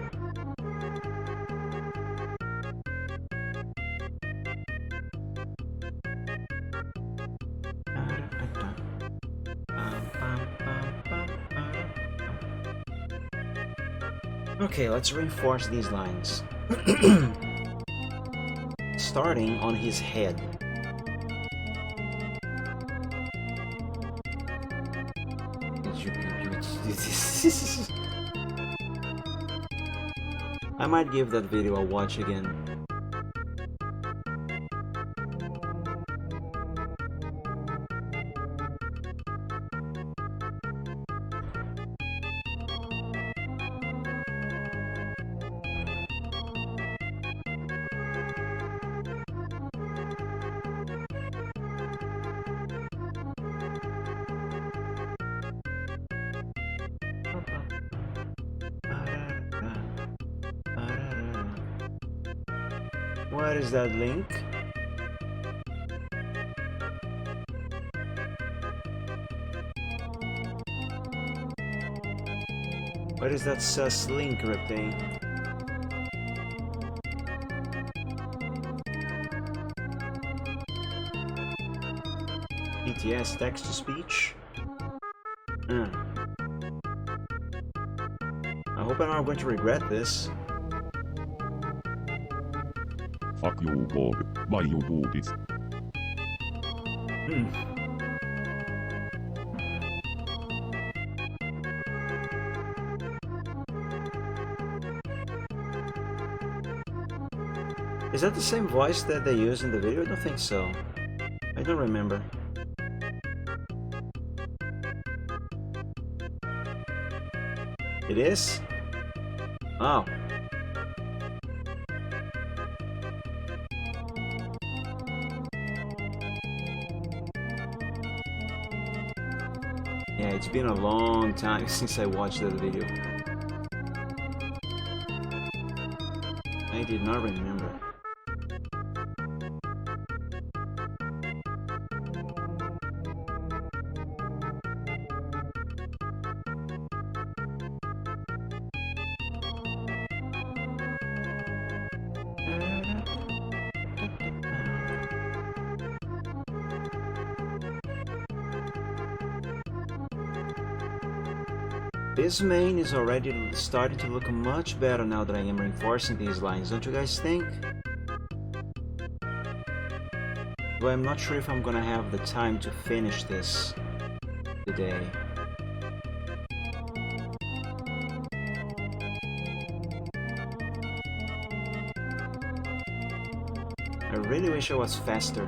Okay, let's reinforce these lines. Starting on his head. I might give that video a watch again. What is that link? What is that sus link, Reptane? ETS, text to speech? I hope I'm not going to regret this. Fuck you, God. Why you do this? Is that the same voice that they use in the video? I don't think so. I don't remember. It is? Oh. Yeah, it's been a long time since I watched that video. I did not remember. This main is already starting to look much better now that I am reinforcing these lines, don't you guys think? But I'm not sure if I'm gonna have the time to finish this today. I really wish I was faster.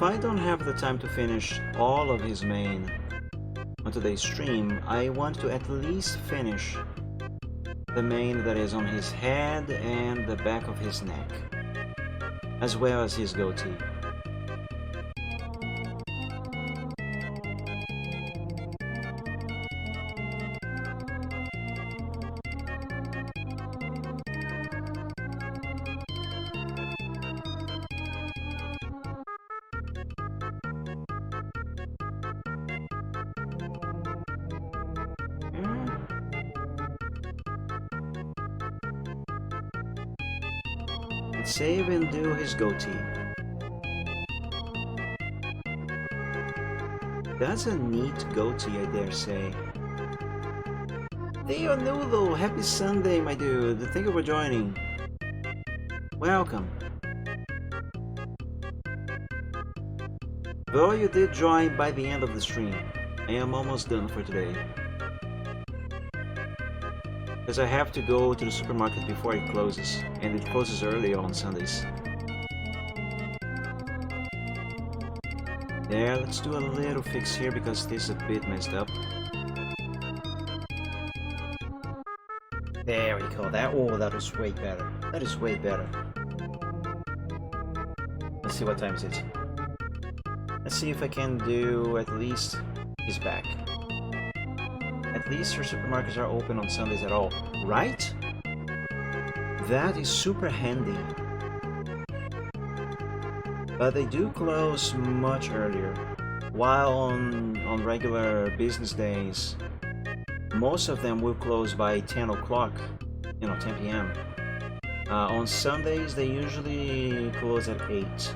if I don't have the time to finish all of his main on today's stream, I want to at least finish the main that is on his head and the back of his neck, as well as his goatee. Let's save and do his goatee. That's a neat goatee, I dare say. Theo Noodle, happy Sunday, my dude. Thank you for joining. Welcome. Though you did join by the end of the stream, I am almost done for today. Because I have to go to the supermarket before it closes, and it closes early on Sundays. There, let's do a little fix here because this is a bit messed up. There we go. That was way better. That is way better. Let's see what time is it. Let's see if I can do at least his back. At least your supermarkets are open on Sundays at all, right? That is super handy. But they do close much earlier. While on regular business days, most of them will close by 10 o'clock, 10 p.m. On Sundays, they usually close at 8.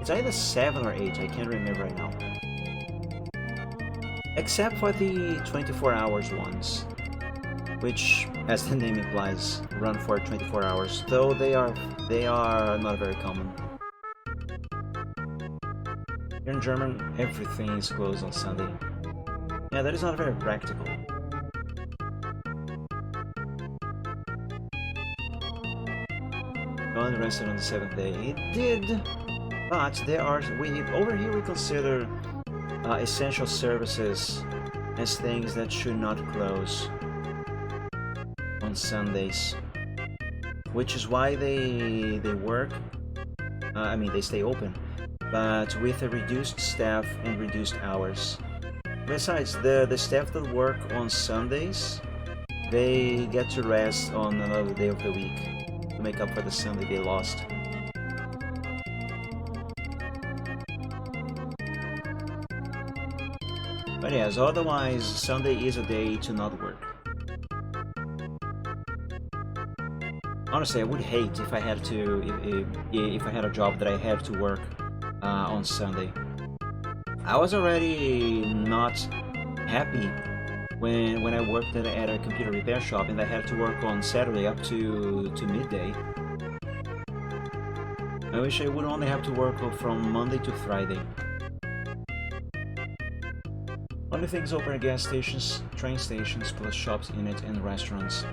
It's either 7 or 8, I can't remember right now. Except for the 24 hours ones, which, as the name implies, run for 24 hours, though they are not very common. Here in German, everything is closed on Sunday. Yeah, that is not very practical. Gone rested on the 7th day. It did, but over here we consider essential services as things that should not close on Sundays, which is why they work. They stay open, but with a reduced staff and reduced hours. Besides, the staff that work on Sundays, they get to rest on another day of the week to make up for the Sunday they lost. But yes, otherwise, Sunday is a day to not work. Honestly, I would hate if I had to, if I had a job that I had to work on Sunday. I was already not happy when I worked at a computer repair shop and I had to work on Saturday up to midday. I wish I would only have to work from Monday to Friday. Only things open are gas stations, train stations, plus shops in it and restaurants.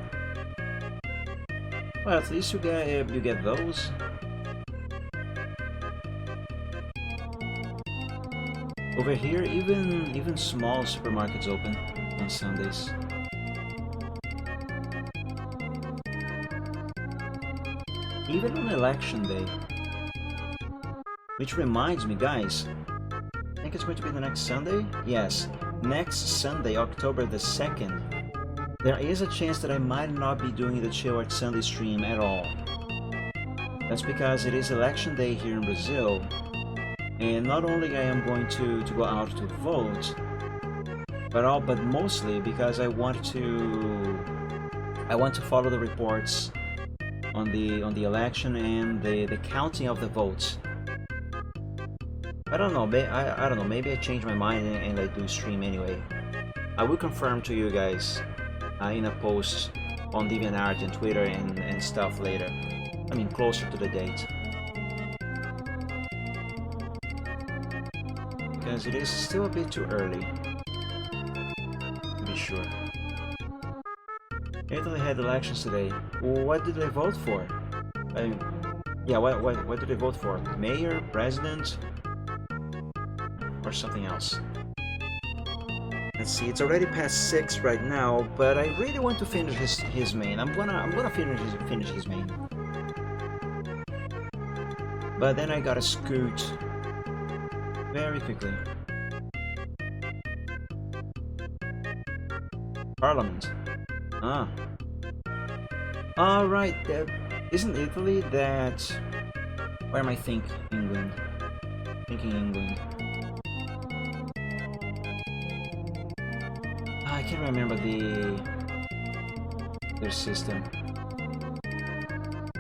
Well, at least you get those. Over here, even small supermarkets open on Sundays. Even on election day. Which reminds me, guys, I think it's going to be the next Sunday? Yes, next Sunday, October the 2nd. There is a chance that I might not be doing the Chill Art Sunday stream at all. That's because it is election day here in Brazil, and not only I am going to go out to vote, but mostly because I want to follow the reports on the election and the counting of the votes. I don't know. I don't know. Maybe I change my mind and I do stream anyway. I will confirm to you guys in a post on DeviantArt and Twitter and stuff later. I mean, closer to the date. Because it is still a bit too early, to be sure. Italy had elections today. What did they vote for? Yeah, what did they vote for? Mayor, president, or something else? Let's see. It's already past 6 right now, but I really want to finish his main. I'm gonna finish his main. But then I gotta scoot very quickly. Parliament. Ah. Alright, isn't Italy that... Where am I thinking? England. Thinking England. I can't remember their system.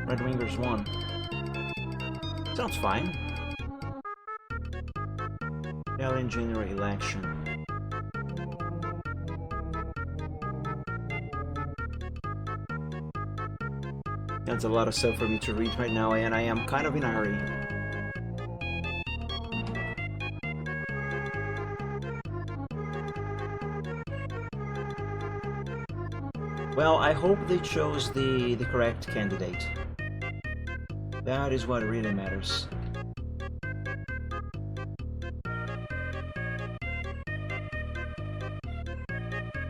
Red Wingers won. Sounds fine. Italian general election. That's a lot of stuff for me to read right now, and I am kind of in a hurry. Well, I hope they chose the correct candidate. That is what really matters.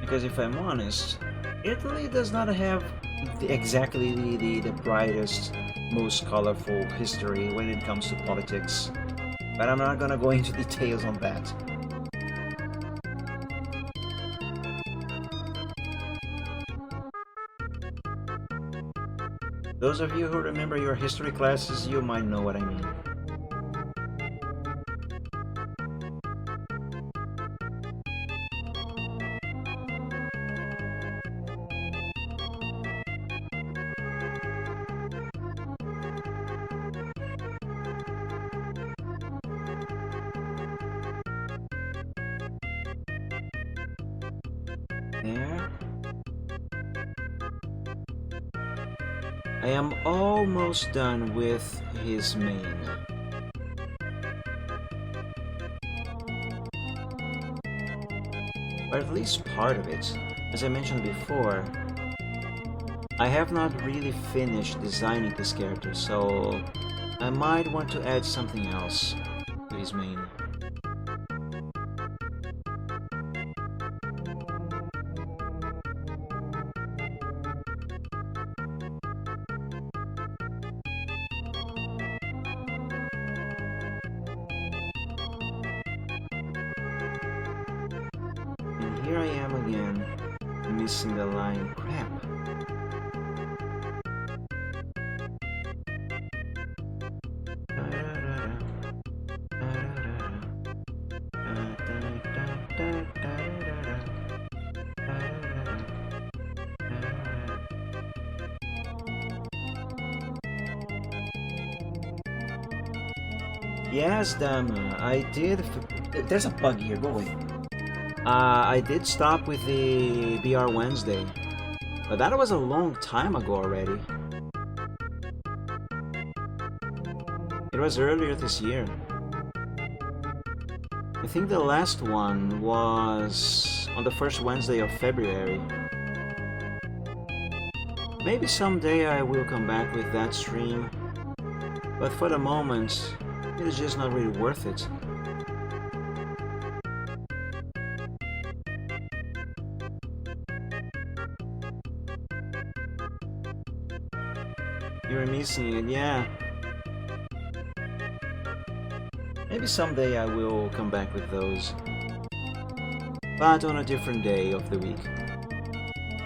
Because if I'm honest, Italy does not have exactly the brightest, most colorful history when it comes to politics. But I'm not gonna go into details on that. Those of you who remember your history classes, you might know what I mean. There. I am almost done with his main. Or at least part of it. As I mentioned before, I have not really finished designing this character, so I might want to add something else to his main. Here I am again, missing the line. Crap. Yes, Dama, I did. There's a bug here, go away. I did stop with the BR Wednesday, but that was a long time ago already. It was earlier this year. I think the last one was on the first Wednesday of February. Maybe someday I will come back with that stream, but for the moment, it is just not really worth it. You're missing it, yeah. Maybe someday I will come back with those, but on a different day of the week.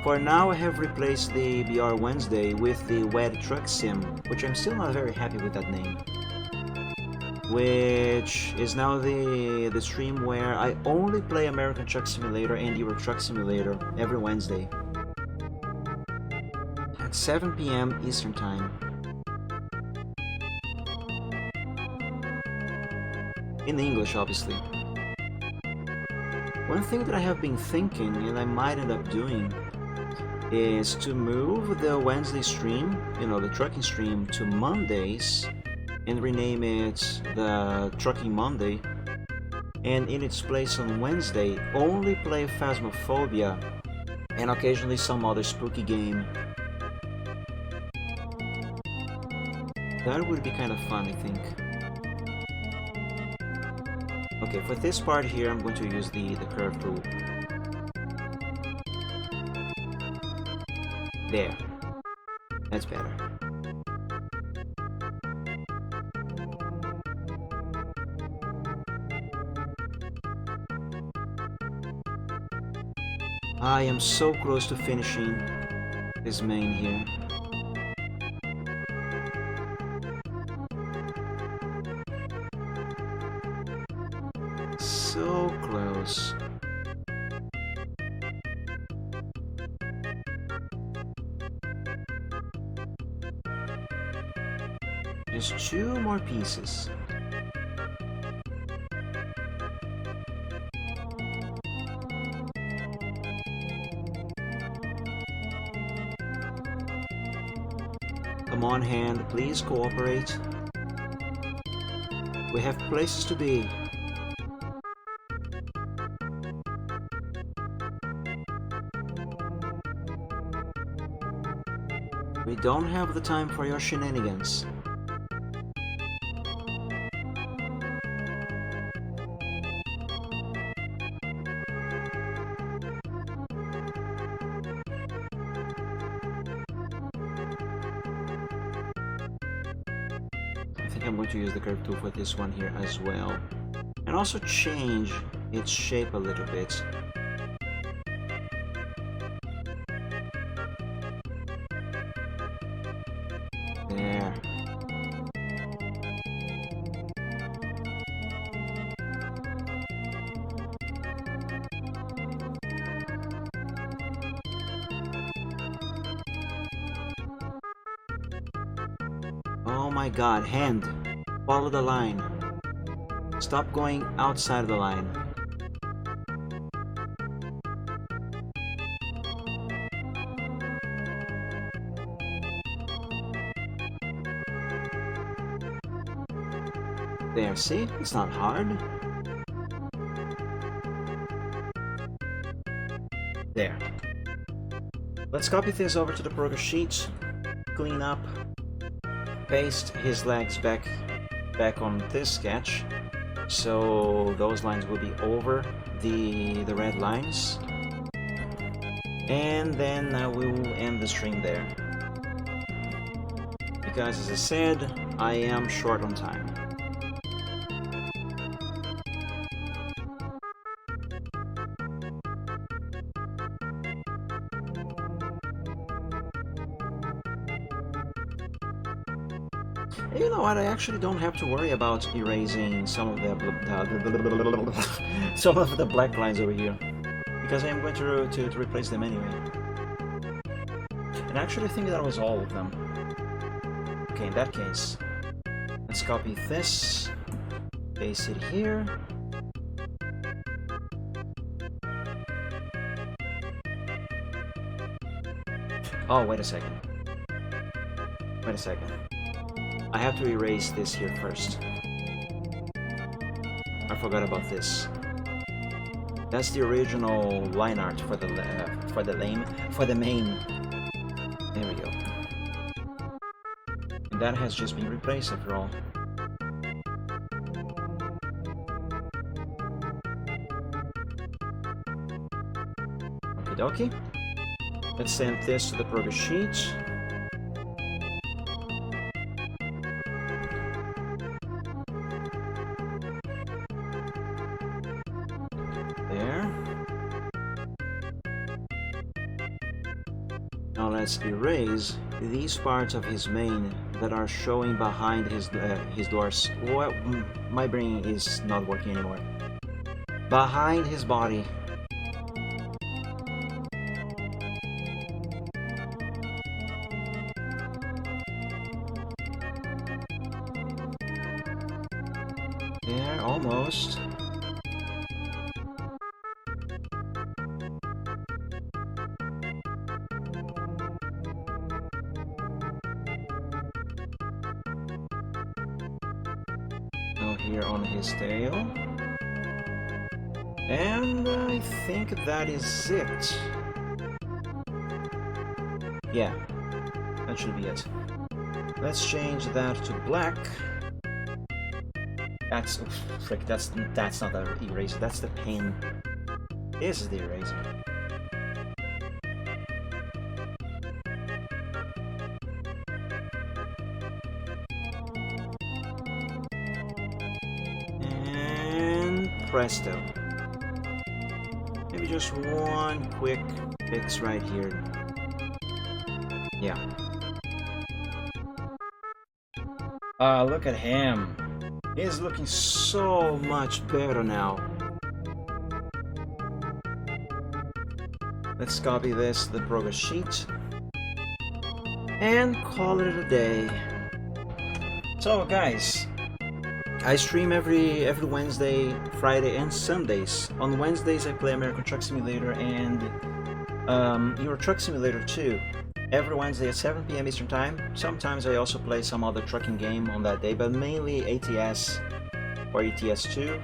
For now I have replaced the BR Wednesday with the Wed Truck Sim, which I'm still not very happy with that name. Which is now the stream where I only play American Truck Simulator and Euro Truck Simulator every Wednesday at 7 PM Eastern Time. In English, obviously. One thing that I have been thinking, and I might end up doing, is to move the Wednesday stream, the trucking stream, to Mondays and rename it the Trucking Monday, and in its place on Wednesday only play Phasmophobia and occasionally some other spooky game. That would be kind of fun, I think. Okay, for this part here, I'm going to use the curve tool. There. That's better. I am so close to finishing this main here. So close. Just 2 more pieces. Come on, hand, please cooperate. We have places to be. We don't have the time for your shenanigans. I think I'm going to use the curve tool for this one here as well. And also change its shape a little bit. There. Oh my god, hand. Follow the line. Stop going outside of the line. There, see? It's not hard. There. Let's copy this over to the progress sheet. Clean up. Paste his legs back on this sketch. So those lines will be over the red lines. And then we will end the stream there. Because as I said, I am short on time. You know what? I actually don't have to worry about erasing some of some of the black lines over here, because I am going to replace them anyway. And actually, I think that was all of them. Okay, in that case, let's copy this, paste it here. Oh, wait a second. Wait a second. I have to erase this here first. I forgot about this. That's the original line art for the main. There we go. And that has just been replaced after all. Okie dokie. Let's send this to the progress sheet. Let's erase these parts of his mane that are showing behind his doors. Well, my brain is not working anymore. Behind his body. There, almost. Here on his tail, and I think that is it. Yeah, that should be it. Let's change that to black. That's frick. That's not the eraser. That's the pen. This is the eraser. And presto. Maybe just one quick fix right here. Yeah. Look at him. He's looking so much better now. Let's copy this to the progress sheet and call it a day. So guys, I stream every Wednesday, Friday and Sundays. On Wednesdays I play American Truck Simulator and Euro Truck Simulator 2. Every Wednesday at 7 PM Eastern Time. Sometimes I also play some other trucking game on that day, but mainly ATS or ETS2.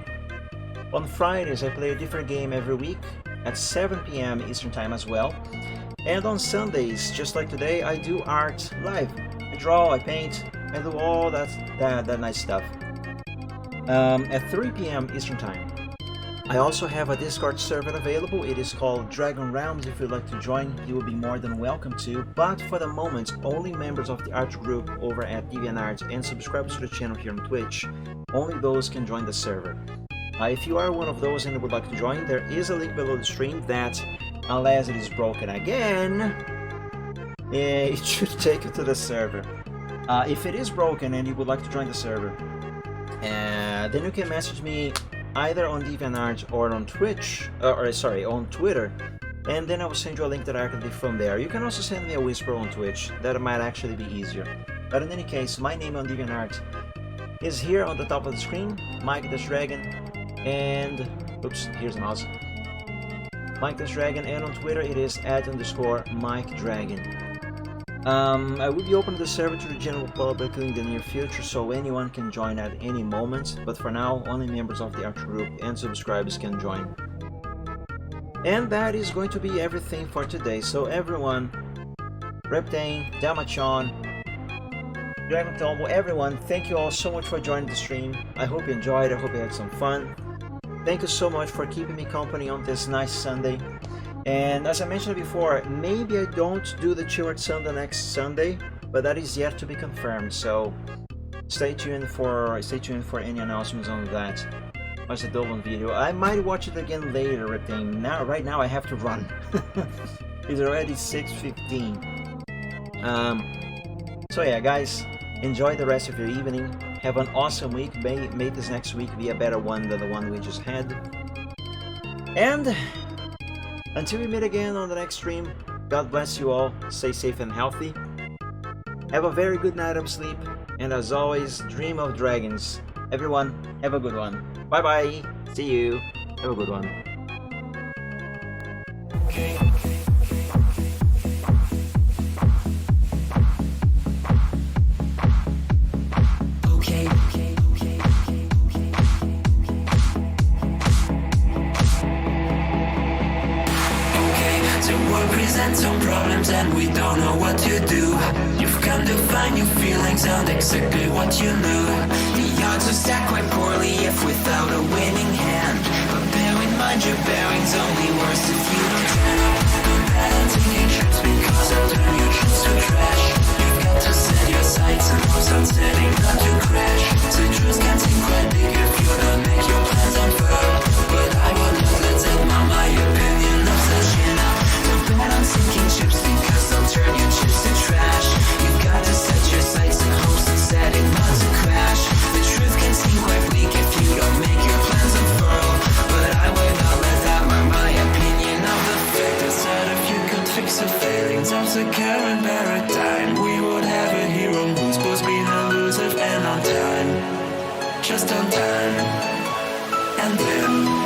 On Fridays I play a different game every week at 7 PM Eastern Time as well. And on Sundays, just like today, I do art live. I draw, I paint, I do all that nice stuff. At 3 PM Eastern Time. I also have a Discord server available. It is called Dragon Realms. If you'd like to join, you will be more than welcome to. But for the moment, only members of the art group over at DeviantArt and subscribers to the channel here on Twitch, only those can join the server. If you are one of those and would like to join, there is a link below the stream that, unless it is broken again, it should take you to the server. If it is broken and you would like to join the server, then you can message me either on DeviantArt or on Twitch, on Twitter, and then I will send you a link directly from there. You can also send me a whisper on Twitch. That might actually be easier. But in any case, my name on DeviantArt is here on the top of the screen, Mike the Dragon, and oops, here's the mouse. Mike the Dragon, and on Twitter it is @_MikeDragon. I will be opening the server to the general public in the near future, so anyone can join at any moment, but for now, only members of the art group and subscribers can join. And that is going to be everything for today, so everyone, Reptane, Damachon, Dragon Tombo, everyone, thank you all so much for joining the stream. I hope you enjoyed, I hope you had some fun. Thank you so much for keeping me company on this nice Sunday. And as I mentioned before, maybe I don't do the Chilled Sunday next Sunday, but that is yet to be confirmed. So stay tuned for any announcements on that. Watch the Dolan video. I might watch it again later. Right now I have to run. It's already 6:15. So yeah, guys, enjoy the rest of your evening. Have an awesome week. May this next week be a better one than the one we just had. And until we meet again on the next stream, God bless you all, stay safe and healthy, have a very good night of sleep, and as always, dream of dragons. Everyone, have a good one. Bye bye, see you, have a good one. Some problems and we don't know what to do. You've come to find new feelings and exactly what you knew. The odds are stacked quite poorly if without a winning hand. But bear in mind your bearing's only worse if you don't turn up. Don't bet on taking trips because I'll turn your trips to trash. You've got to set your sights and hopes on setting not to crash. The truth can seem quite big if you don't make your plans unfurl. But I will not let that my opinion of such enough. Bet on sinking ships because they'll turn your chips to trash. You've got to set your sights and hopes and setting not to crash. The truth can seem quite bleak if you don't make your plans unfurl. But I would not let that mark my opinion of the fact that if you could fix the failings of the current paradigm, we would have a hero who's supposed to be elusive and on time. Just on time. And then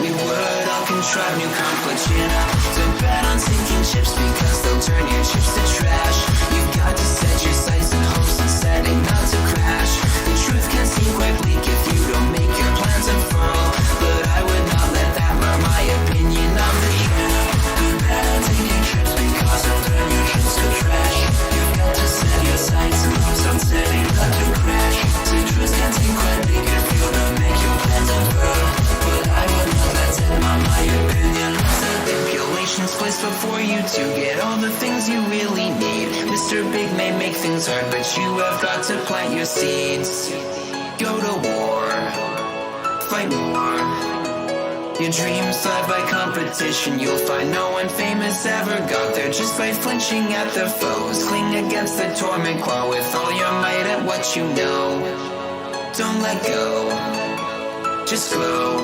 we would all contrive new conflicts, you know. So bet on sinking ships because they'll turn your chips to trash. You've got to set your sights and hopes and setting not to crash. The truth can seem quite bleak if you don't make your plans unfurl. But I would not let that mark my opinion of the show. You bet on sinking ships because they'll turn your chips to trash. You've got to set your sights this place before you to get all the things you really need. Mr. Big may make things hard, but you have got to plant your seeds. Go to war, fight more. Your dreams thrive by competition. You'll find no one famous ever got there just by flinching at their foes. Cling against the torment, claw with all your might at what you know. Don't let go, just glow.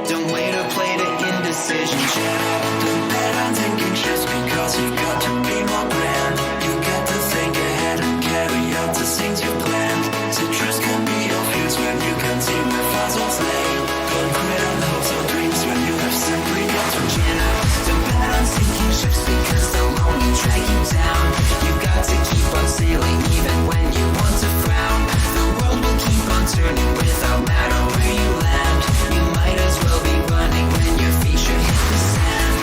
Don't wait or play to indecision. Don't bet on taking shifts because you've got to be more grand. You got to think ahead and carry out the things you planned. Citrus can be your fuse when you can see where fossils lay. Don't quit on hopes or dreams when you have simply got to chin up. Don't bet on sinking ships because they'll only drag you down. You got to keep on sailing even when you want to frown. The world will keep on turning without matter where you land. You might as well be running when your feet should hit the sand.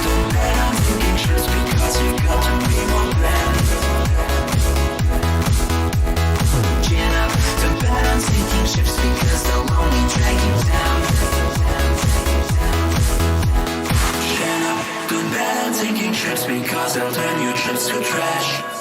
Don't bet on sinking ships because you got to be more grand. Chin up, don't bet on sinking ships because they'll only drag you down. Chin up, don't bet on sinking ships because they'll turn your trips to trash.